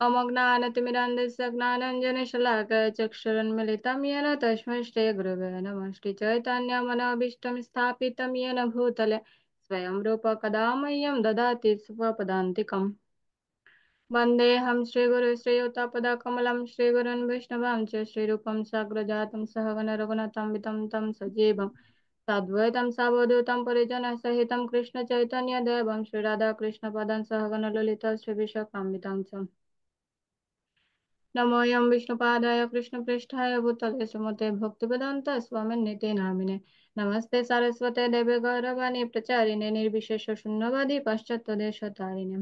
अमज्ञानतिमिरान्धस्य ज्ञानाञ्जनशलाकया चक्षुरुन्मिलितं येन तस्मै श्रीगुरवे नमः। श्रीचैतन्यमनोभीष्टं स्थापितं येन भूतले स्वयं रूप कदा मह्यं ददाति स्वपदान्तिकम्। वन्देऽहं श्रीगुरु श्रीयुतपदकमलं श्रीगुरुन् वैष्णवां च श्रीरूपं साग्रजातं सहगण रघुनाथान्वितं तं सजीवं साद्वैतं सावधूतं परिजनसहितं कृष्णचैतन्यदेवं श्रीराधाकृष्णपदं सहगण ललिता श्रीविशाखान्वितं च नमोऽयं विष्णुपादाय कृष्णपृष्ठाय भूतले सुमते भक्तिवेदान्त स्वामिन्निते नामिने नमस्ते सारस्वते देवे गौरवाणी प्रचारिणे निर्विशेष शून्यवादी पाश्चात्यदेशतारिणे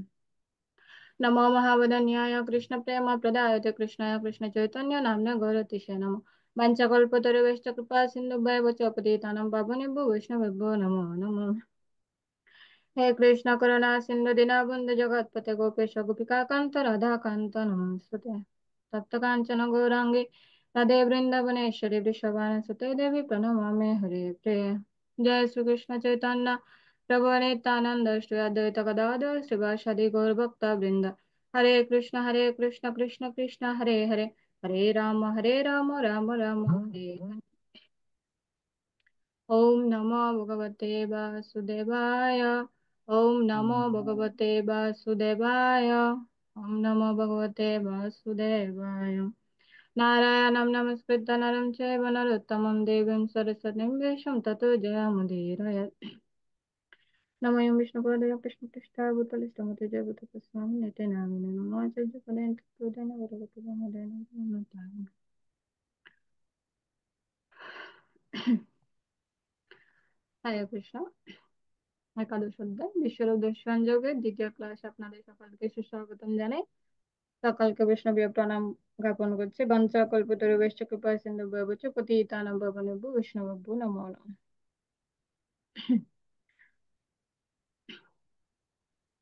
नमो महावदन्याय कृष्णप्रेम प्रदायते कृष्णाय कृष्णचैतन्य नाम्ने गौरतिशे नमो वाञ्छाकल्पतरुभ्यश्च कृपा सिन्धुभ्यैव च पतितानां पावनेभ्यो वैष्णवेभ्यो नमो नमः। हे कृष्ण करुणा सिन्धु दीनबन्धु जगत्पते गोपेश गोपिकान्त राधाकान्त नमोऽस्तुते तप्त काञ्चन गौराङ्गी राधे वृन्दावनेश्वरी वृषभानुसुते देवी प्रणमामि हरे प्रिय। जय श्री कृष्ण चैतन्य प्रभु नित्यानंद श्री अद्वैत गदाधर श्रीवासादि गौर भक्त वृंद हरे कृष्ण कृष्ण कृष्ण हरे हरे हरे राम राम राम हरे हरे। ओम नमो भगवते वासुदेवाय। ओम नमो भगवते वासुदेवाय। ओम नमो भगवते वासुदेवाय। नारायणं नमस्कृत्य नरं चैव नरोत्तमं देवीं सरस्वतीं व्यासं ततो जयमुदीरये। नमोऽयं विष्णुपादाय कृष्णपृष्ठाय भूतले श्रीमते जयवतस्वामी निते नामिने नमो आचार्यपदेन तत्त्वदेन भगवते वामदेन नमः। হরে কৃষ্ণ। একাদশ অধ্যায় বিশ্বরূপ দর্শন যোগের দ্বিতীয় ক্লাস আপনাদের সকলকে সুস্বাগতম জানাই। সকলকে বৈষ্ণবীয় প্রণাম জ্ঞাপন করছে। বাঞ্ছা কল্পতরুভ্যশ্চ কৃপা সিন্ধুভ্যশ্চ পতিতানাং পাবনেভ্যো বৈষ্ণবেভ্যো নমো নমঃ।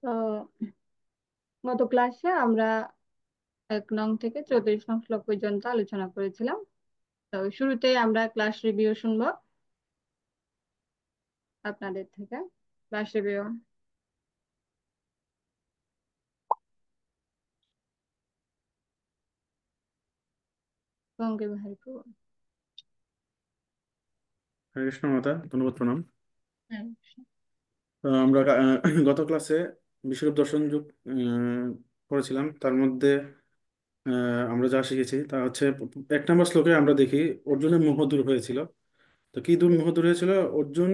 তো গত ক্লাসে আমরা 1 নং থেকে 34 নং শ্লোক পর্যন্ত আলোচনা করেছিলাম। তো শুরুতেই আমরা ক্লাস রিভিউ শুনবো আপনাদের থেকে। ক্লাস রিভিউ গঙ্গে ভাই প্রভু। হরে কৃষ্ণ মাতা, ধন্যবাদ, প্রণাম। হ্যাঁ। আমরা গত ক্লাসে বিশ্বরূপ দর্শন যুগ পড়েছিলাম। তার মধ্যে আমরা যা শিখেছি তা হচ্ছে 1 নম্বর শ্লোকে আমরা দেখি অর্জুনের মোহ দূর হয়েছিল। তো কি মোহ দূর হয়েছিল? অর্জুন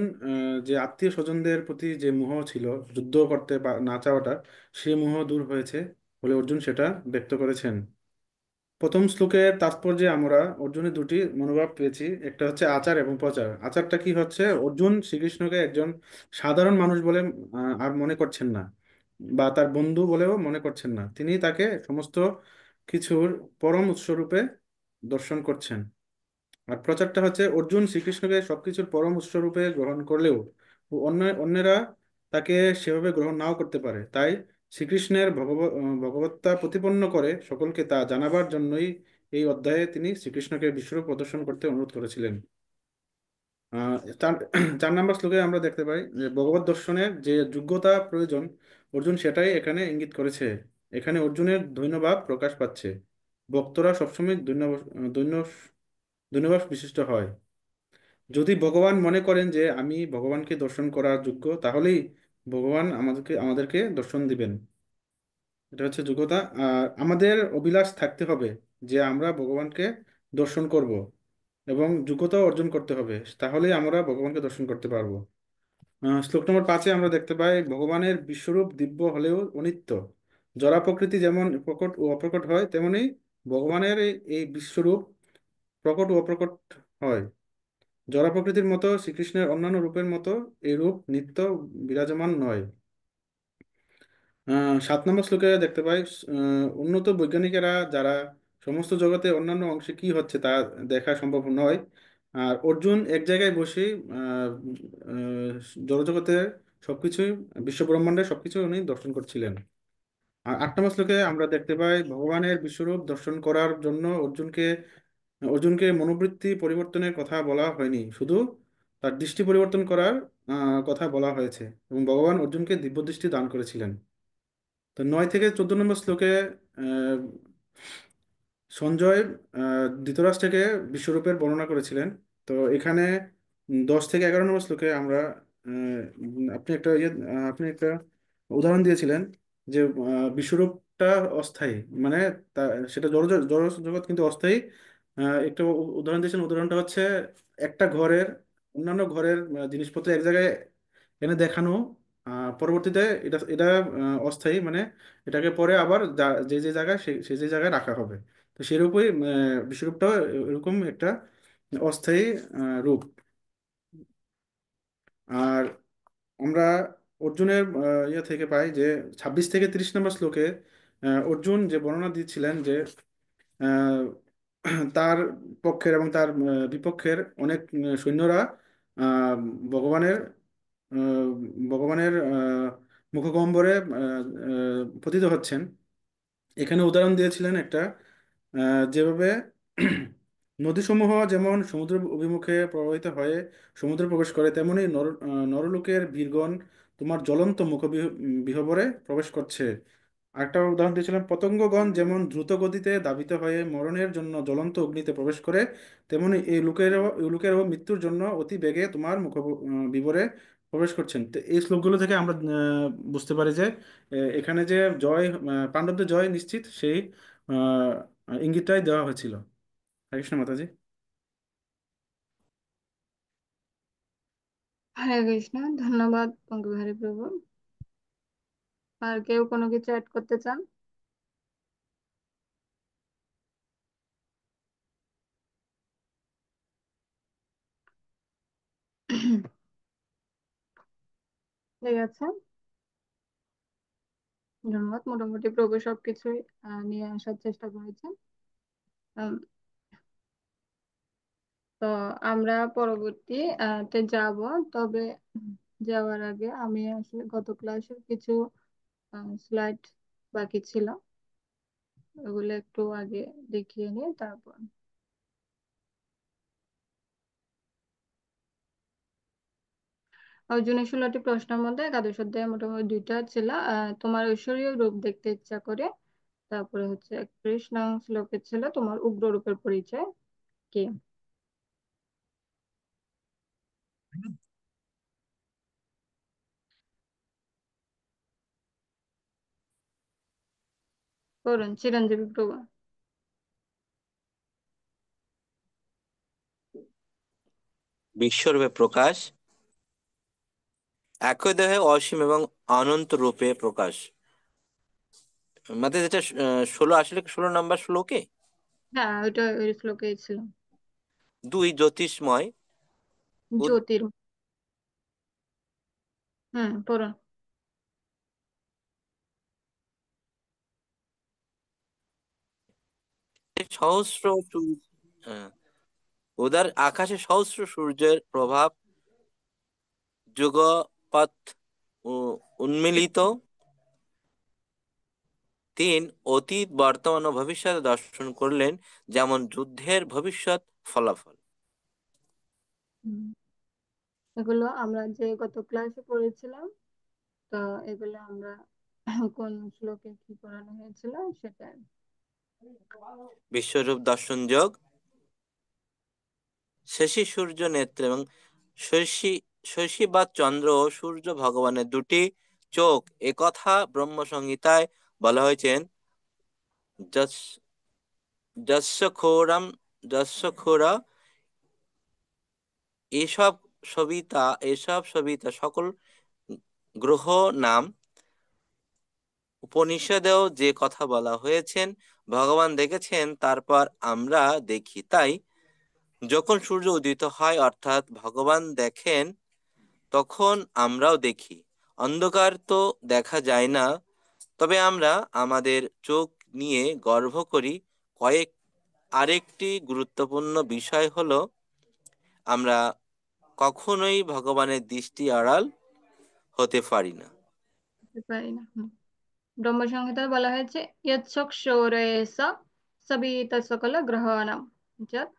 যে আত্মীয় স্বজনদের প্রতি যে মোহ ছিল, যুদ্ধ করতে বা না চাওয়াটা, সে মোহ দূর হয়েছে বলে অর্জুন সেটা ব্যক্ত করেছেন। প্রথম শ্লোকের তাৎপর্যে আমরা অর্জুনের দুটি মনোভাব পেয়েছি। একটা হচ্ছে আচার এবং প্রচার। আচারটা কি হচ্ছে? অর্জুন শ্রীকৃষ্ণকে একজন সাধারণ মানুষ বলে আর মনে করছেন না, বা তার বন্ধু বলেও মনে করছেন না। তিনি তাকে সমস্ত কিছুর পরম উৎস রূপে দর্শন করছেন। আর প্রচারটা হচ্ছে অর্জুন শ্রীকৃষ্ণকে সবকিছুর পরম উৎস রূপে গ্রহণ করলেও অন্যেরা তাকে সেভাবে গ্রহণ নাও করতে পারে। তাই শ্রীকৃষ্ণের ভগবত্তা প্রতিপন্ন করে সকলকে তা জানাবার জন্যই এই অধ্যায়ে তিনি শ্রীকৃষ্ণকে বিশ্বরূপ প্রদর্শন করতে অনুরোধ করেছিলেন। আহ চার 4 নম্বর শ্লোকে আমরা দেখতে পাই যে ভগবত দর্শনের যে যোগ্যতা প্রয়োজন, অর্জুন সেটাই এখানে ইঙ্গিত করেছে। এখানে অর্জুনের ধৈন্যভাব প্রকাশ পাচ্ছে। ভক্তরা সবসময় দৈন্য ধন্যবাদ বিশিষ্ট হয়। যদি ভগবান মনে করেন যে আমি ভগবানকে দর্শন করার যোগ্য, তাহলেই ভগবান আমাদেরকে দর্শন দিবেন। এটা হচ্ছে যোগ্যতা। আর আমাদের অভিলাষ থাকতে হবে যে আমরা ভগবানকে দর্শন করব, এবং যোগ্যতা অর্জন করতে হবে, তাহলেই আমরা ভগবানকে দর্শন করতে পারবো। শ্লোক নম্বর 5-এ আমরা দেখতে পাই ভগবানের বিশ্বরূপ দিব্য হলেও অনিত্য। জড়া প্রকৃতি যেমন প্রকট ও অপ্রকট হয়, তেমনি ভগবানের এই বিশ্বরূপ প্রকট ও অপ্রকট হয়। জড় প্রকৃতির মতো শ্রীকৃষ্ণের অন্যান্য রূপের মতো এই রূপ নিত্য বিরাজমান নয়। 7 নম্বর শ্লোকে দেখতে পাই উন্নত বৈজ্ঞানিকেরা যারা সমস্ত জগতে অন্যান্য অংশে কি হচ্ছে তা দেখা সম্ভব নয়, আর অর্জুন এক জায়গায় বসে আহ আহ, জড়জগতের সবকিছুই, বিশ্ব ব্রহ্মাণ্ডের সবকিছু উনি দর্শন করছিলেন। আর 8 নম্বর শ্লোকে আমরা দেখতে পাই ভগবানের বিশ্বরূপ দর্শন করার জন্য অর্জুনকে মনোবৃত্তি পরিবর্তনের কথা বলা হয়নি, শুধু তার দৃষ্টি পরিবর্তন করার কথা বলা হয়েছে, এবং ভগবান অর্জুনকে দিব্য দৃষ্টি দান করেছিলেন। তো 9 থেকে 14 নম্বর শ্লোকে আহ, সঞ্জয় ধৃতরাষ্ট্রকে বিশ্বরূপের বর্ণনা করেছিলেন। তো এখানে 10 থেকে 11 নম্বর শ্লোকে আমরা আপনি একটা উদাহরণ দিয়েছিলেন যে বিশ্বরূপটা অস্থায়ী, মানে তা সেটা জড় জগৎ কিন্তু অস্থায়ী। একটা উদাহরণ দিয়েছেন, উদাহরণটা হচ্ছে একটা ঘরের অন্যান্য ঘরের জিনিসপত্র এক জায়গায় এনে দেখানো, পরবর্তীতে এটা এটা অস্থায়ী, মানে এটাকে পরে আবার যে যে জায়গায় সে যে জায়গায় রাখা হবে। তো সেরূপই বিশ্বরূপটাও এরকম একটা অস্থায়ী রূপ। আর আমরা অর্জুনের ইয়ে থেকে পাই যে 26 থেকে 30 নম্বর শ্লোকে অর্জুন যে বর্ণনা দিচ্ছিলেন যে আহ, তার পক্ষের এবং তার বিপক্ষের অনেক সৈন্যরা আহ, ভগবানের আহ, ভগবানের মুখগহ্বরে পতিত হচ্ছেন। এখানে উদাহরণ দিয়েছিলেন একটা, যেভাবে নদীসমূহ যেমন সমুদ্র অভিমুখে প্রবাহিত হয়ে সমুদ্রে প্রবেশ করে, তেমনি নরলোকের বীরগণ তোমার জ্বলন্ত বিহবরে প্রবেশ করছে। আরেকটা উদাহরণ দিয়েছিলাম, পতঙ্গগণ যেমন দ্রুত গতিতে ধাবিত হয়ে মরণের জন্য জ্বলন্ত অগ্নিতে প্রবেশ করে, তেমনি এই লোকেরও মৃত্যুর জন্য অতি বেগে তোমার বিবরে প্রবেশ করছেন। তো এই শ্লোকগুলো থেকে আমরা বুঝতে পারি যে এখানে যে পাণ্ডবদের জয় নিশ্চিত, সেই ইঙ্গিতটাই দেওয়া হয়েছিল। হরে কৃষ্ণ মাতাজি। হরে কৃষ্ণ। ধন্যবাদ বঙ্গবিহারী প্রভু। আর কেউ কোনো কিছু অ্যাড করতে চান? ঠিক আছে, ধন্যবাদ। মোটামুটি প্রভু সবকিছুই নিয়ে আসার চেষ্টা করেছেন। আম, তো আমরা পরবর্তী তে যাব। তবে যাওয়ার আগে আমি আসলে গত ক্লাসের কিছু স্লাইড বাকি ছিল, ওগুলো একটু আগে দেখিয়ে নিই তারপর। অর্জুনের 16টি প্রশ্নের মধ্যে একাদশ অধ্যায়ে মোটামুটি দুইটা ছিল, তোমার ঐশ্বরিয় রূপ দেখতে ইচ্ছা করে। তারপরে হচ্ছে 31 নং শ্লোকে ছিল তোমার উগ্র রূপের পরিচয় কি। করুন চিরঞ্জীবী প্রভু। বিশ্বরূপে প্রকাশ, একই দেহে অসীম এবং অনন্ত রূপে প্রকাশ। মানে যেটা 16, আসলে 16 নম্বর শ্লোকে হ্যাঁ, ওইটা ওই শ্লোকেই ছিল। 2 জ্যোতিষময় জ্যোতির। পড়ুন। সহস্র আহ, উদার আকাশে সহস্র সূর্যের প্রভাব যুগপৎ উন্মিলিত। 3 অতীত বর্তমান ও ভবিষ্যৎ দর্শন করলেন, যেমন যুদ্ধের ভবিষ্যৎ ফলাফল। হুম, এগুলো আমরা যে গত ক্লাসে পড়েছিলাম, তো এগুলো আমরা কোন শ্লোকে কি পড়ানো হয়েছিল সেটাই। বিশ্বরূপ দর্শন যোগ, শশী সূর্য নেত্র এবং শশী শশী বা চন্দ্র ও সূর্য ভগবানের দুটি চোখ, একথা ব্রহ্ম সংহিতায় বলা হয়েছেন। যস- যস্য খোরা এসব এসব সবিতা সকল গ্রহ নাম। উপনিষদেও যে কথা বলা হয়েছেন, ভগবান দেখেছেন তারপর আমরা দেখি, তাই যখন সূর্য উদিত হয় অর্থাৎ ভগবান দেখেন, তখন আমরাও দেখি। অন্ধকার তো দেখা যায় না, তবে আমরা আমাদের চোখ নিয়ে গর্ব করি। কয়েক আরেকটি গুরুত্বপূর্ণ বিষয় হলো, আমরা কখনোই ভগবানের দৃষ্টি আড়াল হতে পারি না। বুঝতে পারি না। ব্রহ্ম সংহিতায় বলা হয়েছে ইয়ৎচক্ষুরেষ সবিতা সকল গ্রহাণাম। অর্থাৎ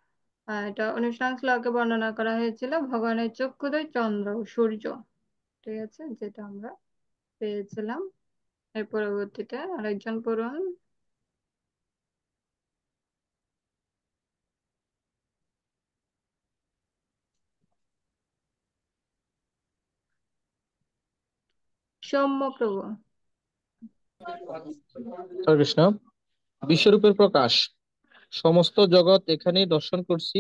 এটা 19 নং শ্লোকে বর্ণনা করা হয়েছিল ভগবানের চক্ষুদয় চন্দ্র ও সূর্য। ঠিক আছে, যেটা আমরা পেয়েছিলাম এর পরবর্তীতে আরেকজন পড়ুন। সৌম্য প্রভু। হরে কৃষ্ণ। বিশ্বরূপের প্রকাশ। সমস্ত জগৎ এখানেই দর্শন করছি।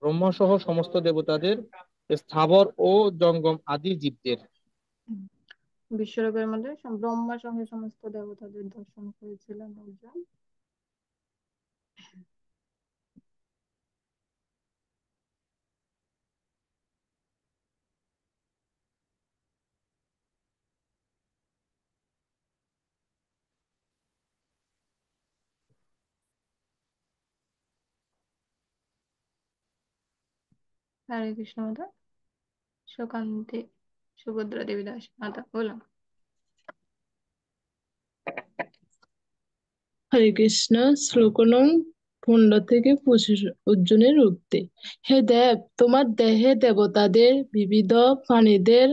ব্রহ্মা সহ সমস্ত দেবতাদের, স্থাবর ও জঙ্গম আদি জীবদের। বিশ্বরূপের মধ্যে ব্রহ্মা সহ সমস্ত দেবতাদের দর্শন করেছিলেন অর্জুন। হরে কৃষ্ণ মাতা। সুকান্তি সুভদ্রা দেবী দাস মাতা বলুন। হরে কৃষ্ণ। শ্লোক নং 15 থেকে 25 অর্জুনের উক্তি। হে দেব, তোমার দেহে দেবতাদের, বিবিধ প্রাণীদের,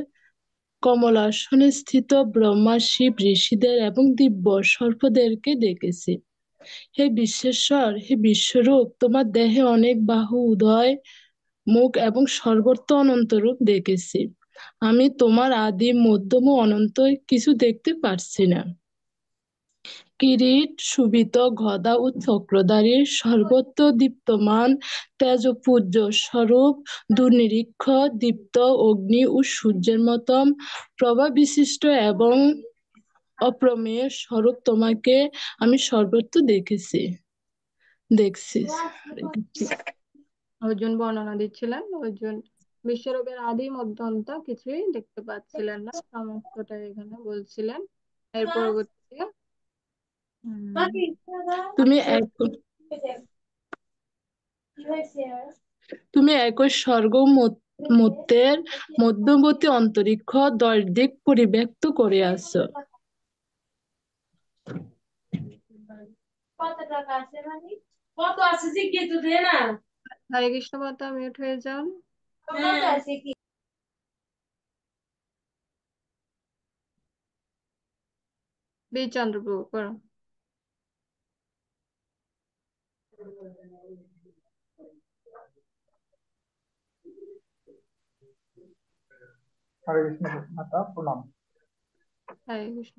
কমলাসনে স্থিত ব্রহ্মা, শিব, ঋষিদের এবং দিব্য সর্পদেরকে দেখেছি। হে বিশ্বেশ্বর, হে বিশ্বরূপ, তোমার দেহে অনেক বাহু, উদয়, মুখ এবং সর্বত্র অনন্ত রূপ দেখেছি। আমি তোমার আদি, মধ্যম ও অনন্ত কিছু দেখতে পারছি না। কিরীট শোভিত, গদা ও চক্রধারী, সর্বত্র দীপ্তমান তেজপুঞ্জ স্বরূপ, দুর্নিরীক্ষ দীপ্ত অগ্নি ও সূর্যের মত প্রভা বিশিষ্ট এবং অপ্রমেয় স্বরূপ তোমাকে আমি সর্বত্র দেখছি। অর্জুন বর্ণনা দিচ্ছিলেন। অর্জুন বিশ্বরূপের আদি মধ্য অন্ত কিছুই দেখতে পাচ্ছিলেন না, সমস্তটাই এখানে বলছিলেন। এর পরবর্তীতে তুমি তুমি একই স্বর্গ মধ্যের মধ্যবর্তী অন্তরিক্ষ 10 দিক পরিব্যাপ্ত করে আছো। হরে কৃষ্ণ মাতা মিউট হয়ে যান। বীর চন্দ্রপ্রভু করুন। হরে কৃষ্ণ মাতা প্রণাম। হরে কৃষ্ণ।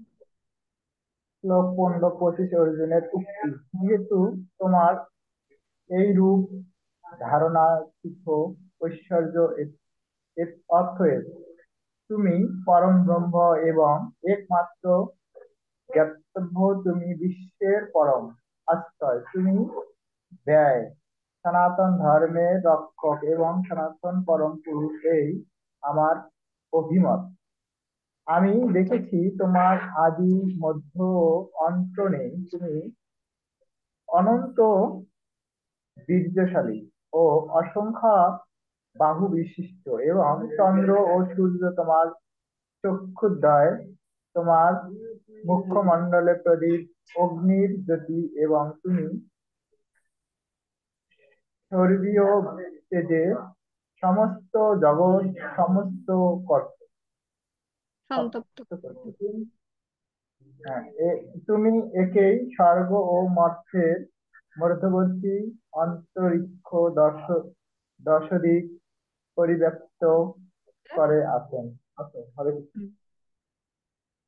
শ্লোক 15-25 অর্জুনের উক্তি। যেহেতু তোমার এই রূপ ধারণা, সুখ, ঐশ্বর্য এর অর্থ এর, তুমি পরম ব্রহ্ম এবং একমাত্র জ্ঞাতব্য, তুমি বিশ্বের পরম আশ্রয়, তুমি ব্যয়, সনাতন ধর্মের রক্ষক এবং সনাতন পরম পুরুষ, এই আমার অভিমত। আমি দেখেছি তোমার আদি, মধ্য ও অন্ত নেই। তুমি অনন্ত বীর্যশালী ও অসংখ্য বাহু বিশিষ্ট এবং চন্দ্র ও সূর্য তোমার চক্ষুদ্বয়, তোমার মুখমণ্ডলে প্রদীপ অগ্নির জ্যোতি এবং তুমি স্বর্গীয় তেজে সমস্ত জগৎ সমস্ত কর্ত। সন্তপ্ত। তুমি একেই স্বর্গ ও মর্ত্যের মধ্যবর্তী অন্তরিক্ষ দশদিক পরিব্যাপ্ত করে আছেন। হরে কৃষ্ণ।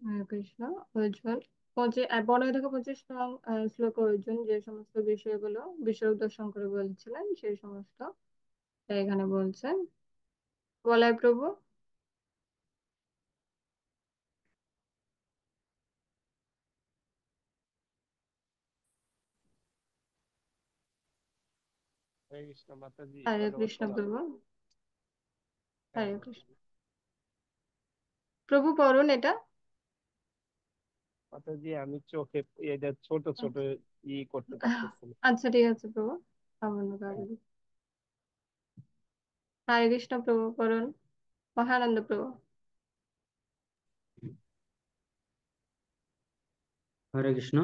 হরে কৃষ্ণ। অর্জুন 15 থেকে 25 নং শ্লোক অর্জুন যে সমস্ত বিষয়গুলো বিশ্বরূপ দর্শন করে বলছিলেন সেই সমস্ত এখানে বলছেন। বলাই প্রভু। হরে কৃষ্ণ মাতাজি। হরে ধন্যবাদ কৃষ্ণ প্রণাম। প্রভু। হরে কৃষ্ণ প্রভু পড়ুন এটা। মাতাজি আমি চোখে এটা ছোট ছোট করতে পারতেছি না। আচ্ছা ঠিক আছে প্রভু, সামান্য কাগজে। হরে কৃষ্ণ প্রভু পড়ুন। মহানন্দ প্রভু। হরে কৃষ্ণ।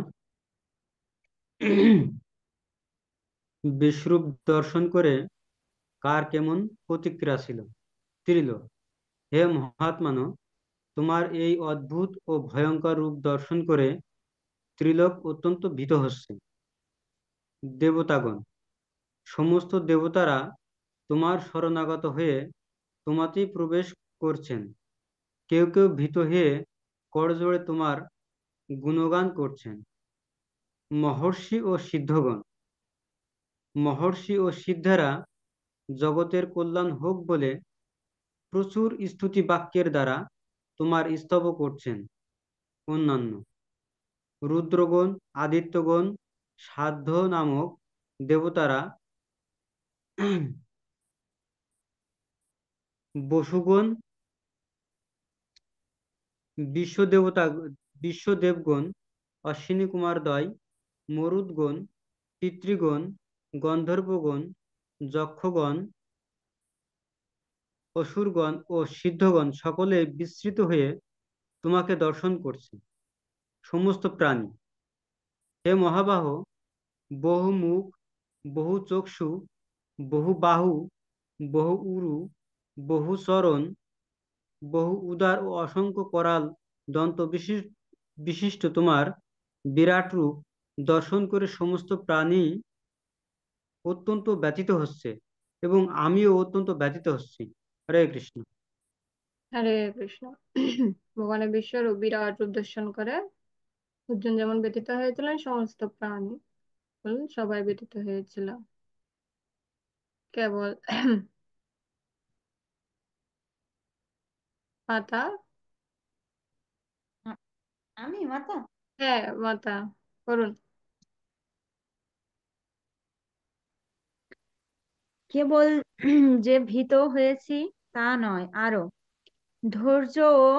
বিশ্বরূপ দর্শন করে কার কেমন প্রতিক্রিয়া ছিল? ত্রিল। হে মহাত্মানো, তোমার এই অদ্ভুত ও ভয়ঙ্কর রূপ দর্শন করে ত্রিলোক অত্যন্ত ভীত হচ্ছে। দেবতাগণ, সমস্ত দেবতারা তোমার শরণাগত হয়ে তোমাতেই প্রবেশ করছেন। কেউ কেউ ভীত হয়ে করজোড়ে তোমার গুণগান করছেন। মহর্ষি ও সিদ্ধগণ, মহর্ষি ও সিদ্ধারা জগতের কল্যাণ হোক বলে প্রচুর স্তুতি বাক্যের দ্বারা তোমার স্তব করছেন। অন্যান্য রুদ্রগণ, আদিত্যগণ, সাধ্য নামক দেবতারা, বসুগণ, বিশ্বদেবতা, বিশ্বদেবগণ, অশ্বিনী কুমারদ্বয়, মরুদ্গণ, পিতৃগণ, গন্ধর্বগণ, যক্ষগণ, অসুরগণ ও সিদ্ধগণ সকলে বিস্মৃত হয়ে তোমাকে দর্শন করছে। সমস্ত প্রাণী, হে মহাবাহ, বহু মুখ, বহু চক্ষু, বহু বাহু, বহু উরু, বহু চরণ, বহু উদার ও অসংখ্য করাল দন্ত বিশিষ্ট তোমার বিরাট রূপ দর্শন করে সমস্ত প্রাণী অত্যন্ত ব্যথিত হচ্ছে এবং আমিও অত্যন্ত ব্যথিত হচ্ছি। হরে কৃষ্ণ। হরে কৃষ্ণ। ভগবানের বিশ্বরূপ বিরাট রূপ দর্শন করে অর্জুন যেমন ব্যতীত হয়েছিলেন, সমস্ত প্রাণী সবাই ব্যতীত হয়েছিল। কেবল মাতা, আমি মাতা হ্যাঁ মাতা করুন। কেবল যে ভীত হয়েছি তা নয়, আরো ধৈর্য ও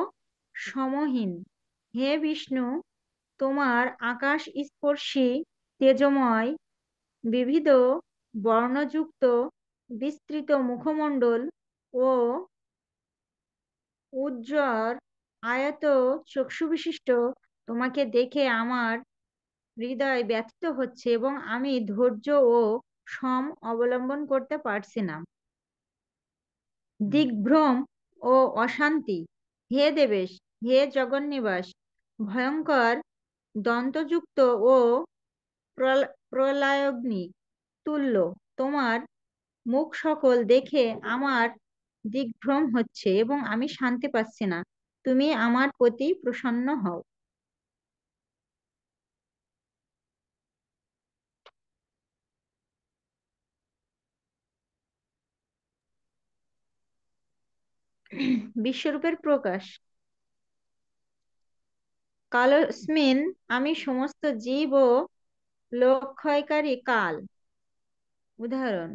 সমহীন। হে বিষ্ণু, তোমার আকাশ স্পর্শী তেজময় বিবিধ বর্ণযুক্ত বিস্তৃত মুখমণ্ডল ও উজ্জ্বল আয়ত চক্ষুবিশিষ্ট তোমাকে দেখে আমার হৃদয় ব্যথিত হচ্ছে এবং আমি ধৈর্য ও সম অবলম্বন করতে পারছি না। দিগ্ভ্রম ও অশান্তি। হে দেবেশ, হে জগন্নিবাস, ভয়ঙ্কর দন্তযুক্ত ও প্রলয়াগ্নি তুল্য তোমার মুখ সকল দেখে আমার দিগ্ভ্রম হচ্ছে এবং আমি শান্তি পাচ্ছি না। তুমি আমার প্রতি প্রসন্ন হও। বিশ্বরূপের প্রকাশ। কালস্মিন আমি সমস্ত জীব ও লোকক্ষয়কারী কাল। উদাহরণ,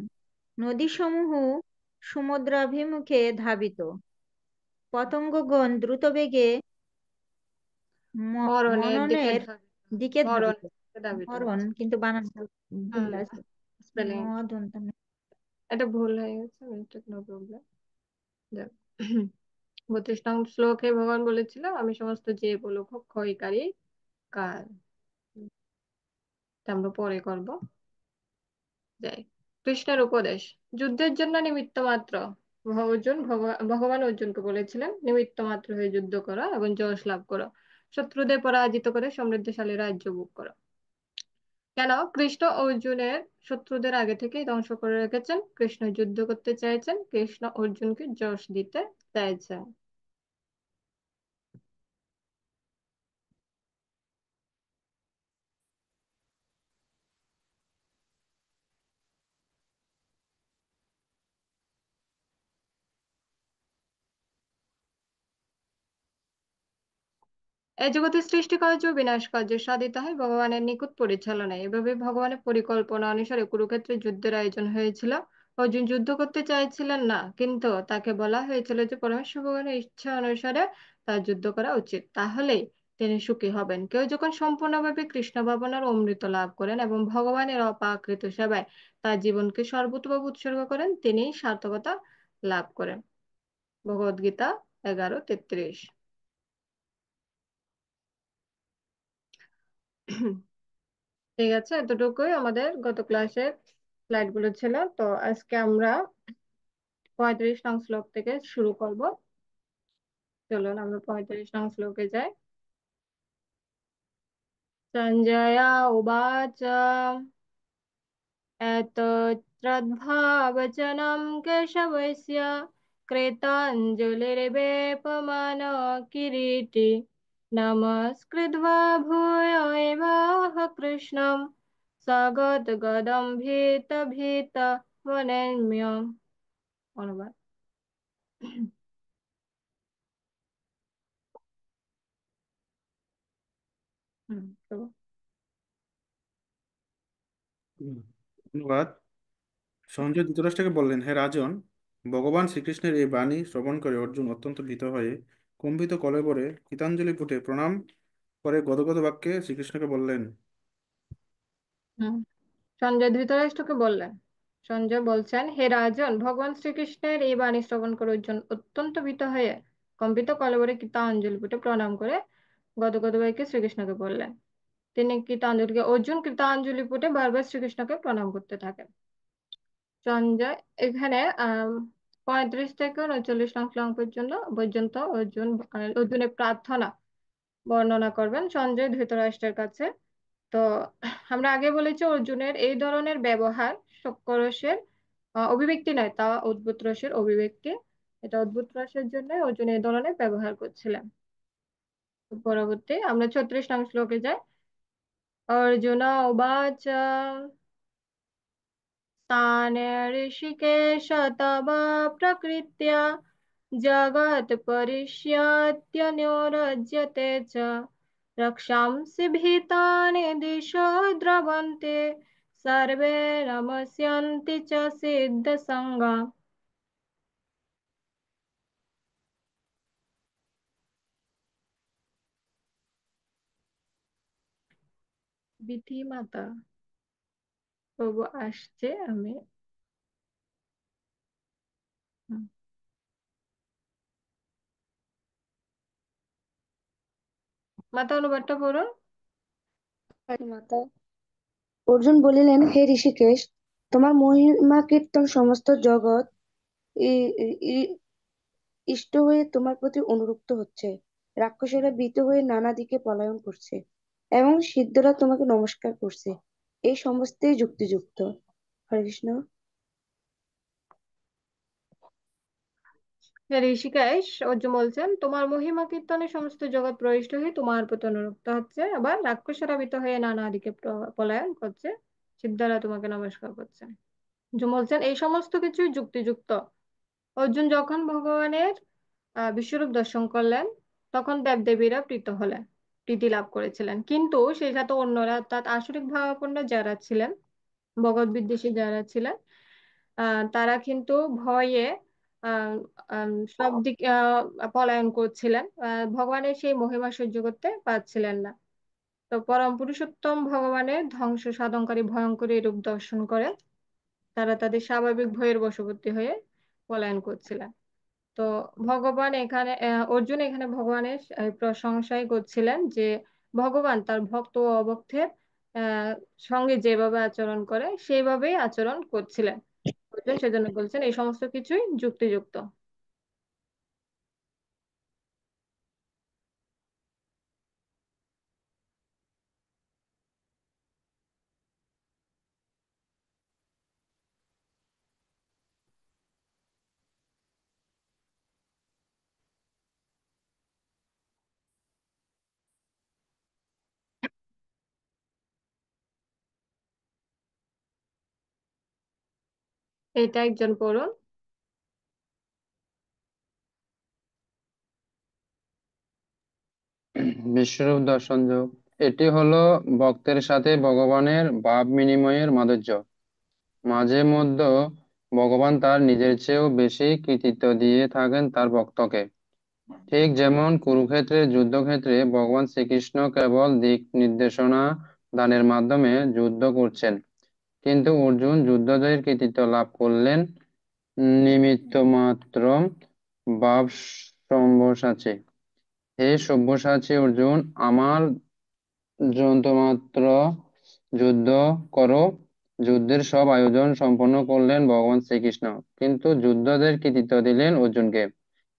নদীসমূহ সমুদ্রাভিমুখে ধাবিত, পতঙ্গগণ দ্রুত বেগে মরণের দিকে মননের ধাবিত। দিকে ধাবিত। মরণের দিকে ধাবিত মরণ হচ্ছে। কিন্তু বানানটা ভুল আছে। স্পেলিং মদন্ত না। এটা ভুল হয়ে গেছে, নো প্রবলেম। 32 নং শ্লোকে ভগবান বলেছিল, আমি সমস্ত জীব ও লোক ক্ষয়কারী কাল। তা আমরা পরে করব। যাই, কৃষ্ণের উপদেশ। যুদ্ধের জন্য নিমিত্ত মাত্র। ভগবান অর্জুনকে বলেছিলেন, নিমিত্ত মাত্র হয়ে যুদ্ধ করো এবং যশ লাভ করো, শত্রুদের পরাজিত করে সমৃদ্ধশালী রাজ্য ভোগ করো। কেন? কৃষ্ণ অর্জুনের শত্রুদের আগে থেকেই ধ্বংস করে রেখেছেন। কৃষ্ণ যুদ্ধ করতে চাইছেন, কৃষ্ণ অর্জুনকে যশ দিতে চাইছেন। এই জগতের সৃষ্টি কার্য ও বিনাশ কার্য সাধিত হয় ভগবানের নিখুঁত পরিচালনায়। এভাবে ভগবানের পরিকল্পনা অনুসারে কুরুক্ষেত্রে যুদ্ধের আয়োজন হয়েছিল। অর্জুন যুদ্ধ করতে চাইছিলেন না, কিন্তু তাকে বলা হয়েছিল যে পরমেশ্বর ভগবানের ইচ্ছা অনুসারে তার যুদ্ধ করা উচিত, তাহলেই তিনি সুখী হবেন। কেউ যখন সম্পূর্ণভাবে কৃষ্ণ ভাবনার অমৃত লাভ করেন এবং ভগবানের অপাকৃত সেবায় তার জীবনকে সর্বোতভাবে উৎসর্গ করেন, তিনি সার্থকতা লাভ করেন। ভগবদ গীতা 11:33। ঠিক আছে, এতটুকুই আমাদের গত ক্লাসের স্লাইড গুলো ছিল। তো আজকে আমরা 35 নং শ্লোক থেকে শুরু করব। চলুন আমরা 35 নং শ্লোকে যাই। সঞ্জয় উবাচ एतच्छ्रद्धावचनं केशवस्य कृताञ्जलिर्वेपमानो किरीटी नमस्कृत्वा भूय एवाह कृष्णं सगद्गदं भीतभीतमनेम्य। অনুবাদ। তো ধন্যবাদ। সঞ্জয় ধৃতরাষ্ট্রকে বললেন, হে রাজন, ভগবান শ্রীকৃষ্ণের এই বাণী শ্রবণ করে অর্জুন অত্যন্ত ভীত হয়ে কম্পিত কলেবরে কৃতাঞ্জলি পুটে প্রণাম করে গদগদ বাক্যে শ্রীকৃষ্ণকে বললেন। হুম, সঞ্জয় ধৃতরাষ্ট্রকে বললেন। সঞ্জয় বলছেন, হে রাজন, ভগবান শ্রীকৃষ্ণের এই বাণী শ্রবণ করে অর্জুন অত্যন্ত ভীত হয়ে কম্পিত কলেবরে কৃতাঞ্জলি পুটে প্রণাম করে গদগদ বাক্যে শ্রীকৃষ্ণকে বললেন। তিনি অর্জুন কৃতাঞ্জলি পুটে বারবার শ্রীকৃষ্ণকে প্রণাম করতে থাকেন। সঞ্জয় এখানে 35 থেকে 39 নং শ্লোক পর্যন্ত অর্জুনের প্রার্থনা বর্ণনা করবেন সঞ্জয় ধৃতরাষ্ট্রের কাছে। তো আমরা আগে বলেছি অর্জুনের এই ধরনের ব্যবহার সক্রোশের অভিব্যক্তি নয়, তা অদ্ভুত রসের অভিব্যক্তি। এটা অদ্ভুত রসের জন্য অর্জুন এই ধরনের ব্যবহার করছিলেন। তো পরবর্তী আমরা 36 নং শ্লোকে যাই। অর্জুন উবাচ ताने ऋषिकेश तव प्रकृत्या जगत्परिष्यत्यनुरज्यते च रक्षांसि भीतानि दिशो द्रवन्ते सर्वे नमस्यन्ति च सिद्धसङ्गा। বিধিমাতা প্রভু আসছে, আমি হুম, মাতা অনুবাদটা পড়ুন। মাতা অর্জুন বলিলেন, হে ঋষিকেশ, তোমার মহিমা কীর্তন সমস্ত জগৎ ই- ই- ইষ্ট হয়ে তোমার প্রতি অনুরক্ত হচ্ছে। রাক্ষসেরা ভীত হয়ে নানা দিকে পলায়ন করছে এবং সিদ্ধরা তোমাকে নমস্কার করছে। এই সমস্তই যুক্তিযুক্ত। হরে কৃষ্ণ। হে ঋষিকেশ, অর্জুন বলছেন, তোমার মহিমা কীর্তনে সমস্ত জগৎ প্রবিষ্ট হয়ে তোমার প্রতি অনুরক্ত হচ্ছে, আবার রাক্ষসেরা ভীত হয়ে নানা দিকে পলায়ন করছে, সিদ্ধারা তোমাকে নমস্কার করছে। অর্জুন বলছেন এই সমস্ত কিছুই যুক্তিযুক্ত। অর্জুন যখন ভগবানের বিশ্বরূপ দর্শন করলেন তখন দেবদেবীরা প্রীতি লাভ করেছিলেন, কিন্তু সেই সাথে অন্যরা অর্থাৎ আসরিক ভাবাপন্ন যারা ছিলেন, ভগবত বিদ্বেষী যারা ছিলেন, তারা কিন্তু ভয়ে আহ, সব দিকে পলায়ন করছিলেন, ভগবানের সেই মহিমা সহ্য করতে পারছিলেন না। তো পরম পুরুষোত্তম ভগবানের ধ্বংস সাধনকারী ভয়ঙ্কর এই রূপ দর্শন করে তারা তাদের স্বাভাবিক ভয়ের বশবর্তী হয়ে পলায়ন করছিলেন। তো ভগবান এখানে অর্জুন এখানে ভগবানের প্রশংসাই করছিলেন যে ভগবান তার ভক্ত ও অভক্তের আহ সঙ্গে যেভাবে আচরণ করে সেইভাবেই আচরণ করছিলেন। অর্জুন সেজন্য বলছেন এই সমস্ত কিছুই যুক্তিযুক্ত। এটা একজন পড়ুন। বিশ্বরূপ দর্শন যোগ। এটি হলো ভক্তের সাথে ভগবানের ভাব বিনিময়ের মাধুর্য। মাঝে মধ্যে ভগবান তার নিজের চেয়েও বেশি কৃতিত্ব দিয়ে থাকেন তার ভক্তকে। ঠিক যেমন কুরুক্ষেত্রের যুদ্ধক্ষেত্রে ভগবান শ্রীকৃষ্ণ কেবল দিক নির্দেশনা দানের মাধ্যমে যুদ্ধ করছেন, কিন্তু অর্জুন যুদ্ধজয়ের কৃতিত্ব লাভ করলেন নিমিত্ত মাত্র। ভাব সব্যসাচী। হে সব্যসাচী অর্জুন, আমার যন্ত্রমাত্র যুদ্ধ করো। যুদ্ধের সব আয়োজন সম্পন্ন করলেন ভগবান শ্রীকৃষ্ণ, কিন্তু যুদ্ধদের কৃতিত্ব দিলেন অর্জুনকে।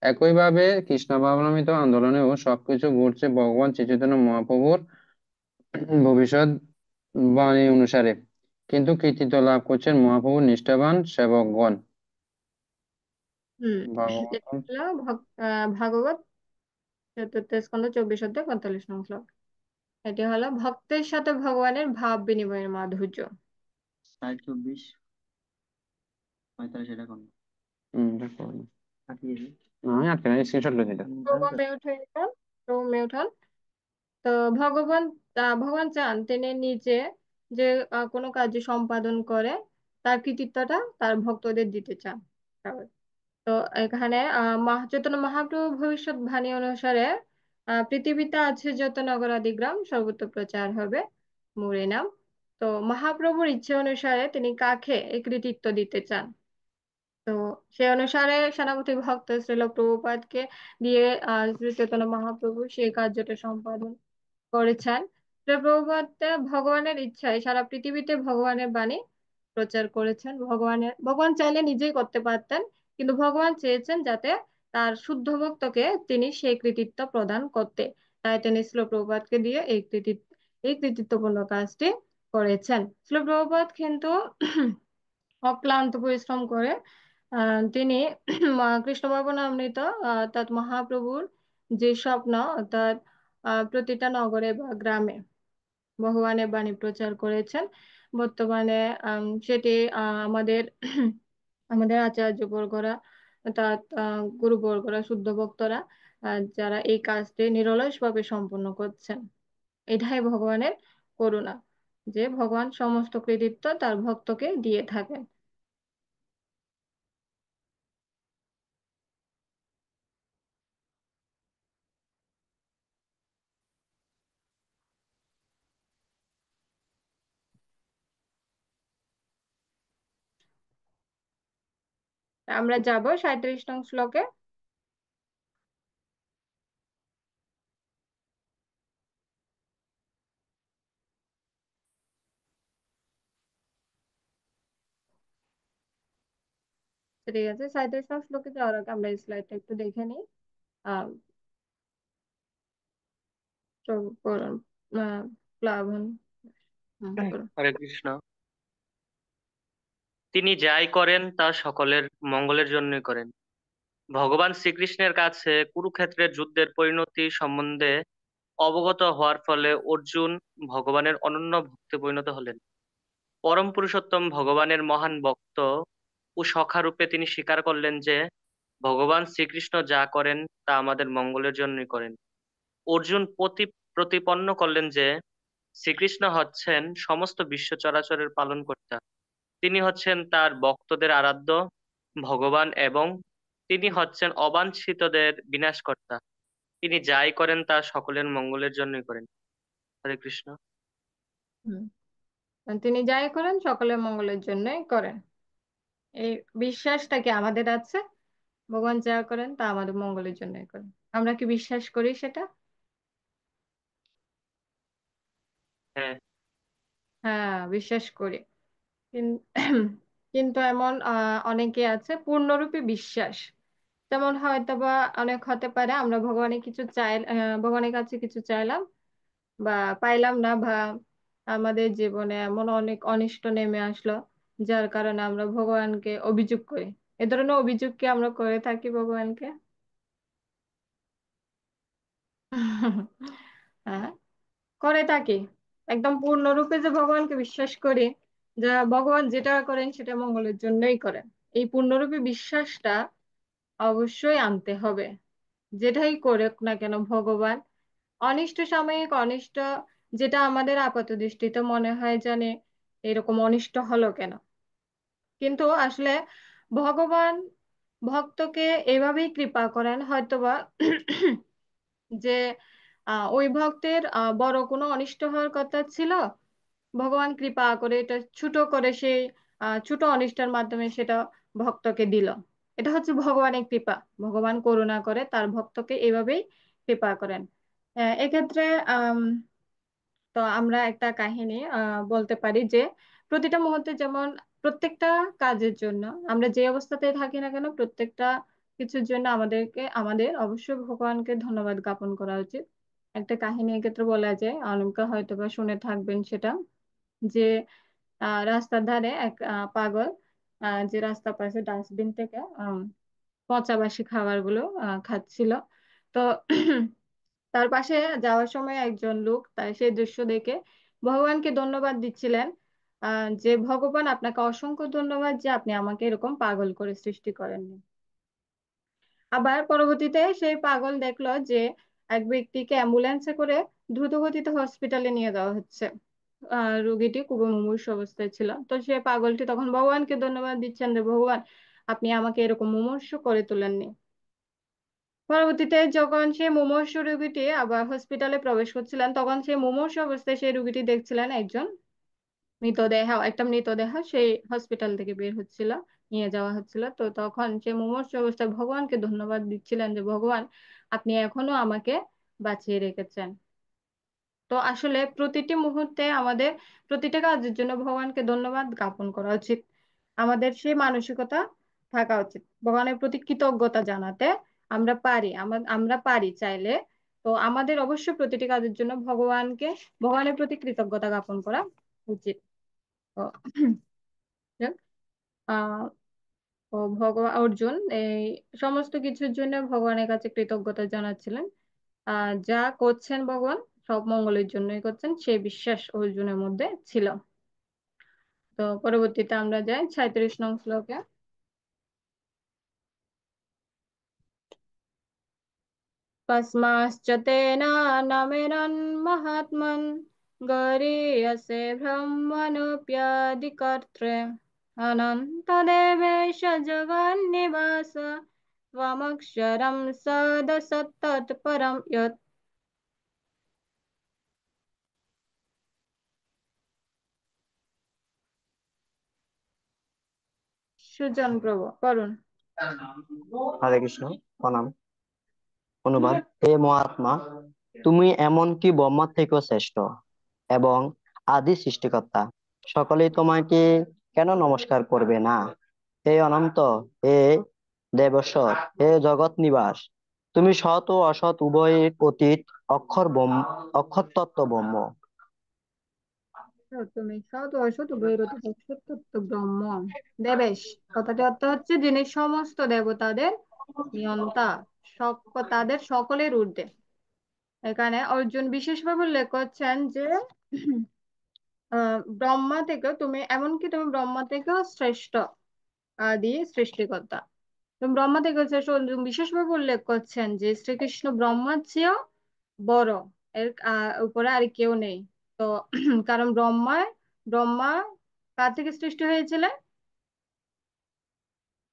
একইভাবে কৃষ্ণ ভাবনামৃত আন্দোলনেও সবকিছু ঘটছে ভগবান শ্রীচৈতন্য মহাপ্রভুর ভবিষ্যৎ বাণী অনুসারে, কিন্তু কৃতিত্ব লাভ করছেন মহাপ্রভুর নিষ্ঠাবান সেবকগণ। এটা ভাগবত হলো ভাগবত চতুর্থ স্কন্ধ 24 অধ্যায় 45 নং শ্লোক। এটি হলো ভক্তের সাথে ভগবানের ভাব বিনিময়ের মাধুর্য। সাইড 24 45 এটা কোন দেখো না। আটিয়ে না, আমি আটকে নাই, স্ক্রিনশট লই এটা। প্রভু মেউট হয়ে গেল, প্রভু মেউট হন। তো ভগবান চান তিনি নিজে যে কোনো কার্য সম্পাদন করে তার কৃতিত্বটা তার ভক্তদের দিতে চান। তো এখানে চৈতন্য মহাপ্রভু ভবিষ্যৎবাণী অনুসারে পৃথিবীতে আছে যত নগরাদি গ্রাম সর্বত্র প্রচার হবে মোরে নাম। তো মহাপ্রভুর ইচ্ছে অনুসারে তিনি কাকে এই কৃতিত্ব দিতে চান। তো সে অনুসারে সেনাপতি ভক্ত শ্রীল প্রভুপাদকে দিয়ে শ্রী চৈতন্য মহাপ্রভু সেই কার্যটা সম্পাদন করেছেন। শ্রীল প্রভুপাদ ভগবানের ইচ্ছায় সারা পৃথিবীতে ভগবানের বাণী প্রচার করেছেন। ভগবান চাইলে নিজেই করতে পারতেন, কিন্তু ভগবান চেয়েছেন যাতে তার শুদ্ধ ভক্তকে তিনি সেই কৃতিত্ব প্রদান করতে, তাই তিনি শ্রীল প্রভুপাদকে দিয়ে এই কৃতিত্বপূর্ণ কাজটি করেছেন। শ্রীল প্রভুপাদ কিন্তু অক্লান্ত পরিশ্রম করে তিনি কৃষ্ণ ভবনামৃত অর্থাৎ মহাপ্রভুর যে স্বপ্ন অর্থাৎ প্রতিটা নগরে বা গ্রামে ভগবানের বাণী প্রচার করেছেন। বর্তমানে সেটি আমাদের আমাদের আচার্যবর্গরা অর্থাৎ গুরুবর্গরা শুদ্ধ ভক্তরা যারা এই কাজটি নিরলসভাবে সম্পন্ন করছেন। এটাই ভগবানের করুণা, যে ভগবান সমস্ত কৃতিত্ব তার ভক্তকে দিয়ে থাকেন। আমরা যাব 37 নং শ্লোকে। ঠিক আছে, 37 নং শ্লোকে যাওয়ার আগে আমরা এই স্লাইডটা একটু দেখে নিই। আহ করুন, প্লাবন করুন। হরে কৃষ্ণ। তিনি যাই করেন তা সকলের মঙ্গলের জন্যই করেন। ভগবান শ্রীকৃষ্ণের কাছে কুরুক্ষেত্রের যুদ্ধের পরিণতি সম্বন্ধে অবগত হওয়ার ফলে অর্জুন ভগবানের অনন্য ভক্তে পরিণত হলেন। পরম পুরুষোত্তম ভগবানের মহান ভক্ত ও সখা রূপে তিনি স্বীকার করলেন যে ভগবান শ্রীকৃষ্ণ যা করেন তা আমাদের মঙ্গলের জন্যই করেন। অর্জুন প্রতিপন্ন করলেন যে শ্রীকৃষ্ণ হচ্ছেন সমস্ত বিশ্ব চরাচরের পালনকর্তা। তিনি হচ্ছেন তার ভক্তদের আরাধ্য ভগবান এবং তিনি হচ্ছেন অবাঞ্ছিতদের বিনাশকর্তা। তিনি যাই করেন তা সকলের মঙ্গলের জন্যই করেন। হরে কৃষ্ণ। হুম। তিনি যাই করেন সকলের মঙ্গলের জন্যই করেন, এই বিশ্বাসটা কি আমাদের আছে? ভগবান যা করেন তা আমাদের মঙ্গলের জন্যই করেন। আমরা কি বিশ্বাস করি সেটা? হ্যাঁ। হ্যাঁ, বিশ্বাস করি। কিন্তু এমন অনেকে আছে পূর্ণরূপে বিশ্বাস, যেমন হয়তোবা অনেক হতে পারে আমরা ভগবানের কাছে কিছু চাইলাম বা পাইলাম না, বা আমাদের জীবনে এমন অনেক অনিষ্ট নেমে আসলো যার কারণে আমরা ভগবানকে অভিযোগ করি। এ ধরনের অভিযোগ কি আমরা করে থাকি ভগবানকে? হ্যাঁ, করে থাকি। একদম পূর্ণরূপে যে ভগবানকে বিশ্বাস করি, যা ভগবান যেটা করেন সেটা মঙ্গলের জন্যই করেন, এই পূর্ণরূপে বিশ্বাসটা অবশ্যই আনতে হবে। যেটাই করে না কেন ভগবান, অনিষ্ট সাময়িক অনিষ্ট যেটা আমাদের আপাত দৃষ্টিতে মনে হয় জানে এরকম অনিষ্ট হলো কেন, কিন্তু আসলে ভগবান ভক্তকে এভাবেই কৃপা করেন হয়তোবা যে ওই ভক্তের বড় কোনো অনিষ্ট হওয়ার কথা ছিল, ভগবান কৃপা করে এটা ছোট করে সেই ছোট অনিষ্টের মাধ্যমে সেটা ভক্তকে দিল। এটা হচ্ছে ভগবানের কৃপা। ভগবান করুণা করে তার ভক্তকে এভাবেই কৃপা করেন। এক্ষেত্রে তো আমরা একটা কাহিনী বলতে পারি যে প্রতিটা মুহূর্তে যেমন প্রত্যেকটা কাজের জন্য আমরা যে অবস্থাতে থাকি না কেন প্রত্যেকটা কিছুর জন্য আমাদের অবশ্যই ভগবানকে ধন্যবাদ জ্ঞাপন করা উচিত। একটা কাহিনী এক্ষেত্রে বলা যায়, অনেকে হয়তো বা শুনে থাকবেন সেটা, যে রাস্তার ধারে এক পাগল যে রাস্তার পাশে ডাস্টবিন থেকে পচা বাসি খাবার গুলো খাচ্ছিল। তো তার পাশে যাওয়ার সময় একজন লোক তাই সেই দৃশ্য দেখে ভগবানকে ধন্যবাদ দিচ্ছিলেন, যে ভগবান আপনাকে অসংখ্য ধন্যবাদ যে আপনি আমাকে এরকম পাগল করে সৃষ্টি করেননি। আবার পরবর্তীতে সেই পাগল দেখলো যে এক ব্যক্তিকে অ্যাম্বুলেন্সে করে দ্রুত গতিতে হসপিটালে নিয়ে যাওয়া হচ্ছে। রোগীটি খুবই মুমূর্ষু অবস্থায় ছিল। তো সে পাগলটি তখন ভগবানকে ধন্যবাদ দিচ্ছেন যে ভগবান আপনি আমাকে এরকম মুমূর্ষু করে তোলেননি। পরবর্তীতে যখন সেই মুমূর্ষু রোগীটি আবার হসপিটালে প্রবেশ করছিলেন, তখন সেই মুমূর্ষু অবস্থায় সেই রোগীটি দেখছিলেন একটা মৃতদেহ সেই হসপিটাল থেকে বের হচ্ছিল, নিয়ে যাওয়া হচ্ছিল। তো তখন সে মুমূর্ষু অবস্থায় ভগবানকে ধন্যবাদ দিচ্ছিলেন যে ভগবান আপনি এখনো আমাকে বাঁচিয়ে রেখেছেন। তো আসলে প্রতিটি মুহূর্তে আমাদের প্রতিটা কাজের জন্য ভগবানকে ধন্যবাদ জ্ঞাপন করা উচিত। আমাদের সেই মানসিকতা থাকা উচিত ভগবানের প্রতি কৃতজ্ঞতা জানাতে। আমরা পারি চাইলে। তো আমাদের অবশ্যই প্রতিটি কাজের জন্য ভগবানের প্রতি কৃতজ্ঞতা জ্ঞাপন করা উচিত। তো যাক, আহ ও অর্জুন এই সমস্ত কিছুর জন্য ভগবানের কাছে কৃতজ্ঞতা জানাচ্ছিলেন। যা করছেন ভগবান সব মঙ্গলের জন্যই করছেন, সেই বিশ্বাস অর্জুনের মধ্যে ছিল। তো পরবর্তীতে আমরা যাই 36 নং শ্লোকে। কস্মাশ্চ তেন নমেরন্মহাত্মন গরীয়সে ব্রহ্মণোऽপ্যাদিকর্ত্রে অনন্তদেবেশ জগন্নিবাস त्वमक्षरं सदसत्तत्परं यत्। সুজন প্রভু করুন। হরে কৃষ্ণ, প্রণাম। অনুবাদ: হে মহাত্মা, তুমি এমনকি ব্রহ্মার থেকেও শ্রেষ্ঠ এবং আদি সৃষ্টিকর্তা। সকলেই তোমাকে কেন নমস্কার করবে না? হে অনন্ত, হে দেবেশ্বর, হে জগৎ নিবাস, তুমি সৎ ও অসৎ উভয়ের অতীত, অক্ষর তত্ত্ব ব্রহ্ম। তুমি সৎ ও অসৎ উভয়ের অতীত অক্ষর তত্ত্ব ব্রহ্ম। দেবেশ কথাটি অর্থ হচ্ছে যিনি সমস্ত দেবতাদের নিয়ন্তা, তাদের সকলের ঊর্ধ্বে। এখানে অর্জুন বিশেষভাবে উল্লেখ করছেন যে তুমি ব্রহ্মা থেকেও শ্রেষ্ঠ, আদি সৃষ্টিকর্তা। তুমি ব্রহ্মা থেকেও শ্রেষ্ঠ। অর্জুন বিশেষভাবে উল্লেখ করছেন যে শ্রীকৃষ্ণ ব্রহ্মার চেয়েও বড়, এর উপরে আর কেউ নেই। তো কারণ ব্রহ্মা কার থেকে সৃষ্টি হয়েছিলেন?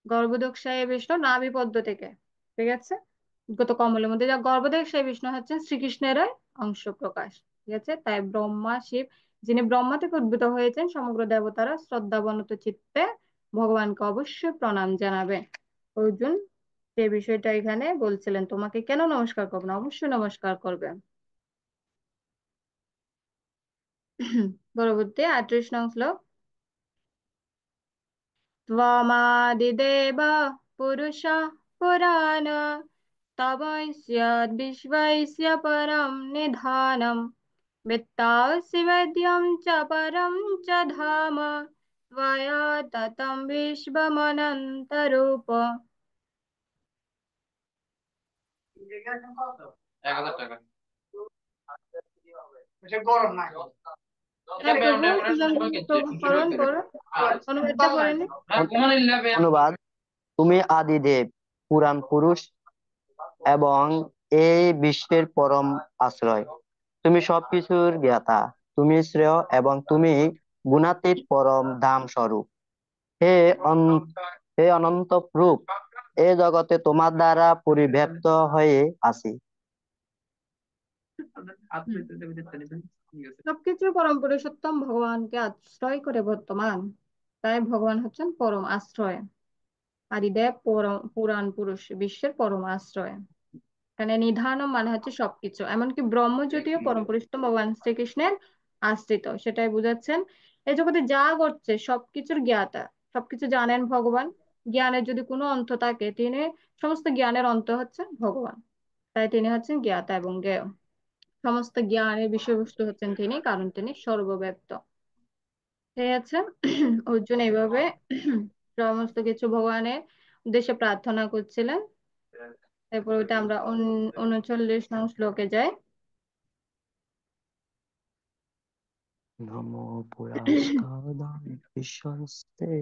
গর্ভদোক্সায় বিষ্ণু নাভি পদ্ম থেকে, ঠিক আছে, গত কমলের মধ্যে যা গর্ভদোক্সায় বিষ্ণু হচ্ছেন শ্রীকৃষ্ণেরই অংশ প্রকাশ, ঠিক আছে। তাই ব্রহ্মা শিব, যিনি ব্রহ্মা থেকে উদ্ভূত হয়েছেন, সমগ্র দেবতারা শ্রদ্ধাবনত চিত্তে ভগবানকে অবশ্যই প্রণাম জানাবে। অর্জুন সে বিষয়টা এখানে বলছিলেন, তোমাকে কেন নমস্কার করবে না, অবশ্যই নমস্কার করবে। পরবর্তী 38 নং শ্লোক। त्वमादिदेव पुरुषः पुराण तवस्यद्विश्वस्य परं निधानं वेत्तासि वेद्यं च परं च धाम त्वया ततं विश्वमनन्तरूप। অনুবাদ: তুমি আদিদেব, পুরাণ পুরুষ এবং এই বিশ্বের পরম আশ্রয়। তুমি সবকিছুর জ্ঞাতা, তুমি শ্রেয় এবং তুমি গুণাতীত পরম ধাম স্বরূপ। হে অনন্ত রূপ, এ জগতে তোমার দ্বারা পরিব্যাপ্ত হয়ে আছি। সবকিছু পরম পুরুষোত্তম ভগবানকে আশ্রয় করে বর্তমান, তাই ভগবান হচ্ছেন পরম আশ্রয়। আদিদেব পুরাণ পুরুষ, বিশ্বের পরম আশ্রয়। এখানে নিধানম মানে হচ্ছে সবকিছু, এমনকি ব্রহ্ম যদিও পরম পুরুষোত্তম ভগবান শ্রীকৃষ্ণের আশ্রিত, সেটাই বুঝাচ্ছেন। এই জগতে যা ঘটছে সবকিছুর জ্ঞাতা, সবকিছু জানেন ভগবান। জ্ঞানের যদি কোনো অন্ত থাকে, তিনি সমস্ত জ্ঞানের অন্ত হচ্ছেন ভগবান, তাই তিনি হচ্ছেন জ্ঞাতা এবং জ্ঞেয়। সমস্ত জ্ঞানের বিষয়বস্তু হচ্ছেন তিনি, কারণ তিনি সর্বব্যাপ্ত। ঠিক আছে। অর্জুন এইভাবে সমস্ত কিছু ভগবানের উদ্দেশ্যে প্রার্থনা করছিলেন। এরপর ওইটা আমরা 39 নং শ্লোকে যাই। নমো পুরস্কারায় বিশ্বস্তে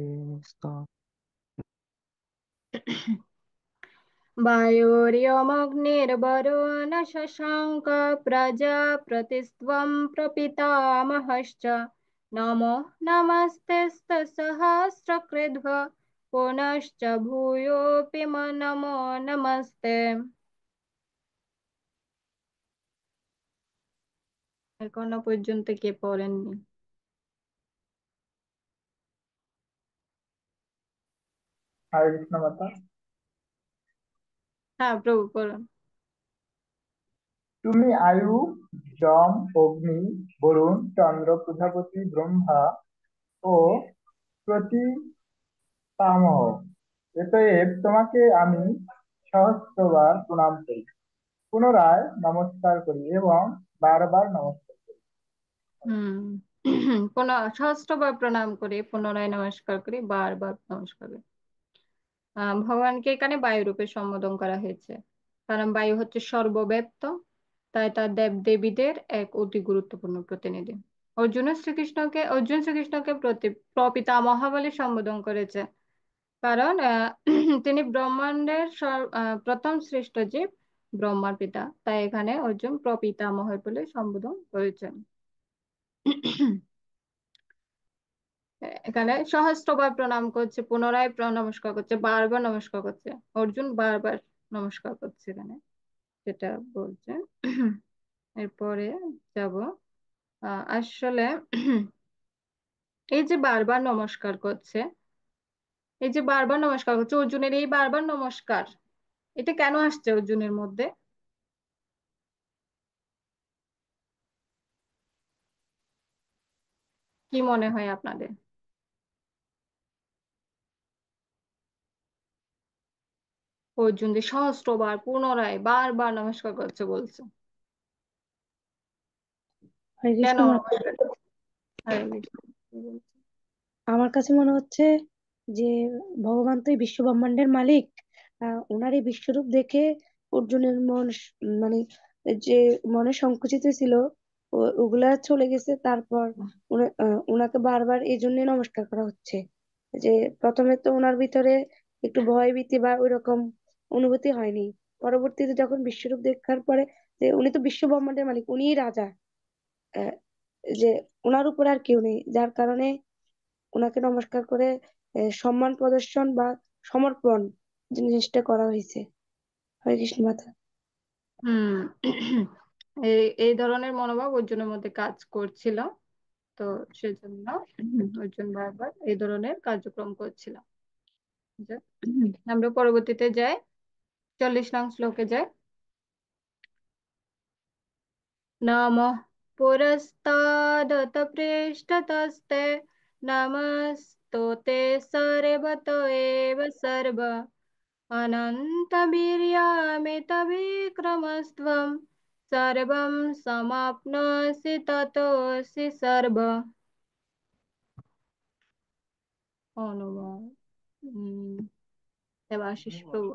वायोर्यमग्निर्वरुण शशाङ्क प्रजापतिस्त्वं प्रपितामहश्च नमो नमस्तेस्तसहस्रकृद्भ पुनश्च भूयोऽपि नमो नमस्ते। এখনো পর্যন্ত কে পড়েননি? হরে কৃষ্ণ মাতা। হ্যাঁ প্রভু পড়ুন। তুমি আয়ু, যম, অগ্নি, বরুণ, চন্দ্র, প্রজাপতি, ব্রহ্মা ও প্রতিপামহ, অতএব তোমাকে আমি সহস্রবার প্রণাম করি, পুনরায় নমস্কার করি এবং বারবার নমস্কার করি। সহস্রবার প্রণাম করি, পুনরায় নমস্কার করি, বারবার নমস্কার করি। ভগবানকে এখানে বায়ু রূপে সম্বোধন করা হয়েছে, কারণ বায়ু হচ্ছে সর্বব্যাপ্ত, তাই তার দেব দেবীদের এক অতি গুরুত্বপূর্ণ প্রতিনিধি। অর্জুন শ্রীকৃষ্ণকে প্রপিতামহ বলে সম্বোধন করেছে, কারণ তিনি ব্রহ্মাণ্ডের প্রথম শ্রেষ্ঠ জীব, ব্রহ্মার পিতা, তাই এখানে অর্জুন প্রপিতামহ বলে সম্বোধন করেছেন। এখানে সহস্রবার প্রণাম করছে, পুনরায় নমস্কার করছে, বারবার নমস্কার করছে। অর্জুন বারবার নমস্কার করছে এখানে, যেটা বলছে। এরপরে যাব আসলে এই যে বারবার নমস্কার করছে, অর্জুনের এই বারবার নমস্কার, এটা কেন আসছে অর্জুনের মধ্যে? কি মনে হয় আপনাদের? অর্জুন যে সহস্রবার পুনরায় বারবার নমস্কার করছে বলছে, হরে কেন? কৃষ্ণ মাতা। হরে কৃষ্ণ। আমার কাছে মনে হচ্ছে যে ভগবান তো এই বিশ্ব ব্রহ্মাণ্ডের মালিক। ওনার এই বিশ্বরূপ দেখে অর্জুনের মন মানে যে মনে সংকুচিত ছিল ওগুলা চলে গেছে। তারপর ওনাকে বারবার এই জন্য নমস্কার করা হচ্ছে, যে প্রথমে তো ওনার ভিতরে একটু ভয় ভীতি বা ওইরকম অনুভূতি হয়নি, পরবর্তীতে যখন বিশ্বরূপ দেখার পরে যে উনি তো বিশ্ব ব্রহ্মাণ্ডের মালিক, উনিই রাজা, আহ, যে ওনার উপর আর কেউ নেই, যার কারণে ওনাকে নমস্কার করে সম্মান প্রদর্শন বা সমর্পণ জিনিসটা করা হয়েছে। হরে কৃষ্ণ মাতা। হুম। এই এই ধরনের মনোভাব অর্জুনের মধ্যে কাজ করছিল, তো সেজন্য অর্জুন বারবার এই ধরনের কার্যক্রম করছিল। আমরা পরবর্তীতে যাই, 40 নং শ্লোকে যাই। नमः पुरस्तादत पृष्ठतस्ते नमस्तोते सर्वत एव सर्व अनन्तवीर्यामितविक्रमस्त्वं सर्वं समाप्नोषि ततोऽसि सर्व। অনুবাদ দেবাশিস প্রভু।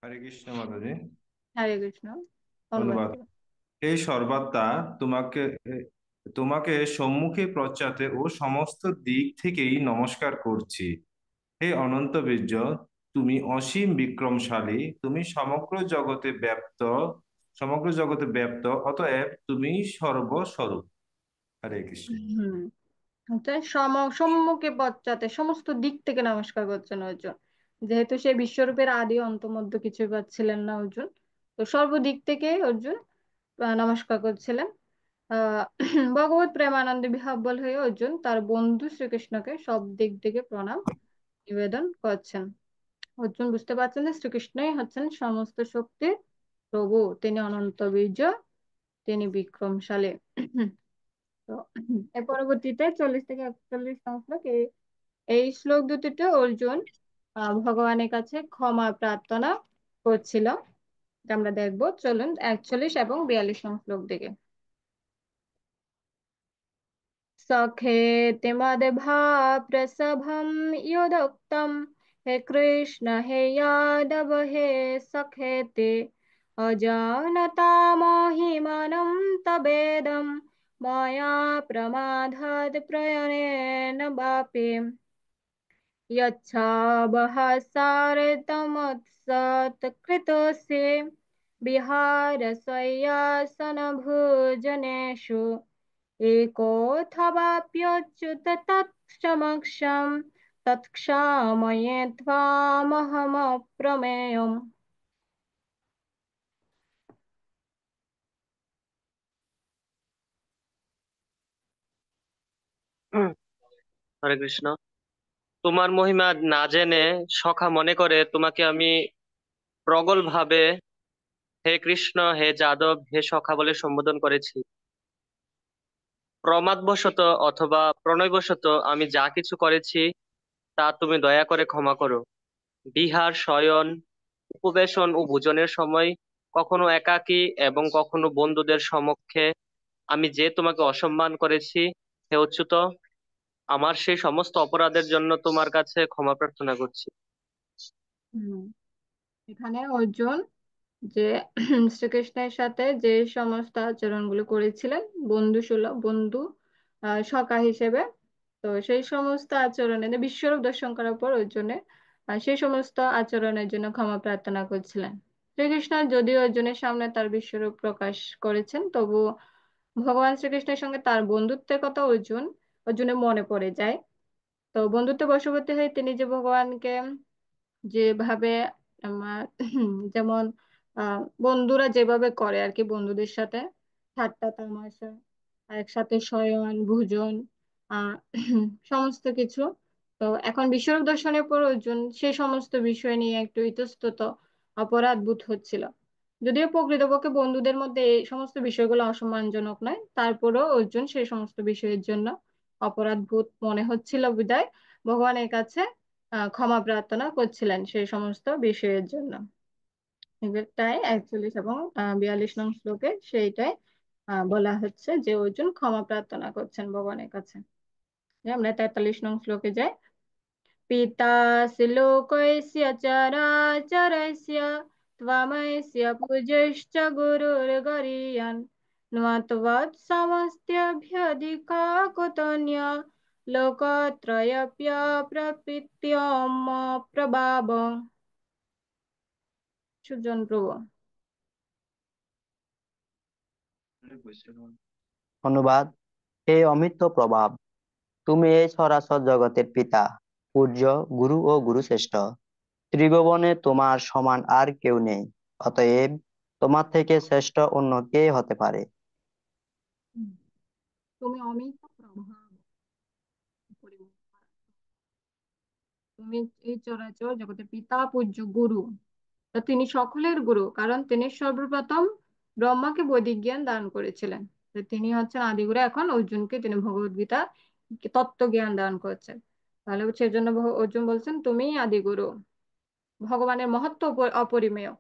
হরে কৃষ্ণ মাতাজি। হরে কৃষ্ণ। অনুবাদ অনুবাদ। করুন। হে সর্বাত্মা, তোমাকে তোমাকে সম্মুখে পশ্চাতে ও সমস্ত দিক থেকেই নমস্কার করছি। হে অনন্ত বীর্য, তুমি অসীম বিক্রমশালী, তুমি সমগ্র জগতে ব্যপ্ত, অতএব তুমি সর্বস্বরূপ। হরে কৃষ্ণ। হুম। সম্মুখে পশ্চাতে সমস্ত দিক থেকে নমস্কার করছেন অর্জুন, যেহেতু সে বিশ্বরূপের আদি অন্ত মধ্য কিছুই পাচ্ছিলেন না অর্জুন, তো সর্বদিক থেকে অর্জুন নমস্কার করছিলেন। ভগবত প্রেমানন্দে বিহ্বল হয়ে অর্জুন তার বন্ধু শ্রীকৃষ্ণকে সব দিক থেকে প্রণাম নিবেদন করছেন। অর্জুন বুঝতে পারছেন যে শ্রীকৃষ্ণই হচ্ছেন সমস্ত শক্তির প্রভু, তিনি অনন্ত বীর্য, তিনি বিক্রমশালী। তো এর পরবর্তীতে 40 থেকে 41 নং শ্লোক, এই শ্লোক দুটিতে অর্জুন ভগবানের কাছে ক্ষমা প্রার্থনা করছিল। এটা আমরা দেখবো, চলুন 41 এবং 42 নং শ্লোক দিকে। सखेति मद्भाप्रसभं यदुक्तं हे कृष्ण हे यादव हे सखेति अजानता महिमानं तवेदं मया प्रमादात् प्रयाणेन वापि यच्छावहसारतमत्सत्कृतोऽसि विहारशय्यासनभोजनेषु एकोऽथवाप्यच्युत तत्समक्षं तत्क्षामये त्वामहमप्रमेयम्। হরে কৃষ্ণ। তোমার মহিমা না জেনে সখা মনে করে তোমাকে আমি প্রগল ভাবে হে কৃষ্ণ হে যাদব হে সখা বলে সম্বোধন করেছি। প্রমাদবশত অথবা প্রণয়বশত আমি যা কিছু করেছি তা তুমি দয়া করে ক্ষমা করো। বিহার, শয়ন, উপবেশন ও ভোজনের সময় কখনো একাকী এবং কখনো বন্ধুদের সমক্ষে আমি যে তোমাকে অসম্মান করেছি, হে অচ্যুত, আমার সেই সমস্ত অপরাধের জন্য তোমার কাছে ক্ষমা প্রার্থনা করছি। এখানে অর্জুন যে শ্রীকৃষ্ণের সাথে যে সমস্ত আচরণগুলো করেছিলেন বন্ধু সখা হিসেবে, তো সেই সমস্ত আচরণে বিশ্বরূপ দর্শন করার পর অর্জুনের সেই সমস্ত আচরণের জন্য ক্ষমা প্রার্থনা করছিলেন। শ্রীকৃষ্ণ যদিও অর্জুনের সামনে তার বিশ্বরূপ প্রকাশ করেছেন, তবু ভগবান শ্রীকৃষ্ণের সঙ্গে তার বন্ধুত্বের কথা অর্জুনের মনে পড়ে যায়। তো বন্ধুত্বে বশবর্তী হয়ে তিনি যে ভগবানকে যেভাবে আমার যেমন বন্ধুরা যেভাবে করে আর কি, বন্ধুদের সাথে ঠাট্টা তামাশা, একসাথে শয়ন ভোজন, আহ সমস্ত কিছু। তো এখন বিশ্বরূপ দর্শনের পর অর্জুন সেই সমস্ত বিষয় নিয়ে একটু ইতস্তত অপরাধ বোধ হচ্ছিল। যদিও প্রকৃতপক্ষে বন্ধুদের মধ্যে এই সমস্ত বিষয়গুলো অসম্মানজনক নয়, তারপরেও অর্জুন সেই সমস্ত বিষয়ের জন্য অপরাধ বোধ মনে হচ্ছিল বিধায় ভগবানের কাছে ক্ষমা প্রার্থনা করছিলেন সেই সমস্ত বিষয়ের জন্য। তাই 41 এবং 42 নং শ্লোকে সেইটাই বলা হচ্ছে যে অর্জুন ক্ষমা প্রার্থনা করছেন ভগবানের কাছে। আমরা 43 নং শ্লোকে যাই। পিতাসি লোকস্য চরাচরস্য ত্বমস্য পূজ্যশ্চ গুরুর্গরীয়ান নত্বৎসমস্ত্যভ্যধিকা কুতন্য লোকত্রয়প্যপ্রপৃত্যম প্রভাব। সুজন প্রভু। অনুবাদ: হে অমৃত প্রভাব, তুমি এই সরাসর জগতের পিতা, পূজ্য, গুরু ও গুরুশ্রেষ্ঠ। ত্রিভুবনে তোমার সমান আর কেউ নেই, অতএব তোমার থেকে শ্রেষ্ঠ অন্য কে হতে পারে? তুমি অমিত প্রভাব, তুমি এই চরাচর জগতের পিতা, পূজ্য, গুরু। তো তিনি সকলের গুরু, কারণ তিনি সর্বপ্রথম ব্রহ্মাকে বৈদিক জ্ঞান দান করেছিলেন। তো তিনি হচ্ছেন আদিগুরু। এখন অর্জুনকে তিনি ভগবদ গীতা তত্ত্ব জ্ঞান দান করছেন। তাহলে সেজন্য অর্জুন বলছেন তুমি আদিগুরু, ভগবানের মহত্ব অপরিমেয়।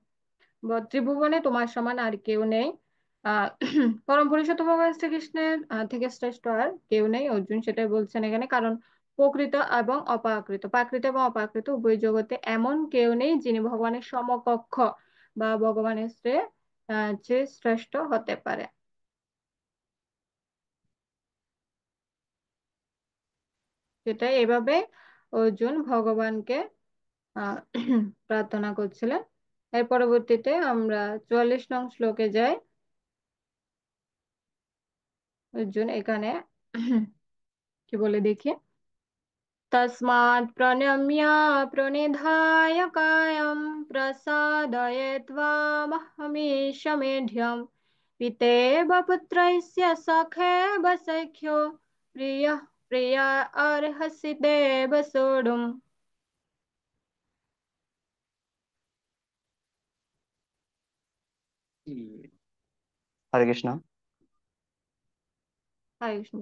ত্রিভুবনে তোমার সমান আর কেউ নেই। আহ পরম পুরুষোত্তম ভগবান শ্রীকৃষ্ণের থেকে শ্রেষ্ঠ আর কেউ নেই, অর্জুন সেটাই বলছেন এখানে। কারণ প্রকৃত এবং অপ্রাকৃত, প্রাকৃত এবং অপ্রাকৃত উভয় জগতে এমন কেউ নেই যিনি ভগবানের সমকক্ষ বা ভগবানের চেয়ে শ্রেষ্ঠ হতে পারে। সেটাই এভাবে অর্জুন ভগবানকে আহ প্রার্থনা করছিলেন। এর পরবর্তীতে আমরা 44 নং শ্লোকে যাই। অর্জুন এখানে কি বলে দেখি। तस्मात् प्रणम्य प्रणिधाय कायं प्रसादये त्वामहमीश मेढ्यं पितेव पुत्रस्य सखेव सख्यो प्रियः प्रिया अर्हसि देव सोढुम्। হরে কৃষ্ণ। হরে কৃষ্ণ।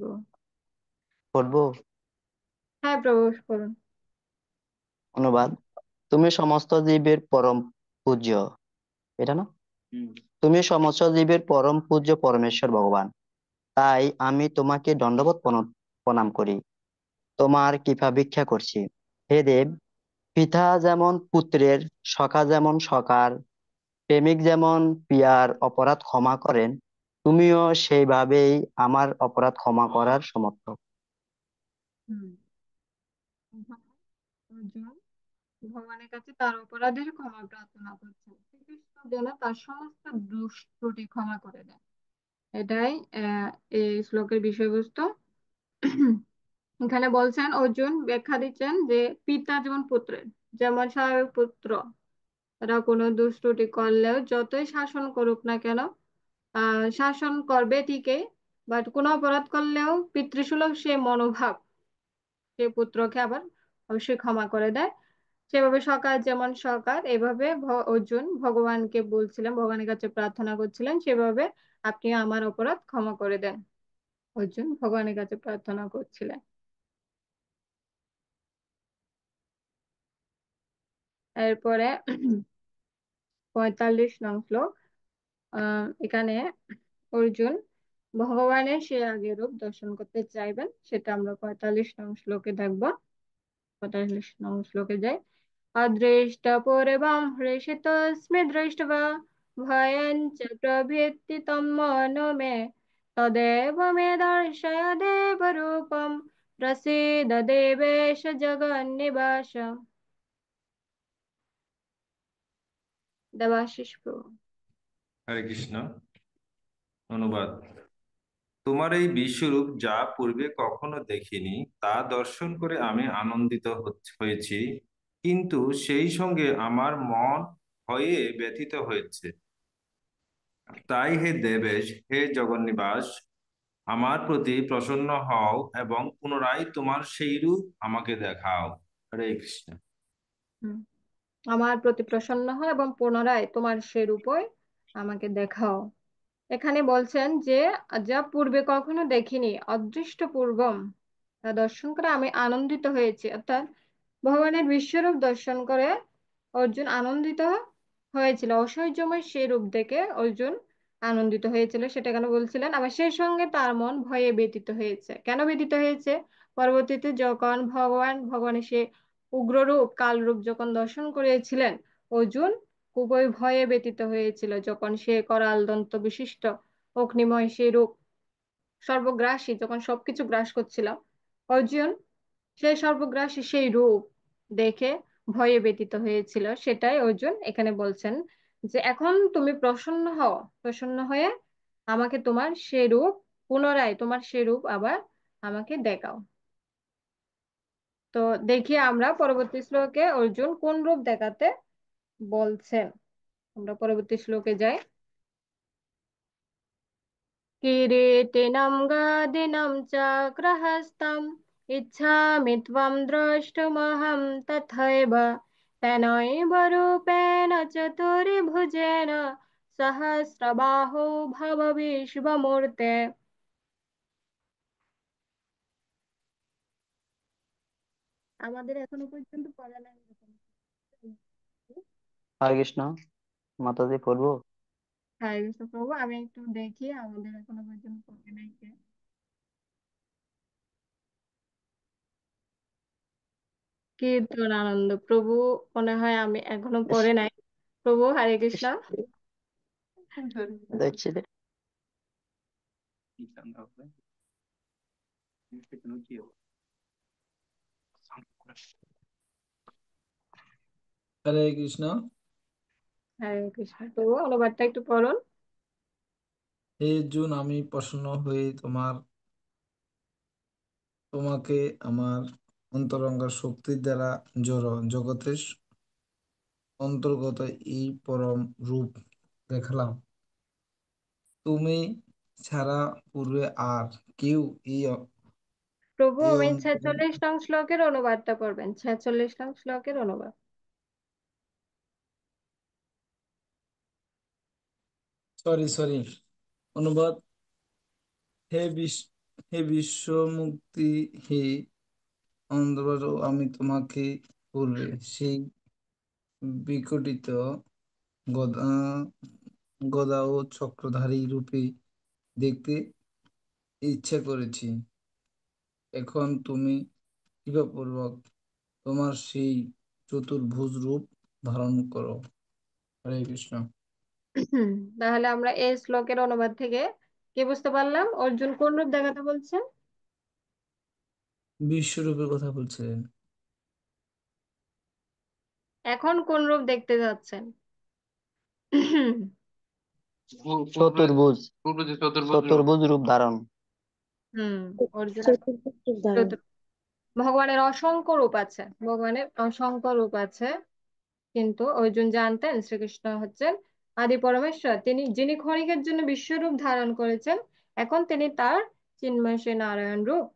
পড়বো? হ্যাঁ প্রভু, করুন। অনুবাদ: তুমি সমস্ত জীবের পরম পূজ্য। এটা না? তুমি সমস্ত জীবের পরম পূজ্য পরমেশ্বর ভগবান, তাই আমি তোমাকে দণ্ডবত প্রণাম করি, তোমার কৃপা ভিক্ষা করছি। হে দেব, পিতা যেমন পুত্রের, সখা যেমন সখার, প্রেমিক যেমন প্রিয়ার অপরাধ ক্ষমা করেন, তুমিও সেইভাবেই আমার অপরাধ ক্ষমা করার সমর্থক। হুম। অর্জুন ভগবানের কাছে তার অপরাধের ক্ষমা প্রার্থনা করছেন, শ্রীকৃষ্ণ যেন তার সমস্ত দোষ ত্রুটি ক্ষমা করে দেন। এটাই এই শ্লোকের বিষয়বস্তু। এখানে বলছেন, অর্জুন ব্যাখ্যা দিচ্ছেন যে পিতা যেমন পুত্রের, যেমন স্বাভাবিক পুত্র এরা কোনো দোষ ত্রুটি করলেও যতই শাসন করুক না কেন, শাসন করবে ঠিকই, বাট কোনো অপরাধ করলেও পিতৃসুলভ সে মনোভাব সে পুত্রকে আবার অবশ্যই ক্ষমা করে দেয়। সেভাবে সকার যেমন সকার, এভাবে অর্জুন ভগবানকে বলছিলেন, ভগবানের কাছে প্রার্থনা করছিলেন, সেভাবে আপনি আমার অপরাধ ক্ষমা করে দেন। অর্জুন ভগবানের কাছে প্রার্থনা করছিলেন। এরপরে 45 নং শ্লোক। এখানে অর্জুন ভগবানের সে আগের রূপ দর্শন করতে চাইবেন, সেটা আমরা 45 নং শ্লোকে দেখবো। 45 নং শ্লোকে যাই। अदृष्टपूर्वं हृषितोऽस्मि दृष्ट्वा भयं च प्रभृति तं मनो मे तदेव मे दर्शय देवरूपं प्रसीद देवेश जगन्निवास। দেবাশিস প্রভু। হরে কৃষ্ণ। অনুবাদ: তোমার এই বিশ্বরূপ যা পূর্বে কখনো দেখিনি তা দর্শন করে আমি আনন্দিত হয়েছি, কিন্তু সেই সঙ্গে আমার মন ভয়ে ব্যথিত হয়েছে। তাই হে দেবেশ, হে জগন্নিবাস, আমার প্রতি প্রসন্ন হও এবং পুনরায় তোমার সেই রূপ আমাকে দেখাও। হরে কৃষ্ণ। হুম। আমার প্রতি প্রসন্ন হয় এবং পুনরায় তোমার সে রূপই আমাকে দেখাও। এখানে বলছেন যে যা পূর্বে কখনো দেখিনি, অদৃষ্ট পূর্বম, তা দর্শন করে আমি আনন্দিত হয়েছি। অর্থাৎ ভগবানের বিশ্বরূপ দর্শন করে অর্জুন আনন্দিত হয়েছিল, ঐশ্বর্যময় সেই রূপ দেখে অর্জুন আনন্দিত হয়েছিল, সেটা কেন বলছিলেন। আবার সেই সঙ্গে তার মন ভয়ে ব্যথিত হয়েছে। কেন ব্যথিত হয়েছে? পরবর্তীতে যখন ভগবানের সে উগ্ররূপ কালরূপ যখন দর্শন করেছিলেন, অর্জুন খুবই ভয়ে ব্যথিত হয়েছিল, যখন সে করাল দন্ত বিশিষ্ট অগ্নিময় সেই রূপ সর্বগ্রাসী যখন সবকিছু গ্রাস করছিল, অর্জুন সেই সর্বগ্রাসী সেই রূপ দেখে ভয়ে ব্যথিত হয়েছিল। সেটাই অর্জুন এখানে বলছেন যে এখন তুমি প্রসন্ন হও, প্রসন্ন হয়ে আমাকে তোমার সে রূপ, পুনরায় তোমার সে রূপ আবার আমাকে দেখাও। তো দেখি আমরা পরবর্তী শ্লোকে অর্জুন কোন রূপ দেখাতে বলছেন। আমরা পরবর্তী শ্লোকে যাই। किरीटिनं गदिनं चक्रहस्तम् इच्छामि त्वं द्रष्टुमहं तथैव तेनैव रूपेण चतुर्भुजेन सहस्रबाहो भव विश्वमूर्ते। আমাদের এখনো পর্যন্ত পড়া নাই এরকম। হরে কৃষ্ণ। মাতাজি পড়বো? হ্যাঁ কৃষ্ণ প্রভু, আমি একটু দেখি আমাদের এখনো পর্যন্ত পড়ে নাই কে। কীর্তন আনন্দ প্রভু, মনে হয় আমি এখনো পড়ে নাই। প্রভু হরে কৃষ্ণ। দেখছি রে। হরে কৃষ্ণ। হরে কৃষ্ণ প্রভু, অনুবাদটা একটু পড়ুন। হে অর্জুন, আমি প্রসন্ন হয়ে তোমাকে আমার অন্তরঙ্গ শক্তির দ্বারা জড় জগতের অন্তর্গত এই পরম রূপ দেখালাম। তুমি ছাড়া পূর্বে আর কেউ প্রভু এই আমি অন্তরঙ্গ 46 নং শ্লোকের অনুবাদটা পড়বেন, 46 নং শ্লোকের অনুবাদ। সরি অনুবাদ। হে বিশ্ব মুক্তি, হে অনন্তবারও আমি তোমাকে পূর্বে সেই বিকটিত গদা গদা ও চক্রধারী রূপে দেখতে ইচ্ছা করেছি। এখন তুমি কৃপাপূর্বক তোমার সেই চতুর্ভুজ রূপ ধারণ করো। হরে কৃষ্ণ। তাহলে আমরা এই শ্লোকের অনুবাদ থেকে কি বুঝতে পারলাম? অর্জুন কোন রূপ দেখাতে বলছেন? বিশ্বরূপের কথা বলছিলেন। এখন কোন রূপ দেখতে যাচ্ছেন? চতুর্ভুজ চতুর্ভুজ রূপ ধারণ। অর্জুন চতুর্ভুজ রূপ ধারণ। ভগবানের অসংখ্য রূপ আছে, ভগবানের অসংখ্য রূপ আছে, কিন্তু অর্জুন জানতেন শ্রীকৃষ্ণ হচ্ছেন আদি পরমেশ্বর, তিনি যিনি ক্ষণিকের জন্য বিশ্বরূপ ধারণ করেছেন। এখন তিনি তার চিন্ময় শ্রী নারায়ণ রূপ,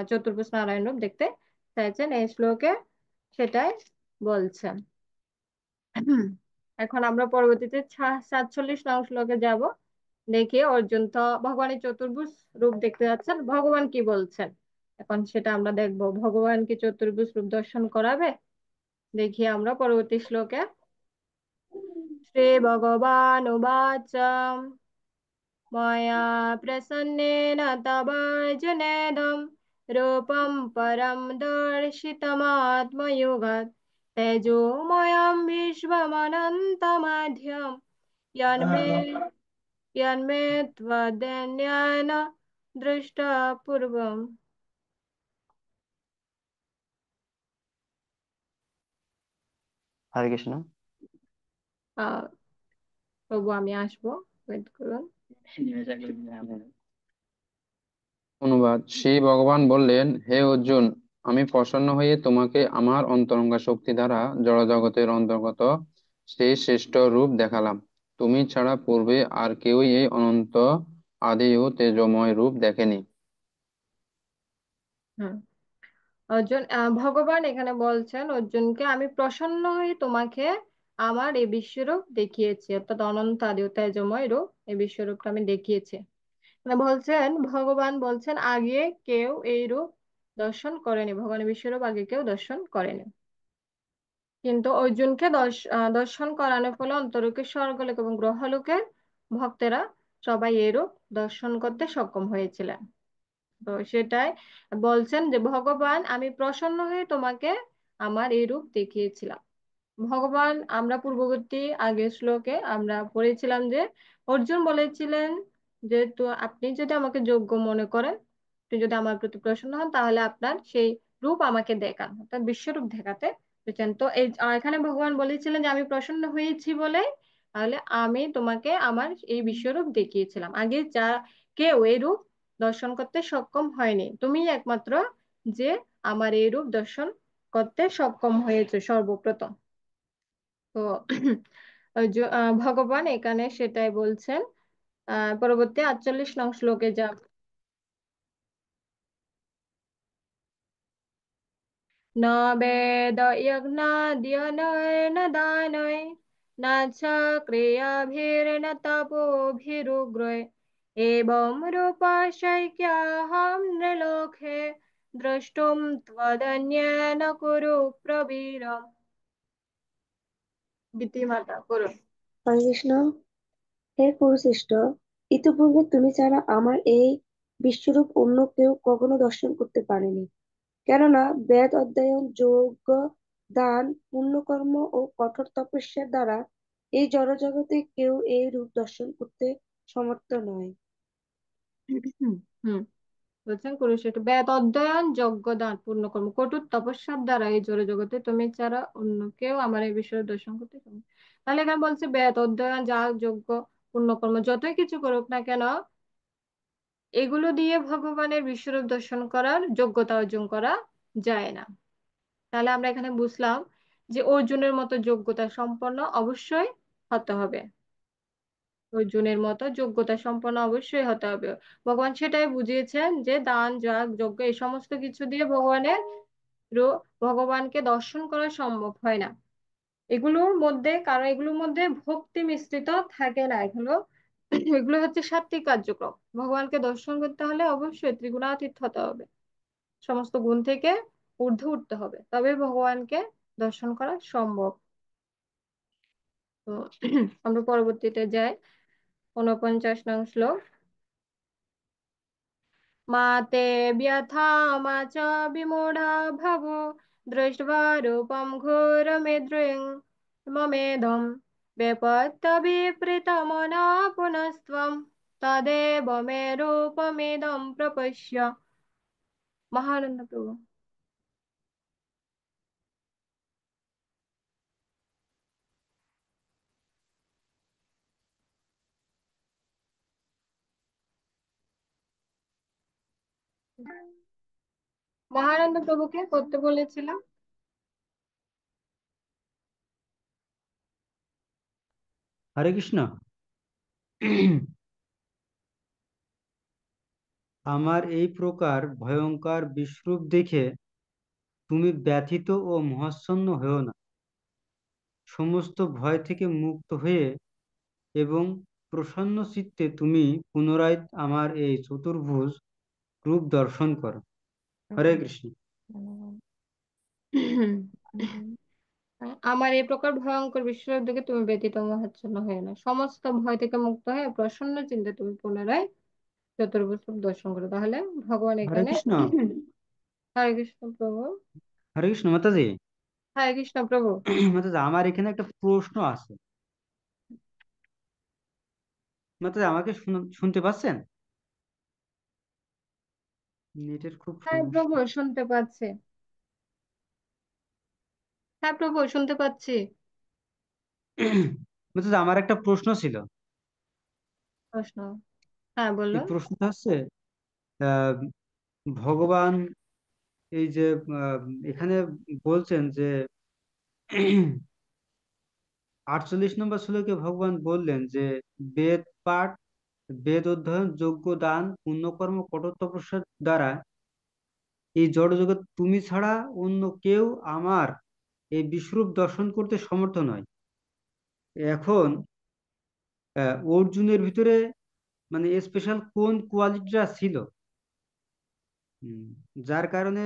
চতুর্ভুজ নারায়ণ রূপ দেখতে চাইছেন। এই শ্লোকে সেটাই বলছেন। এখন আমরা পরবর্তীতে 47 নং শ্লোকে যাব। দেখি অর্জুন তো ভগবানের চতুর্ভুজ রূপ দেখতে যাচ্ছেন, ভগবান কি বলছেন এখন সেটা আমরা দেখব। ভগবান কি চতুর্ভুজ রূপ দর্শন করাবে? দেখি আমরা পরবর্তী শ্লোকে। শ্রী ভগবান উবাচ ময়া প্রসন্নেন তবার্জুনেদম রূপম পরম দর্শিতমাত্ময়োগাৎ তেজোময়ম বিশ্বমনন্তমাধ্যম यन्मे यन्मे त्वदन्येन दृष्टपूर्वम्। হরে কৃষ্ণ। প্রভু আমি আসবো, ওয়েট করুন। অনুবাদ: সেই ভগবান বললেন, হে অর্জুন, আমি প্রসন্ন হয়ে তোমাকে আমার অন্তরঙ্গ শক্তি দ্বারা জড়জগতের অন্তর্গত সেই শ্রেষ্ঠ রূপ দেখালাম। তুমি ছাড়া পূর্বে আর কেউই এই অনন্ত আদি ও তেজোময় রূপ দেখেনি। অর্জুন ভগবান এখানে বলছেন অর্জুনকে, আমি প্রসন্ন হয়ে তোমাকে আমার এই বিশ্বরূপ দেখিয়েছি, অর্থাৎ অনন্ত আদি ও তেজোময় রূপ, এই বিশ্বরূপটা আমি দেখিয়েছি। মানে বলছেন, ভগবান বলছেন আগে কেউ এই রূপ দর্শন করেনি, ভগবানের বিশ্বরূপ আগে কেউ দর্শন করেনি। কিন্তু অর্জুনকে দর্শন করানোর ফলে অন্তরিকের স্বর্গলোক এবং গ্রহলোকের ভক্তেরা সবাই এই রূপ দর্শন করতে সক্ষম হয়েছিলেন। তো সেটাই বলছেন যে ভগবান, আমি প্রসন্ন হয়ে তোমাকে আমার এই রূপ দেখিয়েছিলাম। ভগবান, আমরা পূর্ববর্তী আগের শ্লোকে আমরা পড়েছিলাম যে অর্জুন বলেছিলেন যে তো আপনি যদি আমাকে যোগ্য মনে করেন, আপনি যদি আমার প্রতি প্রসন্ন হন, তাহলে আপনার সেই রূপ আমাকে দেখান, অর্থাৎ বিশ্বরূপ দেখাতে পেরেছেন। তো এই এখানে ভগবান বলেছিলেন যে আমি প্রসন্ন হয়েছি বলে তাহলে আমি তোমাকে আমার এই বিশ্বরূপ দেখিয়েছিলাম। আগে যা কেউ এই রূপ দর্শন করতে সক্ষম হয়নি, তুমি একমাত্র যে আমার এই রূপ দর্শন করতে সক্ষম হয়েছে সর্বপ্রথম। তো ভগবান এখানে সেটাই বলছেন। পরবর্তী 48 নং শ্লোকে যাব। न वेद यज्ञाद्यनैर्न दानै न च क्रियाभिर्न तपोभिरुग्रै एवं रूपशैक्याहं नृलोके द्रष्टुं त्वदन्येन कुरु प्रवीरम्। গীতিমাতা করুন। হরে কৃষ্ণ। হে কুরুশ্রেষ্ঠ, ইতিপূর্বে তুমি ছাড়া আমার এই বিশ্বরূপ অন্য কেউ কখনো দর্শন করতে পারেনি। কেননা বেদ অধ্যয়ন, যজ্ঞ, দান, পুণ্যকর্ম ও কঠোর তপস্যার দ্বারা এই জড়জগতে কেউ এই রূপ দর্শন করতে সমর্থ নয়। হুম বলছেন কুরুক্ষেত্র, বেদ অধ্যয়ন, যজ্ঞ, দান, পুণ্যকর্ম, কঠোর তপস্যার দ্বারা এই জড় জগতে তুমি ছাড়া অন্য কেউ আমার এই বিষয়ে দর্শন করতে পারে। তাহলে এখানে বলছে বেদ অধ্যয়ন, যাগ, যজ্ঞ, পুণ্যকর্ম যতই কিছু করুক না কেন, এগুলো দিয়ে ভগবানের বিশ্বরূপ দর্শন করার যোগ্যতা অর্জন করা যায় না। তাহলে আমরা এখানে বুঝলাম যে অর্জুনের মতো যোগ্যতা সম্পন্ন অবশ্যই হতে হবে, অর্জুনের মতো যোগ্যতা সম্পন্ন অবশ্যই হতে হবে। ভগবান সেটাই বুঝিয়েছেন যে দান, যাগ, যজ্ঞ এই সমস্ত কিছু দিয়ে ভগবানকে দর্শন করা সম্ভব হয় না। এগুলোর মধ্যে, কারণ এগুলোর মধ্যে ভক্তি মিশ্রিত থাকে না। এগুলো হচ্ছে সাত্বিক কার্যক্রম। ভগবানকে দর্শন করতে হলে অবশ্যই ত্রিগুণাতীত হতে হবে, সমস্ত গুণ থেকে ঊর্ধ্বে উঠতে হবে, তবে ভগবানকে দর্শন করা সম্ভব। তো আমরা পরবর্তীতে যাই, 49 নং শ্লোক। माते व्यथा मा च विमूढा भवो दृष्ट्वा रूपं घोरमिदृं ममेदं व्यपत्तविपरीतमना पुनस्त्वं तदेव मे रूपमिदं प्रपश्य। মহানন্দ প্রভু। মহানন্দ প্রভুকে করতে বলেছিলাম। হরে কৃষ্ণ। আমার এই প্রকার ভয়ঙ্কর বিশ্বরূপ দেখে তুমি ব্যথিত ও মোহাচ্ছন্ন হও না। সমস্ত ভয় থেকে মুক্ত হয়ে এবং প্রসন্ন চিত্তে তুমি পুনরায় আমার এই চতুর্ভুজ রূপ দর্শন করো। হরে কৃষ্ণ। আমার এই প্রকার ভয়ঙ্কর বিশ্বরূপ দেখে তুমি ব্যতীত মোহাচ্ছন্ন হয়ে না, সমস্ত ভয় থেকে মুক্ত হয়ে প্রসন্ন চিন্তে তুমি পুনরায় চতুর্ভুজ রূপ দর্শন করো। তাহলে ভগবান হরে এখানে কৃষ্ণ। হরে কৃষ্ণ প্রভু। হরে কৃষ্ণ মাতাজি। হরে কৃষ্ণ প্রভু। মাতাজি, আমার এখানে একটা প্রশ্ন আছে। মাতাজি, আমাকে শুনতে পাচ্ছেন? নেটের খুব হ্যাঁ প্রভু, সমস্যা। শুনতে পাচ্ছি। হ্যাঁ প্রভু, শুনতে পাচ্ছি। মাতাজি, আমার একটা প্রশ্ন ছিল। প্রশ্ন? হ্যাঁ এই বলুন। প্রশ্নটা হচ্ছে, আহ, ভগবান এই যে এখানে বলছেন যে 48 নম্বর শ্লোকে ভগবান বললেন যে বেদ পাঠ, বেদ অধ্যয়ন, যজ্ঞ, দান, পুণ্যকর্ম, কঠোর তপস্যার দ্বারা এই জড়জগৎ তুমি ছাড়া অন্য কেউ আমার এই বিশ্বরূপ দর্শন করতে সমর্থ নয়। এখন অর্জুনের ভিতরে মানে স্পেশাল কোন কোয়ালিটিটা ছিল, উম, যার কারণে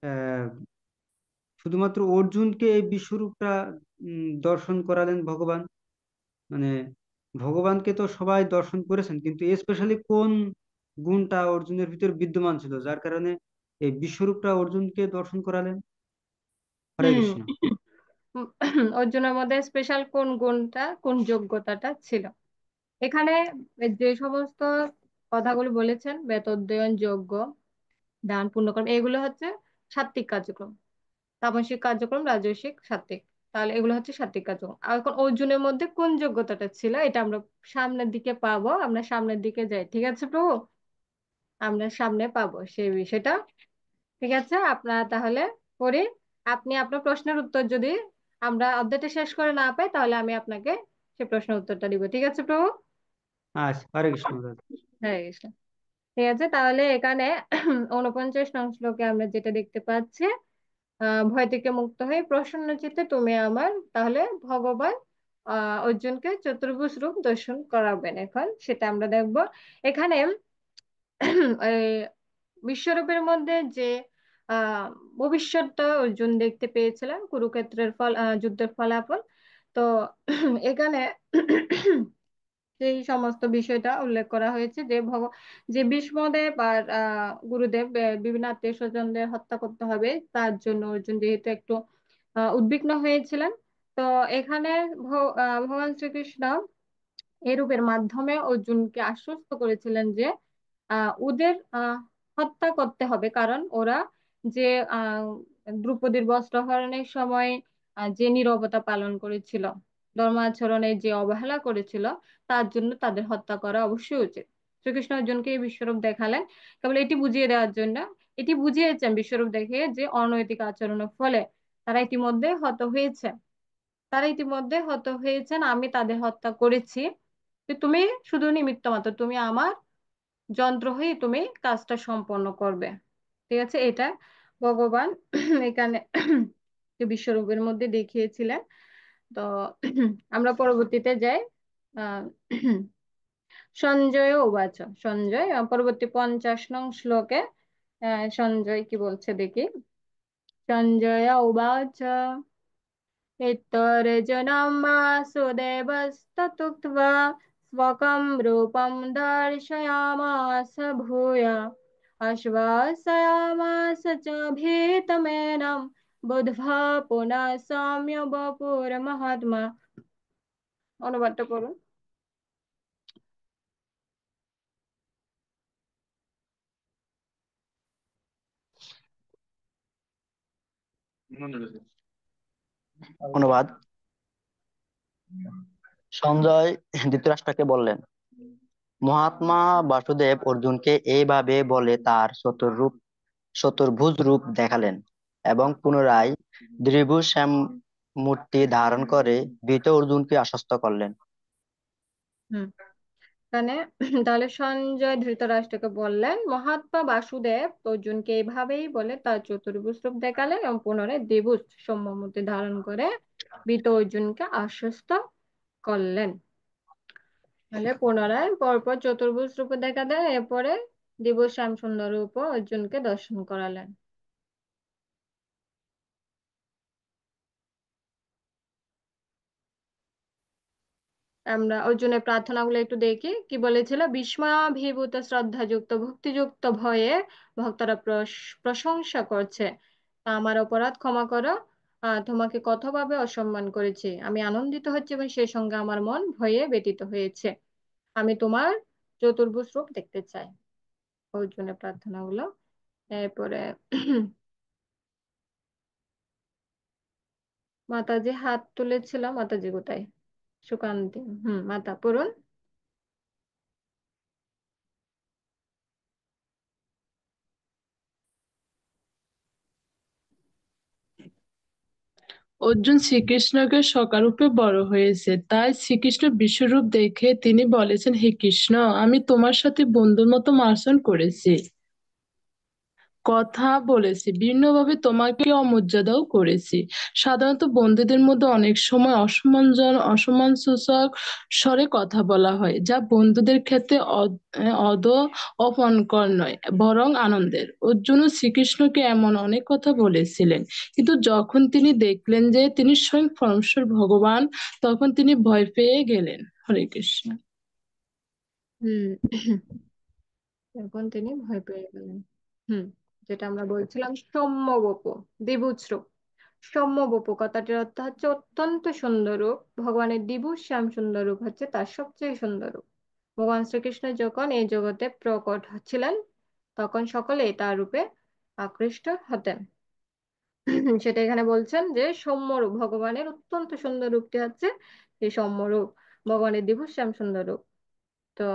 আহ, শুধুমাত্র অর্জুনকে এই বিশ্বরূপটা দর্শন করালেন ভগবান? মানে ভগবানকে তো সবাই দর্শন করেছেন, কিন্তু স্পেশালি কোন গুণটা অর্জুনের ভিতর বিদ্যমান ছিল যার কারণে এই বিশ্বরূপটা অর্জুনকে দর্শন করালেন? হরে হুম। কৃষ্ণ। অর্জুনের মধ্যে স্পেশাল কোন গুণটা, কোন যোগ্যতাটা ছিল? এখানে যে সমস্ত কথাগুলো বলেছেন, বেতোদ্দয়ন, যজ্ঞ, দান, পুণ্যকর্ম, এগুলো হচ্ছে সাত্ত্বিক কার্যক্রম। তামসিক কার্যক্রম, রাজসিক, সাত্ত্বিক। তাহলে এগুলো হচ্ছে সাত্ত্বিক কার্যক্রম। আর এখন অর্জুনের মধ্যে কোন যোগ্যতাটা ছিল, এটা আমরা সামনের দিকে পাবো। আমরা সামনের দিকে যাই, ঠিক আছে প্রভু? আমরা সামনে পাবো সেই বিষয়টা। ঠিক আছে, আপনারা তাহলে পড়ি। আপনি আপনার প্রশ্নের উত্তর যদি আমরা অধ্যায়টা শেষ করে না পাই, তাহলে আমি আপনাকে সে প্রশ্নের উত্তরটা দিব, ঠিক আছে প্রভু? আচ্ছা, হরে কৃষ্ণ দাদা। হ্যাঁ কৃষ্ণ। ঠিক আছে, তাহলে এখানে 49 নং শ্লোকে আমরা যেটা দেখতে পাচ্ছি, ভয় থেকে মুক্ত হয়ে প্রসন্ন চিত্তে তুমি আমার, তাহলে ভগবান অর্জুনকে চতুর্ভুজ রূপ দর্শন করাবেন। এখন সেটা আমরা দেখব। এখানে এই বিশ্বরূপের মধ্যে যে ভবিষ্যৎটা অর্জুন দেখতে পেয়েছিলেন, কুরুক্ষেত্রের যুদ্ধের ফলাফল। তো এখানে সেই সমস্ত বিষয়টা উল্লেখ করা হয়েছে যে যে ভীষ্মদেব আর গুরুদেব বিভিন্ন আত্মীয় স্বজনদের হত্যা করতে হবে, তার জন্য অর্জুন যেহেতু একটু উদ্বিগ্ন হয়েছিলেন। তো এখানে ভগবান শ্রীকৃষ্ণ এরূপের মাধ্যমে অর্জুনকে আশ্বস্ত করেছিলেন যে ওদের হত্যা করতে হবে, কারণ ওরা যে আহ দ্রৌপদীর বস্ত্রহরণের সময় যে নীরবতা পালন করেছিল, ধর্মাচরণে যে অবহেলা করেছিল, তার জন্য তাদের হত্যা করা অবশ্যই উচিত। শ্রীকৃষ্ণ অর্জুনকে এই বিশ্বরূপ দেখালেন কেবল এটি বুঝিয়ে দেওয়ার জন্য। এটি বুঝিয়েছেন বিশ্বরূপ দেখে যে অনৈতিক আচরণের ফলে তারা ইতিমধ্যে হত হয়েছে, আমি তাদের হত্যা করেছি। যে তুমি শুধু নিমিত্ত মাত্র, তুমি আমার যন্ত্র হয়ে তুমি কাজটা সম্পন্ন করবে। ঠিক আছে, এটা ভগবান এখানে বিশ্বরূপের মধ্যে দেখিয়েছিলেন। তো আমরা পরবর্তীতে যাই। আহ সঞ্জয় উবাচ, সঞ্জয় পরবর্তী 50 নং শ্লোকে সঞ্জয় কি বলছে দেখি। সঞ্জয় উবাচ इतर्जनं वासुदेवस्ततुक्त्वा स्वकं रूपं दर्शयामास भूय आश्वासयामास च भीतमेनं बुद्ध्वा पुनः सौम्य वपुर्महात्मा। অনুবাদটা করুন। অনুবাদ। সঞ্জয় ধৃতরাষ্ট্রকে বললেন, মহাত্মা বাসুদেব অর্জুনকে এইভাবে বলে তার চতুর্ভুজ রূপ দেখালেন এবং পুনরায় দ্বিভুজ শ্যাম মূর্তি ধারণ করে ভীত অর্জুনকে আশ্বস্ত করলেন। হুম এখানে তাহলে সঞ্জয় ধৃতরাষ্ট্রকে বললেন, মহাত্মা বাসুদেব অর্জুনকে এইভাবেই বলে তার চতুর্ভুজ রূপ দেখালেন এবং পুনরায় দ্বিভুজ সম্মূর্তি ধারণ করে ভীত অর্জুনকে আশ্বস্ত করলেন। তাহলে পুনরায় পরপর চতুর্ভুজ রূপে দেখা দেয়, এরপরে দ্বিভুজ শ্যাম সুন্দর রূপ অর্জুনকে দর্শন করালেন। আমরা অর্জুনের প্রার্থনাগুলো একটু দেখি। কি বলেছিল? বিস্ময়াভিভূত শ্রদ্ধাযুক্ত ভক্তিযুক্ত ভয়ে ভক্তরা প্রশংসা করছে, আমার অপরাধ ক্ষমা করো, তোমাকে কতভাবে অসম্মান করেছি, আমি আনন্দিত হচ্ছি এবং সেই সঙ্গে আমার মন ভয়ে ব্যতীত হয়েছে, আমি তোমার চতুর্ভুজ রূপ দেখতে চাই। অর্জুনের প্রার্থনাগুলো। এরপরে মাতাজি হাত তুলেছিল, মাতাজি কোথায়? সুকান্তি, মাতা পূরণ। অর্জুন শ্রীকৃষ্ণকে সকারূপে বড় হয়েছে, তাই শ্রীকৃষ্ণ বিশ্বরূপ দেখে তিনি বলেছেন, হে কৃষ্ণ, আমি তোমার সাথে বন্ধুর মতো আচরণ করেছি, কথা বলেছি, বিভিন্নভাবে তোমাকে অমর্যাদাও করেছি। সাধারণত বন্ধুদের মধ্যে অনেক সময় অসম্মানসূচক স্বরে কথা বলা হয়, যা বন্ধুদের ক্ষেত্রে অপমানকর নয়, বরং আনন্দের। অর্জুনও শ্রীকৃষ্ণকে এমন অনেক কথা বলেছিলেন, কিন্তু যখন তিনি দেখলেন যে তিনি স্বয়ং পরমেশ্বর ভগবান, তখন তিনি ভয় পেয়ে গেলেন। হরে কৃষ্ণ। তখন তিনি ভয় পেয়ে গেলেন। যেটা আমরা বলছিলাম সৌম্যবপু, দ্বিভুজ রূপ। সৌম্যবপু কথাটির অর্থ হচ্ছে অত্যন্ত সুন্দর রূপ। ভগবানের দ্বিভুজ শ্যাম সুন্দর রূপ হচ্ছে তার সবচেয়ে সুন্দর রূপ। ভগবান শ্রীকৃষ্ণ যখন এই জগতে প্রকট হচ্ছিলেন, তখন সকলেই তার রূপে আকৃষ্ট হতেন। সেটা এখানে বলছেন যে সৌম্যরূপ, ভগবানের অত্যন্ত সুন্দর রূপটি হচ্ছে এই সৌম্যরূপ, ভগবানের দ্বিভুজ শ্যাম সুন্দর রূপ। তো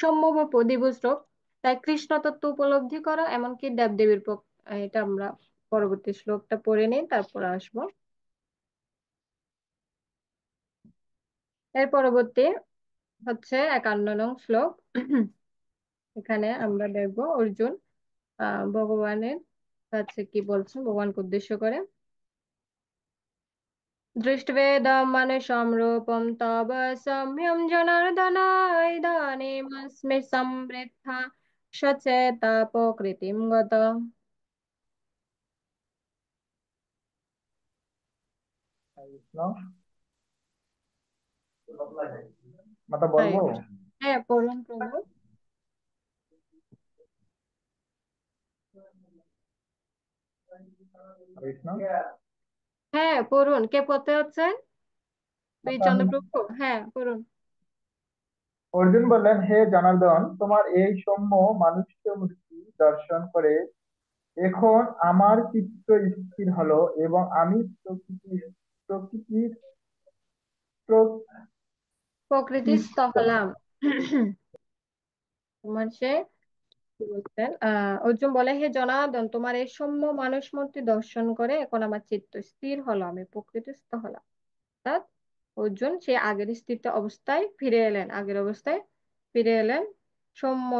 সম্ভব দ্বিভুজ রূপ, তাই কৃষ্ণ তত্ত্ব উপলব্ধি করা, এমনকি দেবদেবীর এটা আমরা পরবর্তী শ্লোকটা পড়ে নিই, তারপর আসবো। এর পরবর্তী হচ্ছে 51 নং শ্লোক। এখানে আমরা দেখব অর্জুন ভগবানের কাছে কি বলছেন, ভগবানকে উদ্দেশ্য করে। दृष्ट्वेदं मनुष्यं रूपं तव सौम्यं जनार्दन इदानीमस्मि संवृद्धा सचेता प्रकृतिं गत। মাতা বলবো? হ্যাঁ পড়ুন প্রভু। কৃষ্ণ। হ্যাঁ পড়ুন, কে পড়তে হচ্ছেন? বীরচন্দ্র প্রভু, হ্যাঁ পড়ুন। অর্জুন বললেন, হে জনার্দন, তোমার এই সৌম্য মানুষ্য মূর্তি দর্শন করে এখন আমার চিত্ত স্থির হলো এবং আমি প্রকৃতির প্রকৃতিস্থ হলাম। তোমার সে কি বলছেন, অর্জুন বলে, হে জনার্দন, তোমার এই সৌম্য মানস মূর্তি দর্শন করে এখন আমার চিত্ত স্থির হলো, আমি প্রকৃতিস্থ হলাম। অর্থাৎ অর্জুন সে আগের স্থিত অবস্থায় ফিরে এলেন, আগের অবস্থায় ফিরে এলেন। সৌম্য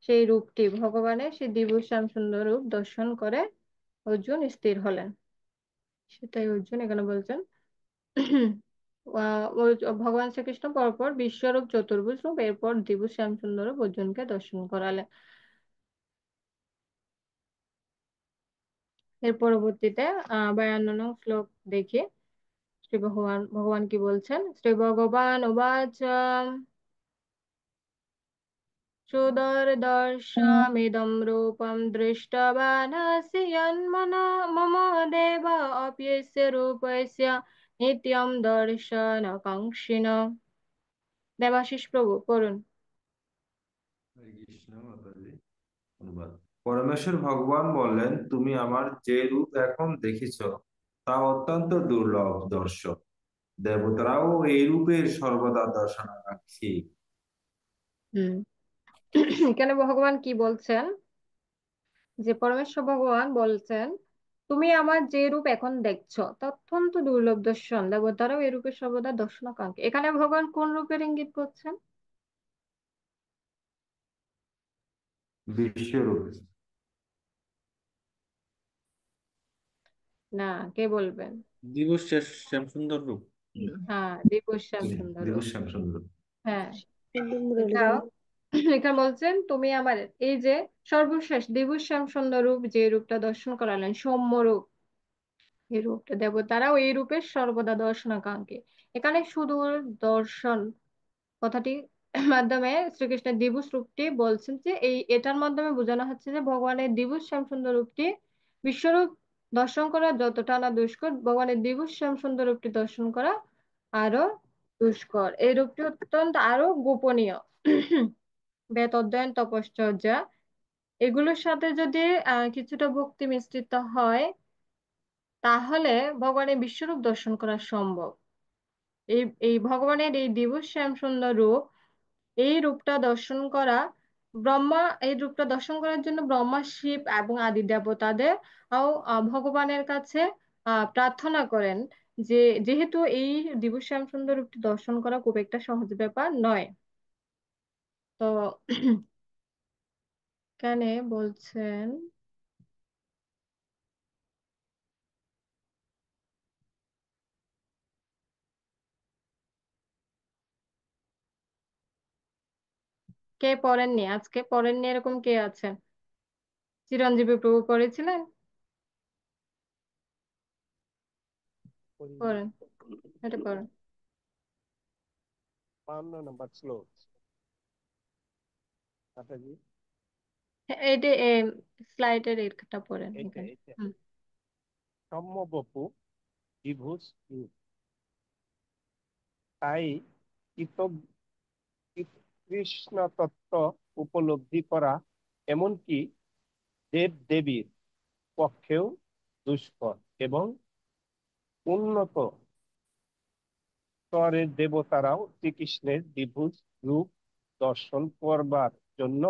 সেই রূপটি, ভগবানের সেই দ্বিভুজ শ্যাম সুন্দর রূপ দর্শন করে অর্জুন স্থির হলেন। সেটাই অর্জুন এখানে বলছেন। ভগবান শ্রীকৃষ্ণ পরপর বিশ্বরূপ, চতুর্ভুজ রূপ, এরপর দ্বিভুজ শ্যামসুন্দর রূপ অর্জুনকে দর্শন করালেন। এর পরবর্তীতে 52 নং শ্লোক দেখি শ্রী ভগবান কি বলছেন। শ্রী ভগবান উবাচ সুদর্দর্শমিদं রূপं দৃষ্টবানসि মম দেব অপ্যस्य রূপस्य নিত্যং দর্শনকাঙ্ক্ষিণ। দেবাশিস প্রভু পড়ুন। হরে কৃষ্ণ মাতাজি। অনুবাদ। পরমেশ্বর ভগবান বললেন, তুমি আমার যে রূপ এখন দেখিছ তা অত্যন্ত দুর্লভ দর্শন। দেবতারাও এই রূপের সর্বদা দর্শনাকাঙ্ক্ষী। হুম। এখানে ভগবান কি বলছেন, যে পরমেশ্বর ভগবান বলছেন তুমি আমার যে রূপ এখন দেখছো তা অত্যন্ত দুর্লভ দর্শন, দেবতারাও এই রূপের সর্বদা দর্শনাকাঙ্ক্ষী। এখানে ভগবান কোন রূপের ইঙ্গিত করছেন? বিশ্বরূপ। না, কে বলবেন? দিবস শ্যামসুন্দর রূপ। হ্যাঁ, দ্বিভুজ শ্যামসুন্দর রূপ। দিবস শ্যামসুন্দর। হ্যাঁ, মুরলীধর। এখানে বলছেন তুমি আমার এই যে সর্বশেষ দ্বিভুজ শ্যামসুন্দর রূপ, যে রূপটা দর্শন করালেন সৌম্য রূপ, এই রূপটা দেবতারাও এই রূপের সর্বদা দর্শনাকাঙ্ক্ষী। এখানে সুদূর দর্শন কথাটি মাধ্যমে শ্রীকৃষ্ণের দ্বিভুজ রূপটি বলছেন, যে এটার মাধ্যমে বোঝানো হচ্ছে যে ভগবানের দ্বিভুজ শ্যামসুন্দর রূপটি বিশ্বরূপ দর্শন করা যতটা না দুষ্কর, ভগবানের দ্বিভুজ শ্যামসুন্দর রূপটি দর্শন করা আরো দুষ্কর। এই রূপটি অত্যন্ত আরো গোপনীয়। বেদ অধ্যয়ন, তপশ্চর্যা এগুলোর সাথে যদি কিছুটা ভক্তি মিশ্রিত হয়, তাহলে ভগবানের বিশ্বরূপ দর্শন করা সম্ভব। এই এই ভগবানের এই দ্বিভুজ শ্যাম সুন্দর রূপ, এই রূপটা দর্শন করা ব্রহ্মা, এই রূপটা দর্শন করার জন্য ব্রহ্মা, শিব এবং আদি দেবতাদের ভগবানের কাছে প্রার্থনা করেন, যে যেহেতু এই দ্বিভুজ শ্যাম সুন্দর রূপটি দর্শন করা খুব একটা সহজ ব্যাপার নয়। তো এখানে বলছেন কে পড়েননি, আজকে পড়েননি এরকম কে আছেন? চিরঞ্জীবী প্রভু পড়েছিলেন? পড়েন, এটা পড়েন। 52 নম্বর শ্লোক মাতাজি। এইটা স্লাইডের এটা পড়েন এইটা এখানে। এইটা সম্যবপু দ্বিভুজ রূপ, তাই কৃষ্ণ তত্ত্ব উপলব্ধি করা এমনকি দেব দেবীর পক্ষেও দুষ্কর, এবং উন্নত স্তরের দেবতারাও শ্রীকৃষ্ণের দ্বিভুজ রূপ দর্শন করবার জন্য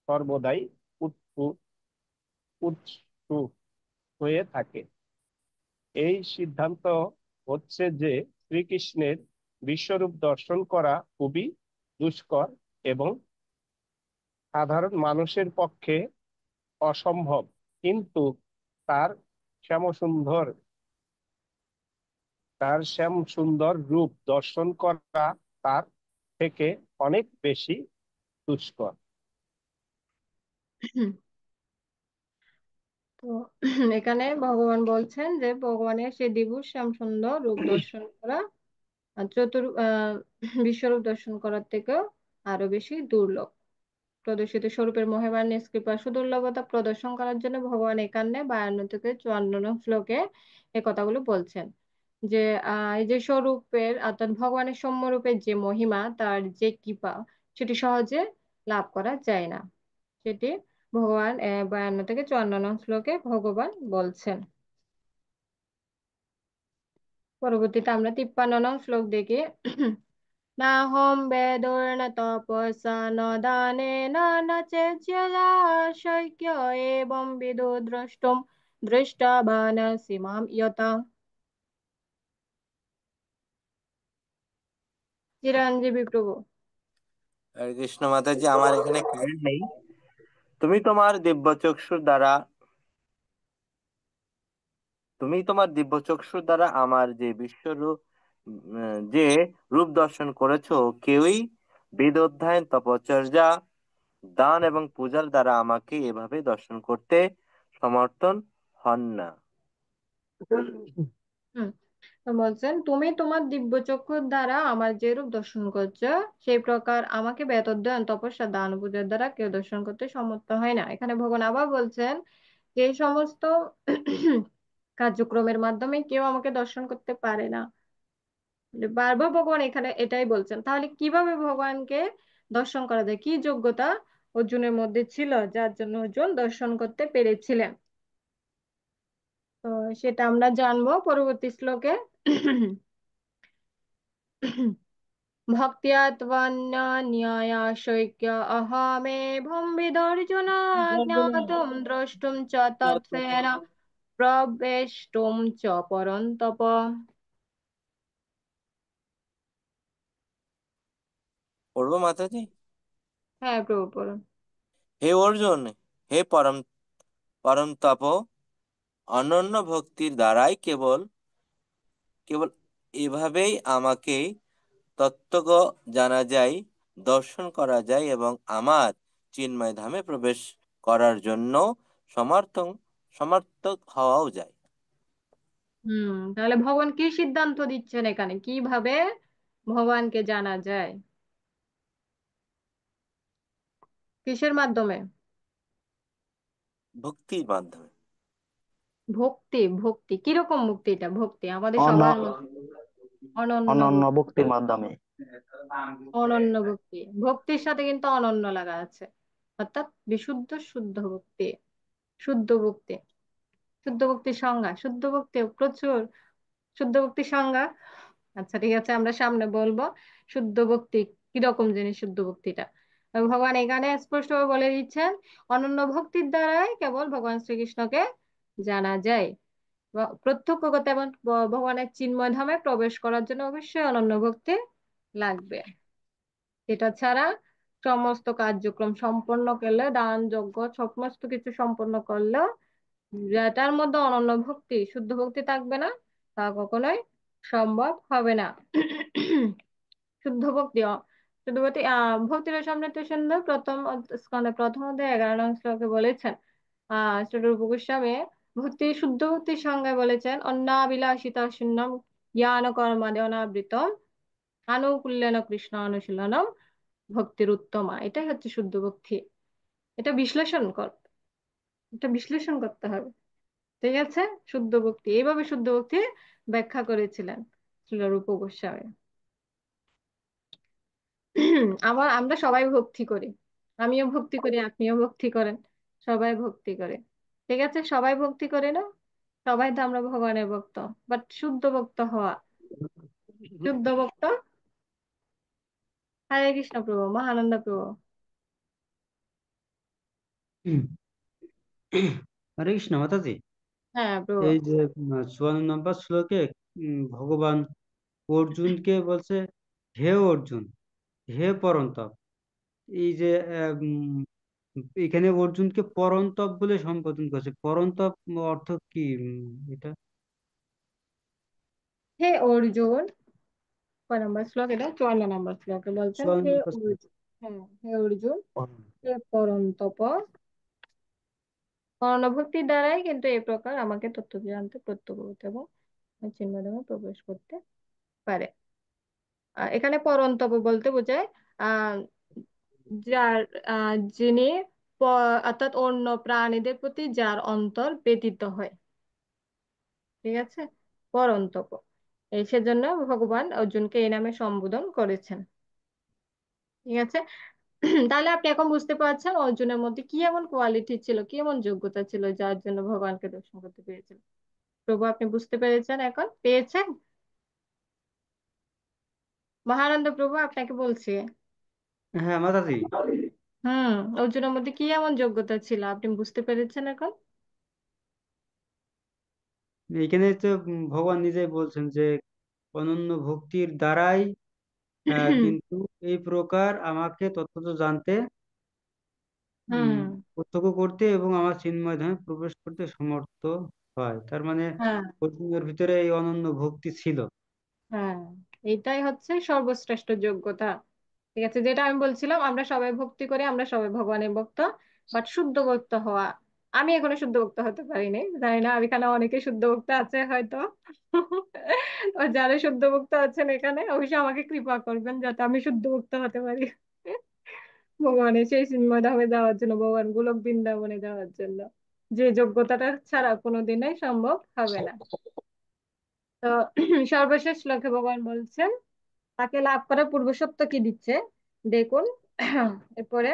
সর্বদাই উৎসুক হয়ে থাকে। এই সিদ্ধান্ত হচ্ছে যে শ্রীকৃষ্ণের বিশ্বরূপ দর্শন করা খুবই দুষ্কর এবং সাধারণ মানুষের পক্ষে অসম্ভব, কিন্তু তার শ্যামসুন্দর রূপ দর্শন করা তার থেকে অনেক বেশি দুষ্কর। তো এখানে ভগবান বলছেন যে ভগবানের সেই দ্বিভুজ শ্যাম সুন্দর রূপ দর্শন করা বিশ্বরূপ দর্শন করার থেকেও আরো বেশি দুর্লভ। প্রদর্শিত স্বরূপের মহিমার নিষ্কৃপা সুদুর্লভতা প্রদর্শন করার জন্য ভগবান এখানে 52 থেকে 54 নং শ্লোকে এই কথাগুলো বলছেন, যে এই যে স্বরূপের অর্থাৎ ভগবানের সৌম্য রূপের যে মহিমা, তার যে কৃপা, সেটি সহজে লাভ করা যায় না। সেটি ভগবান 52 থেকে 54 নং শ্লোকে ভগবান বলছেন। পরবর্তীতে আমরা 53 নং শ্লোক দেখি। নাহম বেদোর্ন তপসা ন দানেন ন চেজ্যয়া শক্য এবং বিদো দ্রষ্টুম দৃষ্টবানসি মাম ইয়তা। চিরঞ্জীবী প্রভু। হরে কৃষ্ণ মাতাজি, আমার এখানে ক্লিয়ার নেই। তুমি তোমার দিব্য চক্ষুর দ্বারা তুমি তোমার দিব্য চক্ষুর দ্বারা আমার যে বিশ্বরূপ যে রূপ দর্শন করেছো, কেউই বেদ অধ্যয়ন, তপচর্যা, দান এবং পূজার দ্বারা আমাকে এভাবে দর্শন করতে সমর্থন হন না। হুম তো বলছেন, তুমি তোমার দিব্য চক্ষুর দ্বারা আমার যে রূপ দর্শন করছো, সেই প্রকার আমাকে বেদ অধ্যয়ন, তপস্যা, দান ও পূজার দ্বারা কেউ দর্শন করতে সমর্থ হয় না। এখানে ভগবান আবার বলছেন যে এই সমস্ত কার্যক্রমের মাধ্যমে কেউ আমাকে দর্শন করতে পারে না। বারবার ভগবান এখানে এটাই বলছেন। তাহলে কিভাবে ভগবানকে দর্শন করা যায়? কি যোগ্যতা অর্জুনের মধ্যে ছিল যার জন্য অর্জুন দর্শন করতে পেরেছিলেন? তো সেটা আমরা জানবো পরবর্তী শ্লোকে। ভক্তিয়া ত্বন্যন্যায়াশৈক্য অহমেভং বিদর্জুন জ্ঞাতুম দ্রষ্টুম চ তত্ত্বেন প্রবেষ্টুম চ পরন্তপ। পড়বো মাতাজি? হ্যাঁ প্রভু পড়ুন। হে অর্জুন, হে পরম পরম তপ, অনন্য ভক্তির দ্বারাই কেবল কেবল এভাবেই আমাকে তত্ত্বজ্ঞ জানা যায়, দর্শন করা যায় এবং আমার চিন্ময় ধামে প্রবেশ করার জন্য সমর্থন সমর্থক হওয়াও যায়। তাহলে ভগবান কি সিদ্ধান্ত দিচ্ছেন এখানে? কিভাবে ভগবানকে জানা যায়? কিসের মাধ্যমে? ভক্তির মাধ্যমে। ভক্তি। ভক্তি কিরকম মুক্তি? এটা ভক্তি আমাদের অন সবার মধ্যে অনন্য অনন্য ভক্তি। ভক্তির মাধ্যমে। অনন্য ভক্তি, ভক্তির সাথে কিন্তু অনন্য লাগা আছে, অর্থাৎ বিশুদ্ধ শুদ্ধ ভক্তি। শুদ্ধ ভক্তি, শুদ্ধ ভক্তির সংজ্ঞা, শুদ্ধ ভক্তি প্রচুর। শুদ্ধ ভক্তির সংজ্ঞা, আচ্ছা ঠিক আছে, আমরা সামনে বলবো শুদ্ধ ভক্তি কিরকম জিনিস। শুদ্ধ ভক্তিটা ভগবান এখানে স্পষ্টভাবে বলে দিচ্ছেন, অনন্য ভক্তির দ্বারাই কেবল ভগবান শ্রীকৃষ্ণকে জানা যায়। প্রত্যক্ষ করতে এবং ভগবানের চিন্ময় ধামে প্রবেশ করার জন্য অবশ্যই অনন্য ভক্তি লাগবে। এটা ছাড়া সমস্ত কার্যক্রম সম্পন্ন করলে, দান যজ্ঞ সমস্ত কিছু সম্পন্ন করলেও যেটার মধ্যে অনন্য ভক্তি, শুদ্ধ ভক্তি থাকবে না, তা কখনোই সম্ভব হবে না। শুদ্ধ ভক্তি শুদ্ধ ভক্তি ভক্তির সমৃদ্ধ সুন্দর প্রথম স্কন্ধে প্রথম অধ্যায় 11 নং শ্লোকে বলেছেন শ্রী রূপ গোস্বামী ভক্তি, শুদ্ধ ভক্তির সংজ্ঞায় বলেছেন, অন্নাবিলাসিতা শূন্যম জ্ঞান কর্মাদে অনাবৃতম আনুকূল্যেন কৃষ্ণ অনুশীলনম ভক্তির উত্তমা। এটাই হচ্ছে শুদ্ধ ভক্তি। এটা বিশ্লেষণ কর, এটা বিশ্লেষণ করতে হবে। ঠিক আছে, শুদ্ধ ভক্তি এইভাবে শুদ্ধ ভক্তি ব্যাখ্যা করেছিলেন শ্রী রূপ গোস্বামী। আমরা সবাই ভক্তি করি, আমিও ভক্তি করি, আপনিও ভক্তি করেন, সবাই ভক্তি করে। ঠিক আছে, সবাই ভক্তি করে না, সবাই তো আমরা ভগবানের ভক্ত, বাট শুদ্ধ ভক্ত হওয়া, শুদ্ধ ভক্ত। হরে কৃষ্ণ প্রভু, মহানন্দ প্রভু। হরে কৃষ্ণ মাতাজি। হ্যাঁ প্রভু। এই যে 54 নম্বর শ্লোকে ভগবান অর্জুনকে বলছে, হে অর্জুন, হে পরন্তপ। এই যে এখানে অর্জুনকে পরন্তপ বলে সম্বোধন করছে। পরন্তপ অর্থ কি এটা? হে অর্জুন, কয় নম্বর শ্লোক এটা? 54 নম্বর শ্লোকে বলছেন, 54 হে নম্বর শ্লোক। অর্জুন। হ্যাঁ, হে অর্জুন, হে পরন্তপ, অনুভূতির দ্বারাই কিন্তু এই প্রকার আমাকে তত্ত্ব জানতে, প্রত্যক্ষ করতে এবং চিন্ময় প্রবেশ করতে পারে। এখানে পরন্তপ বলতে বোঝায় আহ যার যিনি অর্থাৎ অন্য প্রাণীদের প্রতি যার অন্তর ব্যতীত হয়। ঠিক আছে, পরন্তপ। এই সেজন্য ভগবান অর্জুনকে এই নামে সম্বোধন করেছেন। ঠিক আছে। তাহলে আপনি এখন বুঝতে পারছেন অর্জুনের মধ্যে কি এমন কোয়ালিটি ছিল, কি এমন যোগ্যতা ছিল যার জন্য ভগবানকে দর্শন করতে পেরেছিল। প্রভু আপনি বুঝতে পেরেছেন? এখন পেয়েছেন? মহানন্দ প্রভু আপনাকে বলছি। হ্যাঁ মাতাজি, অর্জুনের মধ্যে কি এমন যোগ্যতা ছিল আপনি বুঝতে পেরেছেন এখন? এখানে তো ভগবান নিজেই বলছেন যে অনন্য ভক্তির দ্বারাই কিন্তু এই প্রকার আমাকে তত্ত্ব জানতে, হুম প্রত্যক্ষ করতে এবং আমার চিন্ময় ধামে প্রবেশ করতে সমর্থ হয়। তার মানে হ্যাঁ অর্জুনের ভিতরে এই অনন্য ভক্তি ছিল। হ্যাঁ, এটাই হচ্ছে সর্বশ্রেষ্ঠ যোগ্যতা। ঠিক আছে, যেটা আমি বলছিলাম, আমরা সবাই ভক্তি করি, আমরা সবাই ভগবানের ভক্ত, বাট শুদ্ধ ভক্ত হওয়া, আমি এখনো শুদ্ধ ভক্ত হতে পারিনি, জানি না এখানে অনেকে শুদ্ধ ভক্ত আছে হয়তো। তো যারা শুদ্ধ ভক্ত আছেন এখানে অবশ্যই আমাকে কৃপা করবেন যাতে আমি শুদ্ধ ভক্ত হতে পারি ভগবানের সেই চিন্ময় ধামে যাওয়ার জন্য, ভগবান গোলক বৃন্দাবনে যাওয়ার জন্য, যে যোগ্যতাটা ছাড়া কোনোদিনই সম্ভব হবে না। তো সর্বশেষ শ্লোকে ভগবান বলছেন তাকে লাভ করার পূর্বশর্ত কি দিচ্ছে দেখুন। এরপরে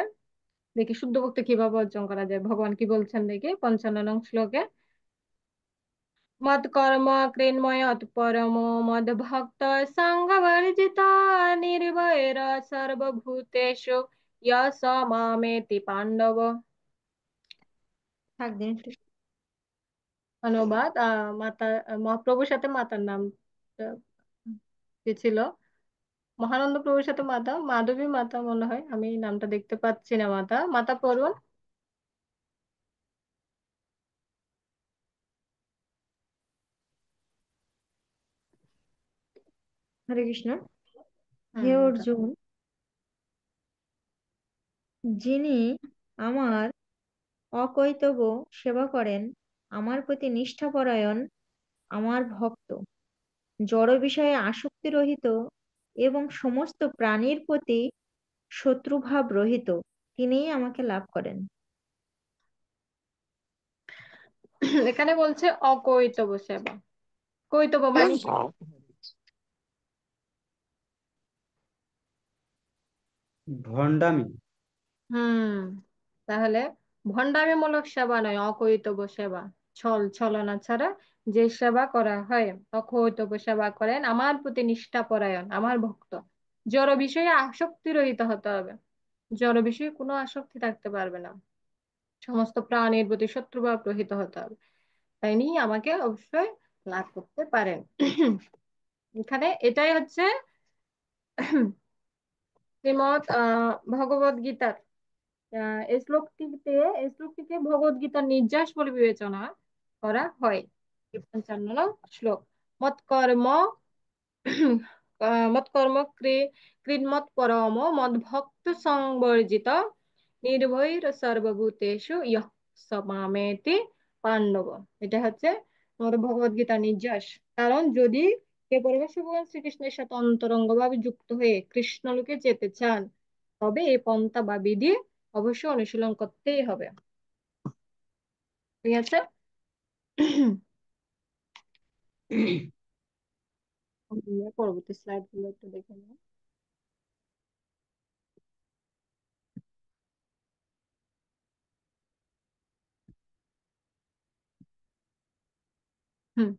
দেখি শুদ্ধ ভক্তি কিভাবে অর্জন করা যায়, ভগবান কি বলছেন দেখি 55 নং শ্লোকে। মত কর্ম কৃন্ময়ৎ পরম মদ ভক্ত সঙ্গ বর্জিত নির্ভয়ের সর্বভূতেষু ইয়স মামেতি পাণ্ডব। থাক দিন একটু। অনুবাদ, মাতা, মহাপ্রভুর সাথে মাতার নাম আহ, কি ছিল, মহানন্দ প্রভুর সাথে মাতা, মাধবী মাতা মনে হয়, আমি নামটা দেখতে পাচ্ছি না, মাতা মাতা পড়ুন। হরে কৃষ্ণ। হে মাতা। অর্জুন, যিনি আমার অকৈতব সেবা করেন, আমার প্রতি নিষ্ঠাপরায়ণ, আমার ভক্ত, জড় বিষয়ে আসক্তি রহিত এবং সমস্ত প্রাণীর প্রতি শত্রুভাব রহিত, তিনিই আমাকে লাভ করেন। এখানে বলছে অকৈতব সেবা, কৈতব মানে কি? ভণ্ডামি। হুম, তাহলে ভণ্ডামিমূলক সেবা নয়, অকৈতব সেবা, ছলনা ছাড়া যে সেবা করা হয়, অকৈতব সেবা করেন, আমার প্রতি নিষ্ঠাপরায়ণ, আমার ভক্ত, জড় বিষয়ে আসক্তি রহিত হতে হবে, জড় বিষয়ে কোনো আসক্তি থাকতে পারবে না, সমস্ত প্রাণীর প্রতি শত্রুভাব রহিত হতে হবে, তাই নিয়ে আমাকে অবশ্যই লাভ করতে পারেন। এখানে এটাই হচ্ছে শ্রীমৎ ভগবদ গীতার এই শ্লোকটিকে ভগবদ গীতার নির্যাস বলে বিবেচনা করা হয়। 55 নং শ্লোক। মৎকর্ম মৎকর্ম কৃন্মৎ পরম মদ্ভক্ত সংবর্জিত নির্ভৈর সর্বভূতেষু ইয়ঃ স মামেতি পাণ্ডব। এটা হচ্ছে আমাদের ভগবদ গীতার নির্যাস। কারণ যদি কে পরমেশ্বর ভগবান শ্রীকৃষ্ণের সাথে অন্তরঙ্গভাবে যুক্ত হয়ে কৃষ্ণলোকে যেতে চান, তবে এই পন্থা বা বিধি অবশ্যই অনুশীলন করতেই হবে। ঠিক আছে। পরবর্তী স্লাইড গুলো একটু দেখে নিই। হুম।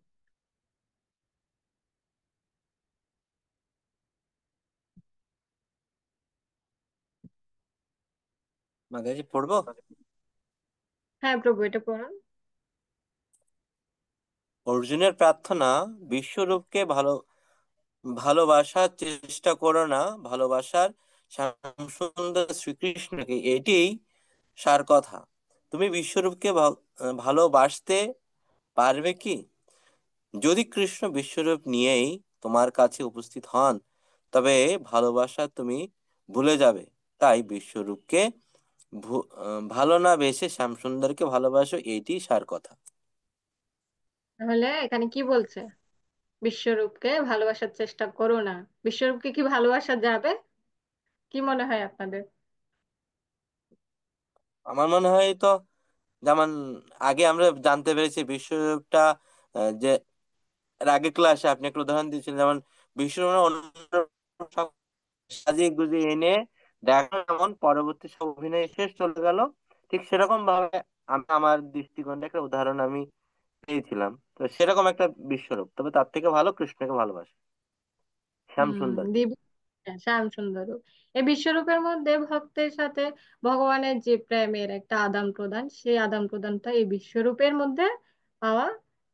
মাতাজি পড়বো? হ্যাঁ প্রভু, এটা পড়ুন। অর্জুনের প্রার্থনা, বিশ্বরূপকে ভালোবাসার চেষ্টা করো না, ভালোবাসার শ্যামসুন্দর শ্রীকৃষ্ণকে, এটিই সার কথা। তুমি বিশ্বরূপকে ভালোবাসতে পারবে কি? যদি কৃষ্ণ বিশ্বরূপ নিয়েই তোমার কাছে উপস্থিত হন, তবে ভালোবাসা তুমি ভুলে যাবে। তাই বিশ্বরূপকে ভালো না বেসে শ্যামসুন্দরকে ভালোবাসো, এইটি সার কথা। তাহলে এখানে কি বলছে, বিশ্বরূপকে ভালোবাসার চেষ্টা করো না, বিশ্বরূপকে কি ভালোবাসা যাবে? কি মনে হয় আপনাদের? আমার মনে হয় তো, যেমন আগে আমরা জানতে পেরেছি বিশ্বরূপটা, যে এর আগের ক্লাসে আপনি একটা উদাহরণ দিয়েছিলেন, যেমন বিশ্বরূপ অন্য সব সাজিয়ে গুজিয়ে এনে দেখা, যেমন পরবর্তী সব অভিনয় শেষ চলে গেল, ঠিক সেরকম ভাবে আমি আমার দৃষ্টিকোণে একটা উদাহরণ আমি পেয়েছিলাম। তো সেরকম একটা বিশ্বরূপ, তবে তার থেকে ভালো কৃষ্ণকে ভালোবাসে, শ্যাম হুম, সুন্দর। শ্যাম সুন্দর রূপ। এই বিশ্বরূপের মধ্যে ভক্তের সাথে ভগবানের যে প্রেমের একটা আদান প্রদান, সেই আদান প্রদানটা এই বিশ্বরূপের মধ্যে পাওয়া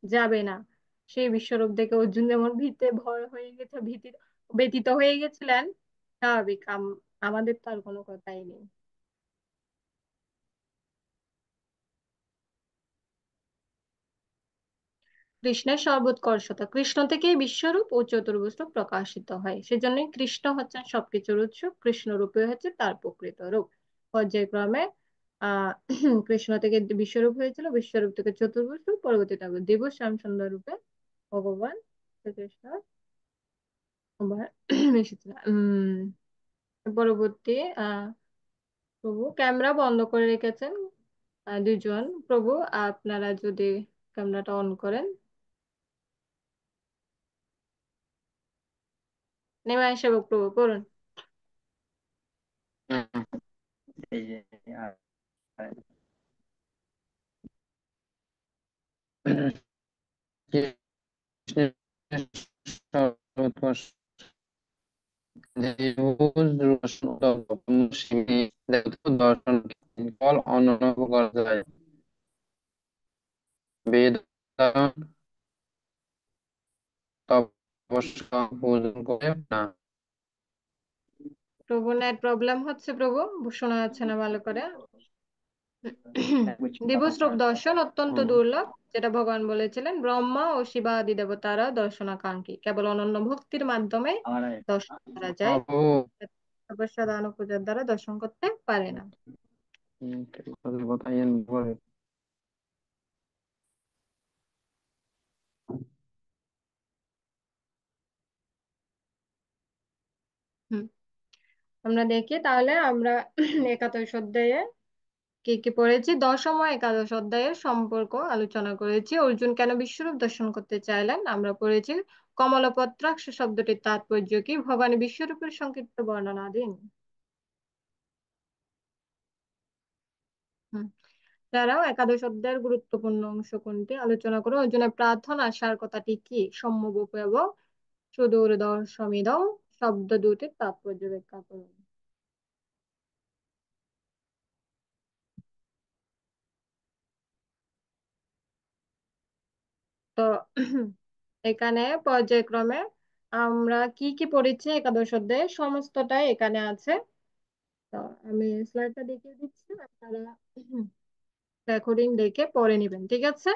যাবে না। সেই বিশ্বরূপ দেখে অর্জুন যেমন ভীতে ভয় হয়ে গেছে, ব্যতীত হয়ে গেছিলেন, স্বাভাবিক, আমাদের তো আর কোনো কথাই নেই। কৃষ্ণের সর্বোৎকর্ষতা, কৃষ্ণ থেকেই বিশ্বরূপ ও চতুর্ভুজ প্রকাশিত হয়, সেজন্যই কৃষ্ণ হচ্ছেন সবকিছুর উৎস, কৃষ্ণ রূপে হচ্ছে তার প্রকৃত রূপ। পর্যায়ক্রমে আহ কৃষ্ণ থেকে বিশ্বরূপ হয়েছিল, বিশ্বরূপ থেকে চতুর্ভুজ রূপ, পরবর্তীতে আবার দ্বিভুজ শ্যামসুন্দর রূপে ভগবান শ্রীকৃষ্ণ আবার এসেছিলেন। পরবর্তী প্রভু ক্যামেরা বন্ধ করে রেখেছেন দুজন। প্রভু আপনারা যদি ক্যামেরাটা অন করেন। নিমাই সেবক প্রভু করুন। এই যে কৃষ্ণের সর্বোৎকর্ষ দর্শন ফল অনন্য করা যায়। বেদ তপস্যা পূজন করে না। প্রভু নেট প্রবলেম হচ্ছে প্রভু, শোনা যাচ্ছে না ভালো করে। দিবসরূপ দর্শন অত্যন্ত দুর্লভ, যেটা ভগবান বলেছিলেন ব্রহ্মা ও শিবা আদি দেবতারা দর্শনাকাঙ্ক্ষী, কেবল অনন্য ভক্তির মাধ্যমে দর্শন করা যায়, তপস্যা দান ও পূজার দ্বারা দর্শন করতে পারে না। আমরা দেখি তাহলে আমরা একাদশ অধ্যায়ে কি কি পড়েছি। দশম ও একাদশ অধ্যায়ের সম্পর্ক আলোচনা করেছি। অর্জুন কেন বিশ্বরূপ দর্শন করতে চাইলেন আমরা পড়েছি। কমলপত্রাক্ষ শব্দটির তাৎপর্য কি, ভগবান বিশ্বরূপের সংক্ষিপ্ত বর্ণনা দিন। যারাও একাদশ অধ্যায়ের গুরুত্বপূর্ণ অংশ কোনটি আলোচনা করো। অর্জুনের প্রার্থনা সার কথাটি কি, সম্যবপেব সুদূর দর্শমিদম শব্দ দুটির তাৎপর্য ব্যাখ্যা করুন। তো এখানে পর্যায়ক্রমে আমরা কি কি পড়েছি একাদশ অধ্যায়ে সমস্তটাই এখানে আছে। তো আমি স্লাইডটা দেখিয়ে দিচ্ছি, আপনারা রেকর্ডিং দেখে পড়ে নিবেন, ঠিক আছে।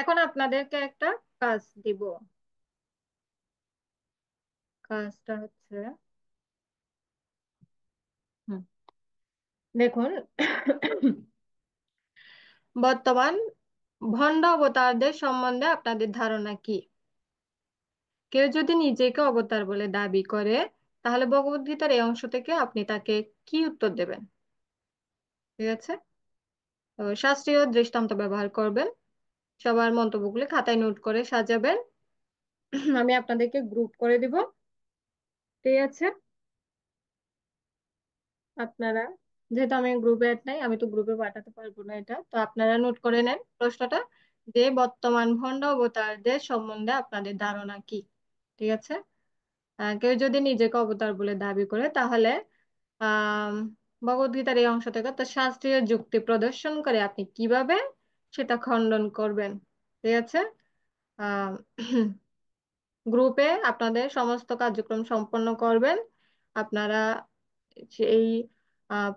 এখন আপনাদেরকে একটা কাজ দিব। কাজটা হচ্ছে দেখুন বর্তমান ভণ্ড অবতারদের সম্বন্ধে আপনাদের ধারণা কি। কেউ যদি নিজেকে অবতার বলে দাবি করে তাহলে ভগবদ্গীতার এই অংশ থেকে আপনি তাকে কি উত্তর দেবেন, ঠিক আছে। তো শাস্ত্রীয় দৃষ্টান্ত ব্যবহার করবেন, সবার মন্তব্যগুলি খাতায় নোট করে সাজাবেন। আমি আপনাদেরকে গ্রুপ করে দিব, ঠিক আছে। আপনারা যেহেতু আমি গ্রুপে অ্যাড নাই, আমি তো গ্রুপে পাঠাতে পারবো না এটা, তো আপনারা নোট করে নেন প্রশ্নটা, যে বর্তমান ভণ্ড অবতারদের সম্বন্ধে আপনাদের ধারণা কি, ঠিক আছে। কেউ যদি নিজেকে অবতার বলে দাবি করে তাহলে আহ ভগবদ্গীতার এই অংশ থেকে তার শাস্ত্রীয় যুক্তি প্রদর্শন করে আপনি কিভাবে সেটা খণ্ডন করবেন, ঠিক আছে। আহ গ্রুপে আপনাদের সমস্ত কার্যক্রম সম্পন্ন করবেন। আপনারা সেই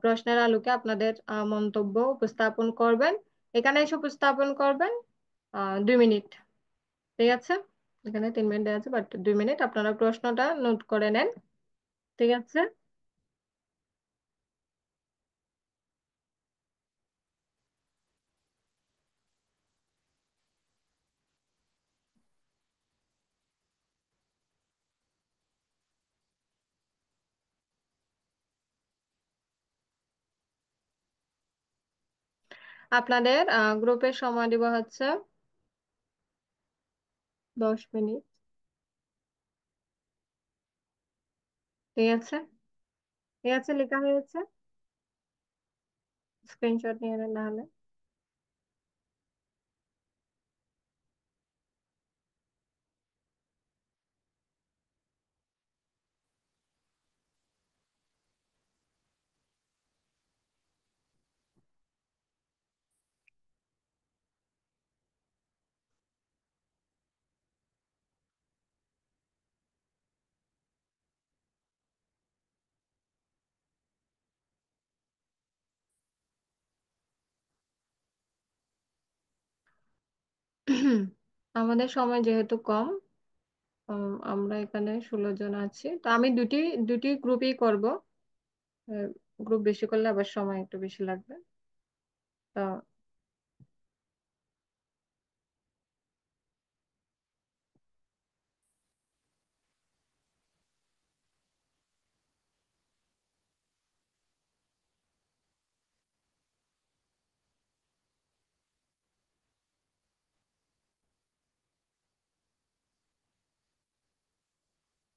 প্রশ্নের আলোকে আপনাদের মন্তব্য উপস্থাপন করবেন। এখানে এসে উপস্থাপন করবেন 2 মিনিট, ঠিক আছে। এখানে 3 মিনিট দেওয়া আছে, বাট 2 মিনিট আপনারা প্রশ্নটা নোট করে নেন, ঠিক আছে। আপনাদের গ্রুপের সময় দিব হচ্ছে 10 মিনিট, ঠিক আছে। ঠিক আছে, লেখা হয়েছে, স্ক্রিনশট নিয়ে নেন নাহলে। আমাদের সময় যেহেতু কম, আমরা এখানে 16 জন আছি, তো আমি দুটি দুটি গ্রুপই করব। গ্রুপ বেশি করলে আবার সময় একটু বেশি লাগবে। তো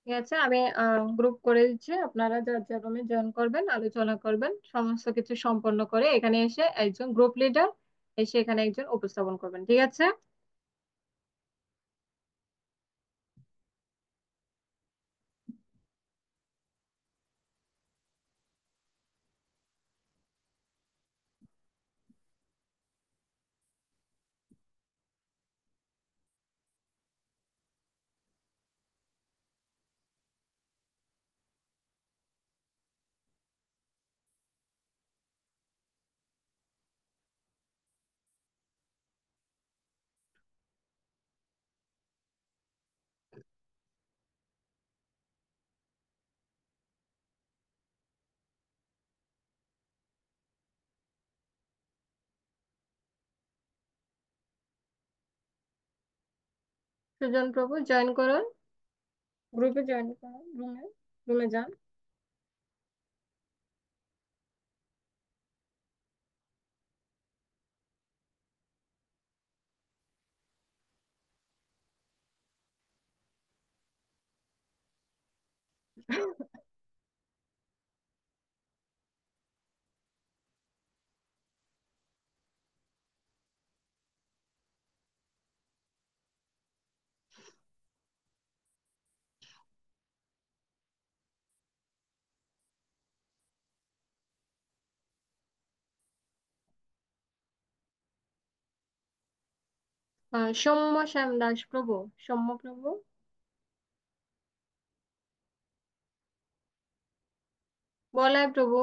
ঠিক আছে, আমি গ্রুপ করে দিচ্ছি। আপনারা যার যার রুমে জয়েন করবেন, আলোচনা করবেন, সমস্ত কিছু সম্পন্ন করে এখানে এসে একজন গ্রুপ লিডার এসে এখানে একজন উপস্থাপন করবেন, ঠিক আছে? সুজন প্রভু জয়েন করুন, গ্রুপে জয়েন করুন, রুমে রুমে যান। সৌম্য শ্যাম দাস প্রভু, সৌম্য প্রভু, বলাই প্রভু।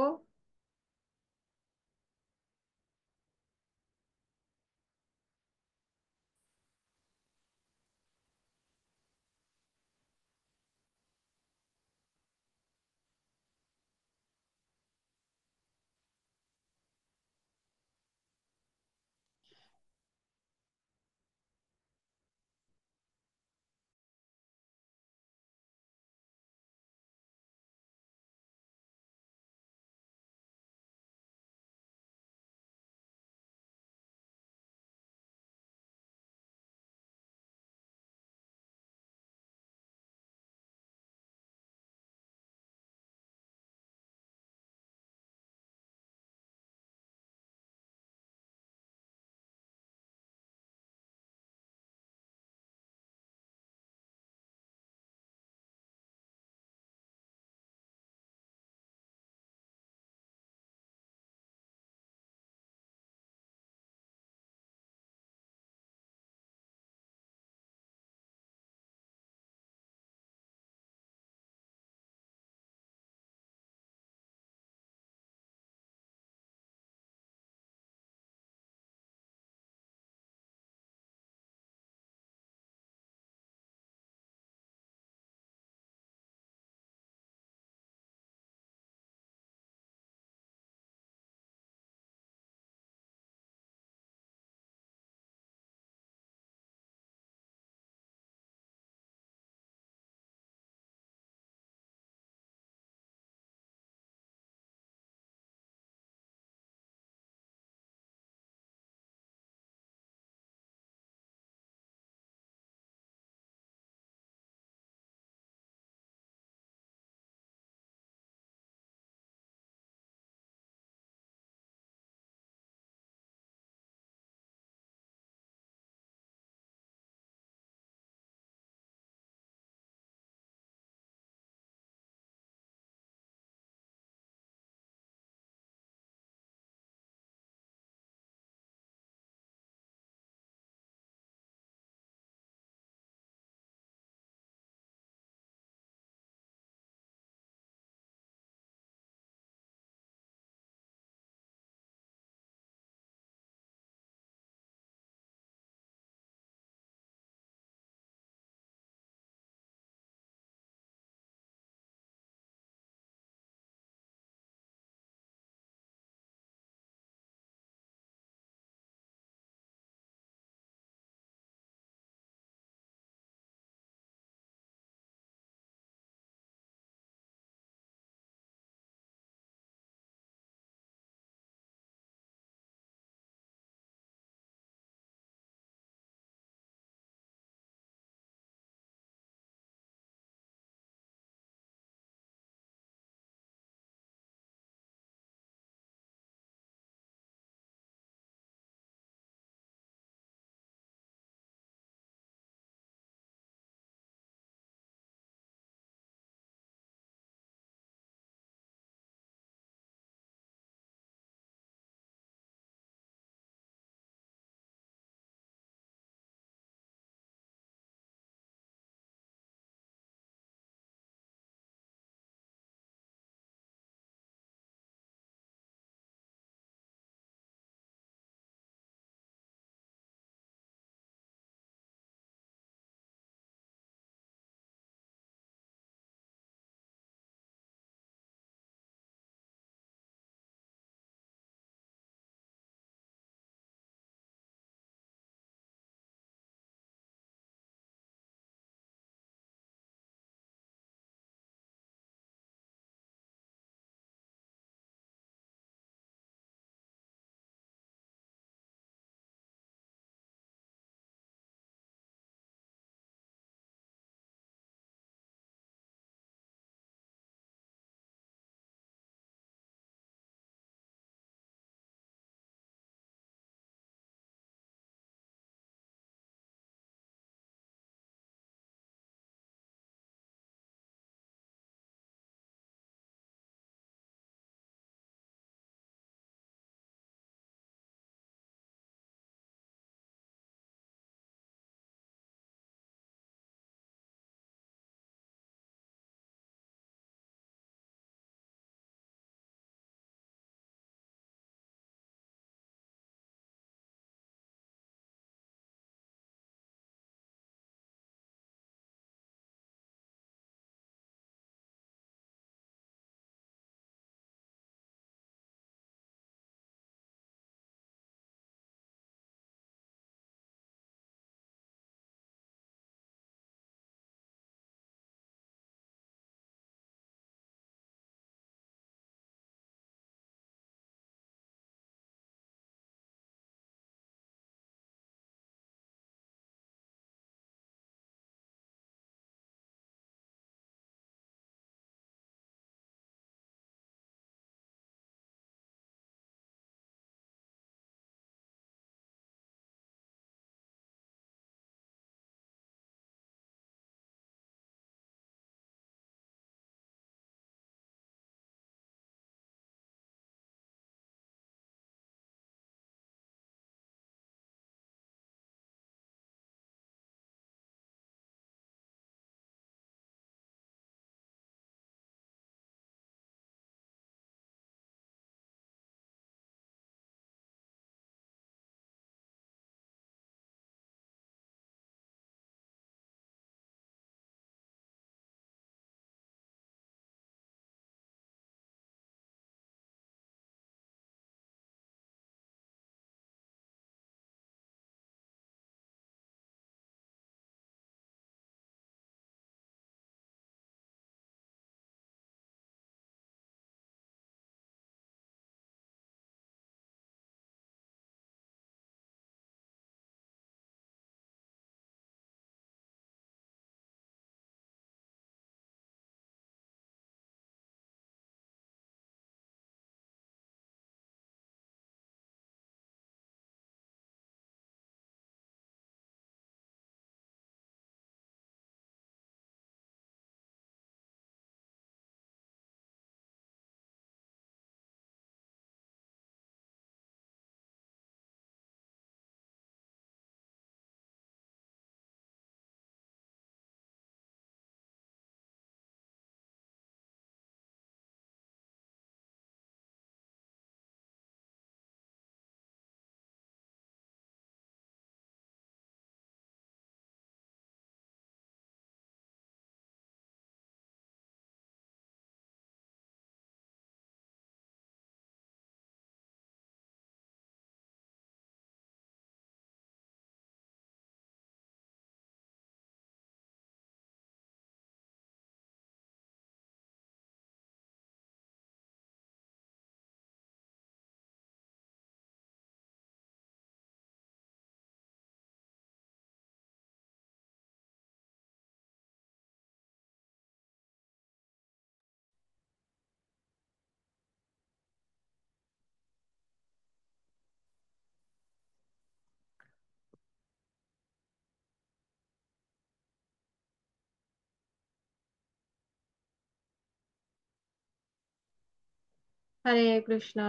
হরে কৃষ্ণ।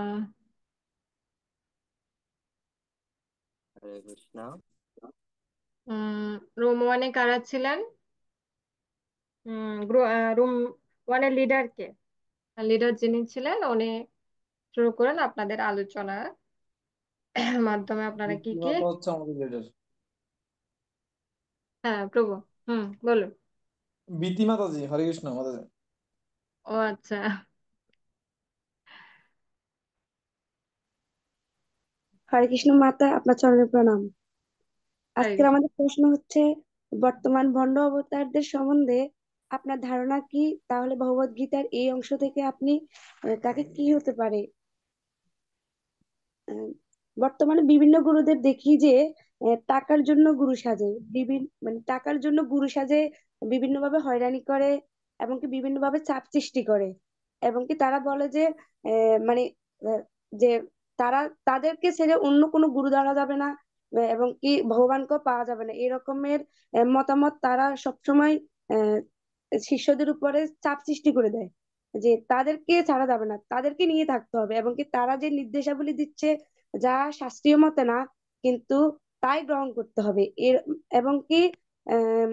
হরে কৃষ্ণ। রুম ওয়ানে কারা ছিলেন? রুম ওয়ানের লিডার কে? লিডার যিনি ছিলেন উনি শুরু করেন আপনাদের আলোচনার মাধ্যমে আপনারা কি কি। নীতিমাতা হচ্ছে আমাদের লিডার। হ্যাঁ প্রভু, বলুন। বিতি মাতাজি, হরে কৃষ্ণ মাতাজি। ও আচ্ছা। হরে কৃষ্ণ মাতা, আপনার চরণে প্রণাম। হরে আজকের কৃষ্ণ। আমাদের প্রশ্ন হচ্ছে, বর্তমান ভণ্ড অবতারদের সম্বন্ধে আপনার ধারণা কি? তাহলে ভগবদ গীতার এই অংশ থেকে আপনি তাকে কি হতে পারে? আহ, বর্তমানে বিভিন্ন গুরুদের দেখি যে টাকার জন্য গুরু সাজে, মানে টাকার জন্য গুরু সাজে, বিভিন্ন ভাবে হয়রানি করে এবং কি বিভিন্ন ভাবে চাপ সৃষ্টি করে, এবং কি তারা বলে যে মানে আহ, যে তারা তাদেরকে ছেড়ে অন্য কোনো গুরু ধরা যাবে না, এবং কি ভগবানকেও পাওয়া যাবে না, এরকমের মতামত তারা সবসময় আহ শিষ্যদের উপরে চাপ সৃষ্টি করে দেয় যে তাদেরকে ছাড়া যাবে না, তাদেরকে নিয়ে থাকতে হবে, এবং কি তারা যে নির্দেশাবলী দিচ্ছে যা শাস্ত্রীয় মতে না, কিন্তু তাই গ্রহণ করতে হবে এর, এবং কি আহ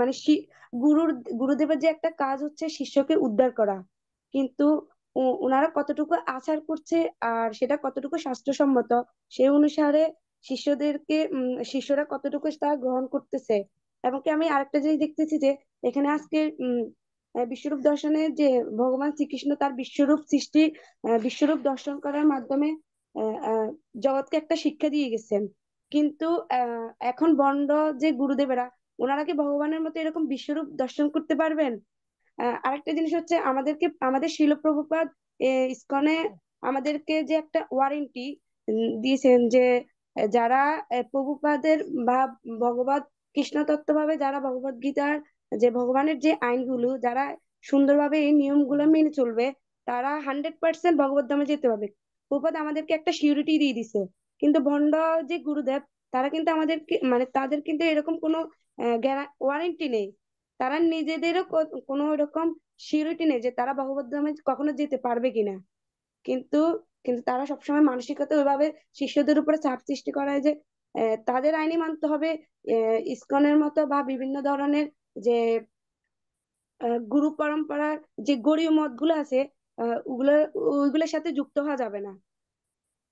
মানে গুরুর গুরুদেবের যে একটা কাজ হচ্ছে শিষ্যকে উদ্ধার করা, কিন্তু ওনারা কতটুকু আচার করছে আর সেটা কতটুকু শাস্ত্রসম্মত, সেই অনুসারে শিষ্যরা কতটুকু তা গ্রহণ করতেছে। এবং কি আমি আরেকটা জিনিস দেখতেছি যে এখানে আজকে বিশ্বরূপ দর্শনে যে ভগবান শ্রীকৃষ্ণ তার বিশ্বরূপ দর্শন করার মাধ্যমে আহ, আহ, জগৎকে একটা শিক্ষা দিয়ে গেছেন, কিন্তু এখন বন্ড যে গুরুদেবেরা, ওনারা কি ভগবানের মতো এরকম বিশ্বরূপ দর্শন করতে পারবেন? আরেকটা জিনিস হচ্ছে, আমাদের শিল প্রভুপাদ ইসকনে আমাদেরকে যে একটা ওয়ারেন্টি দিয়েছেন যে যারা প্রভুপাদের বা ভগবত কৃষ্ণ তত্ত্ব ভাবে যারা ভগবত গীতার যে ভগবানের যে আইনগুলো যারা সুন্দরভাবে এই নিয়মগুলো মেনে চলবে, তারা 100% ভগবত ধামে যেতে পারবে। প্রভুপাদ আমাদেরকে একটা সিউরিটি দিয়ে দিছে, কিন্তু ভণ্ড যে গুরুদেব, তারা কিন্তু আমাদেরকে মানে তাদের কিন্তু এরকম কোনো ওয়ারেন্টি নেই, তারা নিজেদেরও কোনো এরকম সিউরিটি নেই যে তারা ভগবত ধামে কখনো যেতে পারবে কিনা। কিন্তু কিন্তু তারা সবসময় মানসিকতা ওইভাবে শিষ্যদের উপরে চাপ সৃষ্টি করায় যে তাদের আইনি মানতে হবে, ইসকনের মতো বা বিভিন্ন ধরনের যে গুরু পরম্পরার যে গরীয় মত গুলো আছে, ওইগুলোর সাথে যুক্ত হওয়া যাবে না।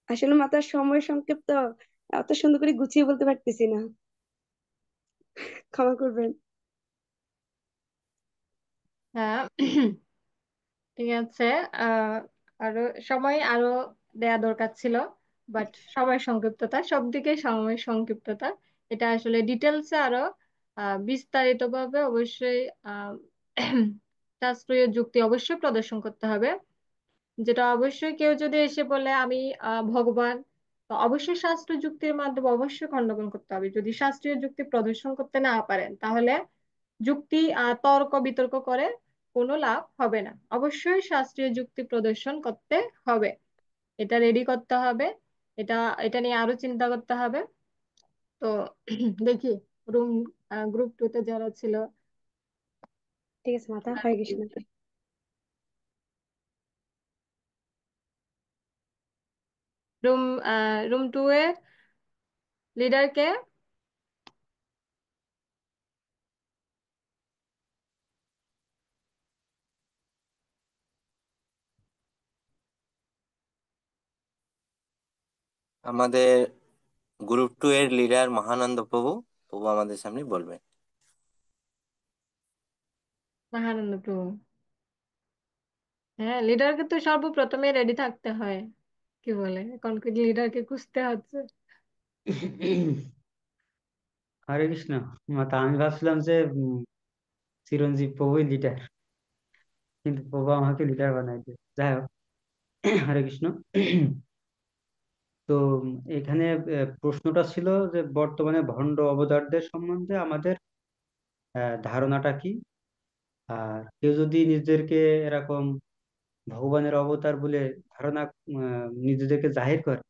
আসলে মাতার সময় সংক্ষিপ্ত, অত সুন্দর করে গুছিয়ে বলতে পারতেছি না, ক্ষমা করবেন। হ্যাঁ ঠিক আছে। আহ আরো সময় আরো দেয়া দরকার ছিল, বাট সময় সংক্ষিপ্ততা, সব দিকে সময় সংক্ষিপ্ততা, এটা আসলে ডিটেলসে আরো বিস্তারিত ভাবে অবশ্যই আহ শাস্ত্রীয় যুক্তি অবশ্যই প্রদর্শন করতে হবে। যেটা অবশ্যই কেউ যদি এসে বলে আমি ভগবান, তো অবশ্যই শাস্ত্র যুক্তির মাধ্যমে অবশ্যই খণ্ডন করতে হবে। যদি শাস্ত্রীয় যুক্তি প্রদর্শন করতে না পারেন, তাহলে যুক্তি তর্ক বিতর্ক করে কোনো লাভ হবে না। অবশ্যই শাস্ত্রীয় যুক্তি প্রদর্শন করতে হবে, এটা রেডি করতে হবে, এটা এটা নিয়ে আরো চিন্তা করতে হবে। তো দেখি রুম গ্রুপ 2 তে যারা ছিল। ঠিক আছে মাতা, হরে কৃষ্ণ। রুম রুম 2 এর লিডার কে? আমাদের গ্রুপ 2 এর লিডার মহানন্দ প্রভু। প্রভু আমাদের সামনে বলবেন। মহানন্দ প্রভু। হ্যাঁ, লিডারকে তো সর্বপ্রথমে রেডি থাকতে হয়, কি বলে, এখন কি লিডারকে খুঁজতে হচ্ছে? হরে কৃষ্ণ মাতা, আমি ভাবছিলাম যে চিরঞ্জীব প্রভুই লিডার, কিন্তু প্রভু আমাকে লিডার বানাই দিয়ে। যাই হোক, হরে কৃষ্ণ। তো এখানে প্রশ্নটা ছিল যে বর্তমানে ভণ্ড অবতারদের সম্বন্ধে আমাদের ধারণাটা কি, আর কেউ যদি নিজেদেরকে এরকম ভগবানের অবতার বলে ধারণা নিজেদেরকে জাহির করে,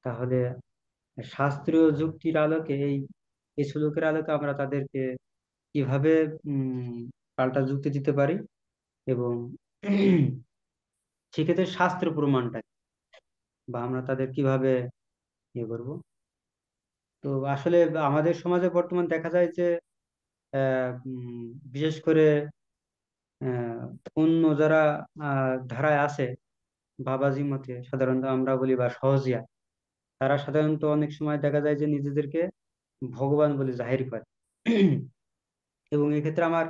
তাহলে শাস্ত্রীয় যুক্তির আলোকে এই শ্লোকের আলোকে আমরা তাদেরকে কিভাবে পাল্টা যুক্তি দিতে পারি, এবং সেক্ষেত্রে শাস্ত্র প্রমাণটা কি? বা আমরা তাদের কিভাবে ইয়ে করব। তো আসলে আমাদের সমাজে বর্তমান দেখা যায় যে বিশেষ করে অন্য যারা ধারায় আছে, বাবাজি মতে সাধারণত আমরা বলি বা সহজিয়া, তারা সাধারণত অনেক সময় দেখা যায় যে নিজেদেরকে ভগবান বলে জাহির করে। এবং এক্ষেত্রে আমার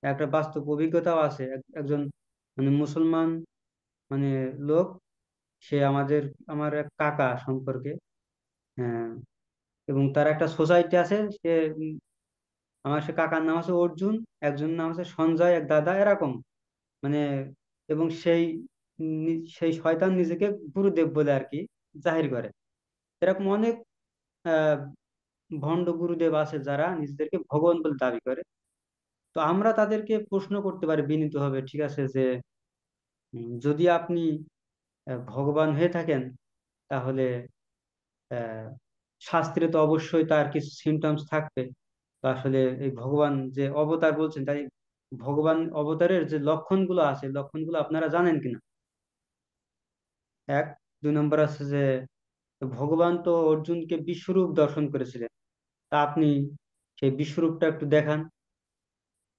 একটা বাস্তব অভিজ্ঞতাও আছে। একজন মানে মুসলমান মানে লোক, সে আমার এক কাকা সম্পর্কে। হ্যাঁ, এবং তার একটা সোসাইটি আছে। সে সে কাকার নাম আছে অর্জুন, একজন নাম আছে সঞ্জয়, এক দাদা এরকম মানে। এবং সেই শয়তান নিজেকে গুরুদেব বলে আর কি জাহির করে। এরকম অনেক আহ ভণ্ড গুরুদেব আছে যারা নিজেদেরকে ভগবান বলে দাবি করে। তো আমরা তাদেরকে প্রশ্ন করতে পারি বিনীত হবে, ঠিক আছে, যে যদি আপনি ভগবান হয়ে থাকেন, তাহলে আহ শাস্ত্রে তো অবশ্যই তার কিছু সিমটমস থাকবে। তো আসলে এই ভগবান যে অবতার বলছেন, তাই ভগবান অবতারের যে লক্ষণগুলো আছে, লক্ষণগুলো আপনারা জানেন কিনা? এক। দুই নম্বর আছে যে ভগবান তো অর্জুনকে বিশ্বরূপ দর্শন করেছিলেন, তা আপনি সেই বিশ্বরূপটা একটু দেখান।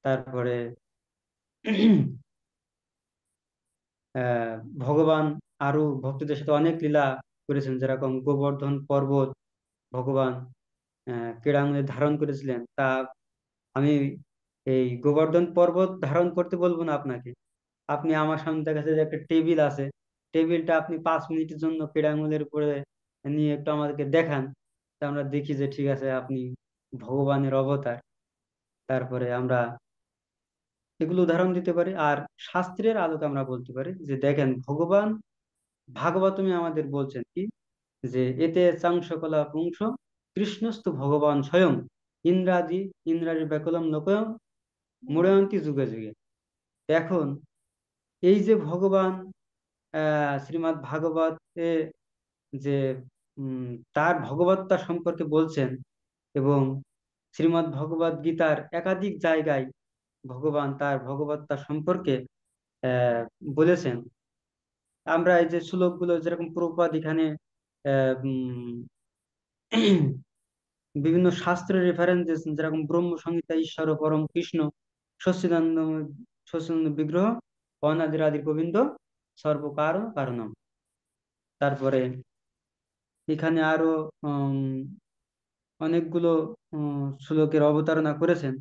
তারপরে ভগবান আরো ভক্তদের সাথে অনেক লীলা করেছেন, যেরকম গোবর্ধন পর্বত ভগবান কেড়ে আঙুলে ধারণ করেছিলেন। তা আমি এই গোবর্ধন পর্বত ধারণ করতে বলবো না আপনাকে। আপনি আমার সামনে দেখা যাচ্ছে যে একটা টেবিল আছে, টেবিলটা আপনি 5 মিনিটের জন্য কেড়ে আঙুলের উপরে নিয়ে একটু আমাদেরকে দেখান। তা আমরা দেখি যে ঠিক আছে, আপনি ভগবানের অবতার। তারপরে আমরা এগুলো উদাহরণ দিতে পারি। আর শাস্ত্রের আলোকে আমরা বলতে পারি যে দেখেন, ভগবান ভাগবতমে আমাদের বলছেন কি, যে এতে চাংসকলা পুংস কৃষ্ণস্তু ভগবান স্বয়ং ইন্দ্রাদি ব্যাকুলম লোক মুড়য়ন্তি যুগে যুগে। এখন এই যে ভগবান শ্রীমদ্ ভাগবতে যে তার ভগবত্তা সম্পর্কে বলছেন, এবং শ্রীমদ্ ভগবদ গীতার একাধিক জায়গায় ভগবান তার ভগবত্তা সম্পর্কে আহ বলেছেন। আমরা এই যে শ্লোকগুলো যেরকম প্রভুপাদ এখানে আহ উম বিভিন্ন শাস্ত্রের রেফারেন্স দিয়েছেন, যেরকম ব্রহ্ম সংহিতা ঈশ্বর পরম কৃষ্ণ সচ্চিদানন্দ সচ্চিদানন্দ বিগ্রহ অনাদির আদি গোবিন্দ সর্বকারণ কারণম। তারপরে এখানে আরো উম অনেকগুলো শ্লোকের অবতারণা করেছেন।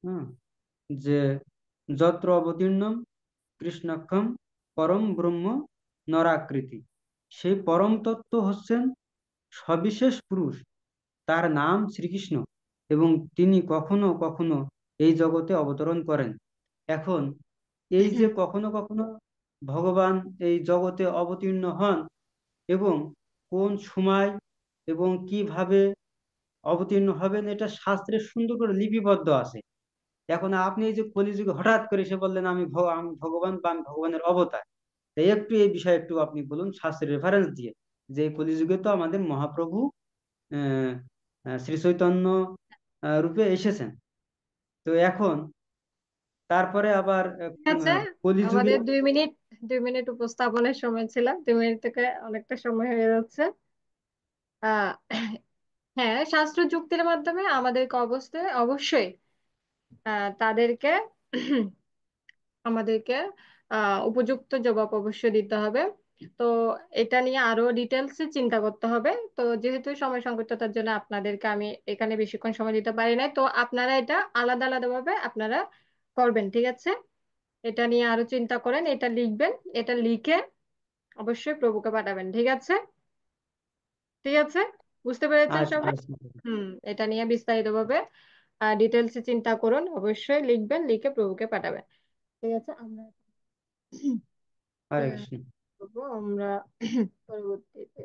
হম, যে যত্র অবতীর্ণম কৃষ্ণাক্ষম পরম ব্রহ্ম নরাকৃতি, সেই পরম তত্ত্ব হচ্ছেন সবিশেষ পুরুষ, তার নাম শ্রীকৃষ্ণ, এবং তিনি কখনো কখনো এই জগতে অবতরণ করেন। এখন এই যে কখনো কখনো ভগবান এই জগতে অবতীর্ণ হন, এবং কোন সময় এবং কিভাবে অবতীর্ণ হবেন, এটা শাস্ত্রে সুন্দর করে লিপিবদ্ধ আছে। এখন আপনি এই যে কলিযুগে হঠাৎ করে এসে বললেন আমি ভগবান বা আমি ভগবানের অবতার, তাই একটু এই বিষয়ে একটু আপনি বলুন শাস্ত্রের রেফারেন্স দিয়ে, যে এই কলিযুগে তো আমাদের মহাপ্রভু আহ শ্রী চৈতন্য রূপে এসেছেন। তো এখন তারপরে আবার ঠিক আছে, কলিযুগে। আমাদের 2 মিনিট উপস্থাপনের সময় ছিল, 2 মিনিট থেকে অনেকটা সময় হয়ে যাচ্ছে। আহ হ্যাঁ, শাস্ত্র যুক্তির মাধ্যমে আমাদেরকে অবশ্যই তাদেরকে আমাদেরকে উপযুক্ত জবাব অবশ্যই দিতে হবে। তো এটা নিয়ে আরো ডিটেলসে চিন্তা করতে হবে। তো যেহেতু সময় সংকটতার জন্য আপনাদেরকে আমি এখানে বেশিক্ষণ সময় দিতে পারি না, তো আপনারা এটা আলাদা আলাদা ভাবে আপনারা করবেন, ঠিক আছে? এটা নিয়ে আরো চিন্তা করেন, এটা লিখবেন, এটা লিখে অবশ্যই প্রভুকে পাঠাবেন, ঠিক আছে? ঠিক আছে, বুঝতে পেরেছেন আচ্ছা সবাই? আচ্ছা। এটা নিয়ে বিস্তারিত ভাবে ডিটেলসে চিন্তা করুন, অবশ্যই লিখবেন, লিখে প্রভুকে পাঠাবেন। ঠিক আছে, আমরা হরে কৃষ্ণ। করবো আমরা পরবর্তীতে।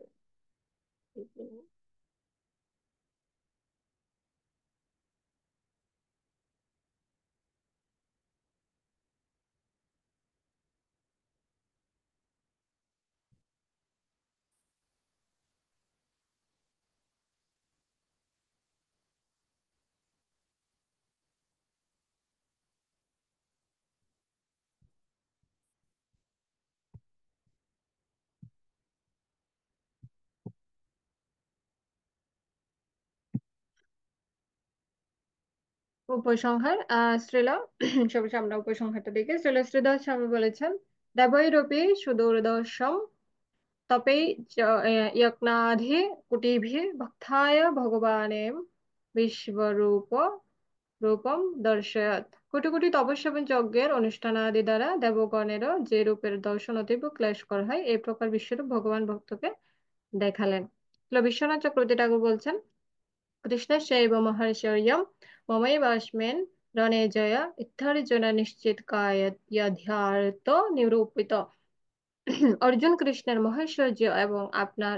উপসংহার শ্রীলা সবশেষে আমরা উপসংহারটা দেখি। শ্রীলা শ্রীধর স্বামী বলেছেন, দেবৈরপি সুদূরদর্শম তপেই যজ্ঞাধি কুটিভি ভক্তায় ভগবানেম বিশ্বরূপ রূপম দর্শয়ত। কোটি কোটি তপস্যা এবং যজ্ঞের অনুষ্ঠানাদি দ্বারা দেবগণেরও যে রূপের দর্শন অতীব ক্লেশকর হয়, এই প্রকার বিশ্বরূপ ভগবান ভক্তকে দেখালেন। বিশ্বনাথ চক্রবর্তী ঠাকুর বলছেন, কৃষ্ণস্যৈব মহর্ষয়ম মমৈবাস্মিন রণে জয় ইত্যার্জুন নিশ্চিত কায়ত্যার্থ নিরূপিত। অর্জুন কৃষ্ণের মহেশ্বর্য এবং আপনার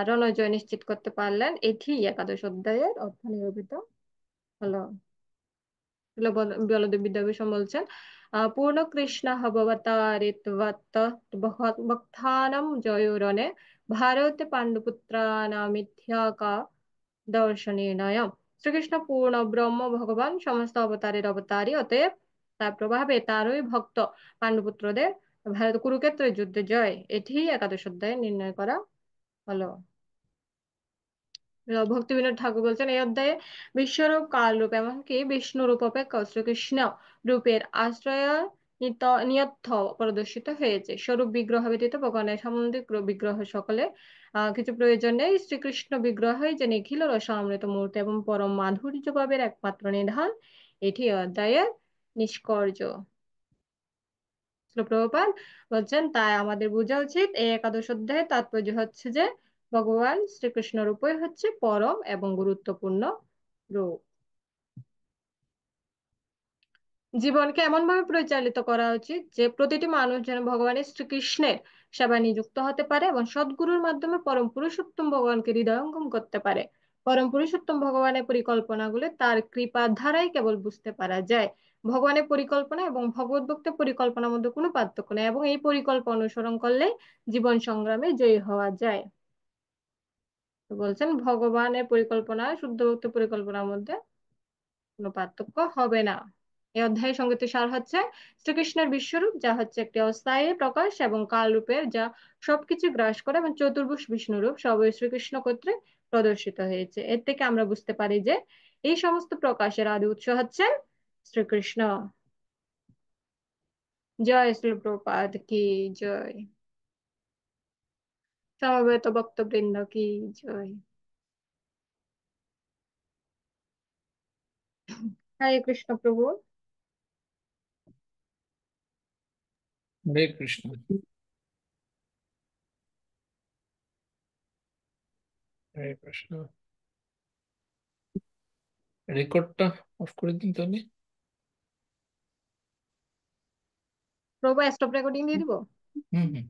রণজয় নিশ্চিত করতে পারলেন, এটি একাদশ অধ্যায়ের অর্থ নিরূপিত হলো। বলদেব বিদ্যাভূষণ বলছেন, পূর্ণ কৃষ্ণ ভগবতারিত্বত্তানম জয়ুরণে ভারতে পাণ্ডুপুত্রানামিথ্যাকা দর্শনীয়। শ্রীকৃষ্ণ পূর্ণ ব্রহ্ম ভগবান, সমস্ত অবতারের অবতারী, অতএব তার প্রভাবে তারই ভক্ত পাণ্ডুপুত্রদের ভারত কুরুক্ষেত্রের যুদ্ধে জয়, এটি একাদশ অধ্যায়ে নির্ণয় করা হলো। ভক্তিবিনোদ ঠাকুর বলছেন, এই অধ্যায়ে বিশ্বরূপ, কালরূপ এমনকি বিষ্ণু রূপ অপেক্ষা শ্রীকৃষ্ণ রূপের আশ্রয় নিয়ত্থ প্রদর্শিত হয়েছে। স্বরূপ বিগ্রহ ব্যতীত ভগবানের সামুদ্রিক বিগ্রহ সকলে কিছু প্রয়োজন নেই। শ্রীকৃষ্ণ বিগ্রহই যে নিখিল রসামৃত মূর্তি এবং পরম মাধুর্য ভাবের একমাত্র নিধান, এটি অধ্যায়ের নিষ্কর্য। প্রভুপাদ বলছেন, তাই আমাদের বোঝা উচিত এই একাদশ অধ্যায়ের তাৎপর্য হচ্ছে যে ভগবান শ্রীকৃষ্ণ রূপই হচ্ছে পরম এবং গুরুত্বপূর্ণ রূপ। জীবনকে এমন ভাবে পরিচালিত করা উচিত যে প্রতিটি মানুষ যেন ভগবানের শ্রীকৃষ্ণের সেবায় নিযুক্ত হতে পারে এবং সদ্গুরুর মাধ্যমে পরম পুরুষোত্তম ভগবানকে হৃদয়ঙ্গম করতে পারে। পরম পুরুষোত্তম ভগবানের পরিকল্পনাগুলো তার কৃপার ধারাই কেবল বুঝতে পারা যায়। ভগবানের পরিকল্পনা এবং ভগবত ভক্তের পরিকল্পনার মধ্যে কোনো পার্থক্য নেই এবং এই পরিকল্পনা অনুসরণ করলে জীবন সংগ্রামে জয়ী হওয়া যায়। তো বলছেন, ভগবানের পরিকল্পনা শুদ্ধ ভক্তের পরিকল্পনার মধ্যে কোনো পার্থক্য হবে না। এই অধ্যায়ের সংগীত সার হচ্ছে শ্রীকৃষ্ণের বিশ্বরূপ, যা হচ্ছে একটি অস্থায়ী প্রকাশ, এবং কাল রূপের যা সবকিছু গ্রাস করে, এবং চতুর্ভুজ বিষ্ণুরূপ সবই শ্রীকৃষ্ণ কর্তৃক প্রদর্শিত হয়েছে। এর থেকে আমরা বুঝতে পারি যে এই সমস্ত প্রকাশের আদি উৎস হচ্ছেন শ্রীকৃষ্ণ। জয় শ্রী প্রভুপাদ কি জয়। সমবেত ভক্তবৃন্দ কি জয়। হরে কৃষ্ণ প্রভু। হরে কৃষ্ণ। হরে কৃষ্ণ। রেকর্ডটা অফ করে দিন তাহলে। প্রভু স্টপ রেকর্ডিং দিয়ে দিব। হুম হুম।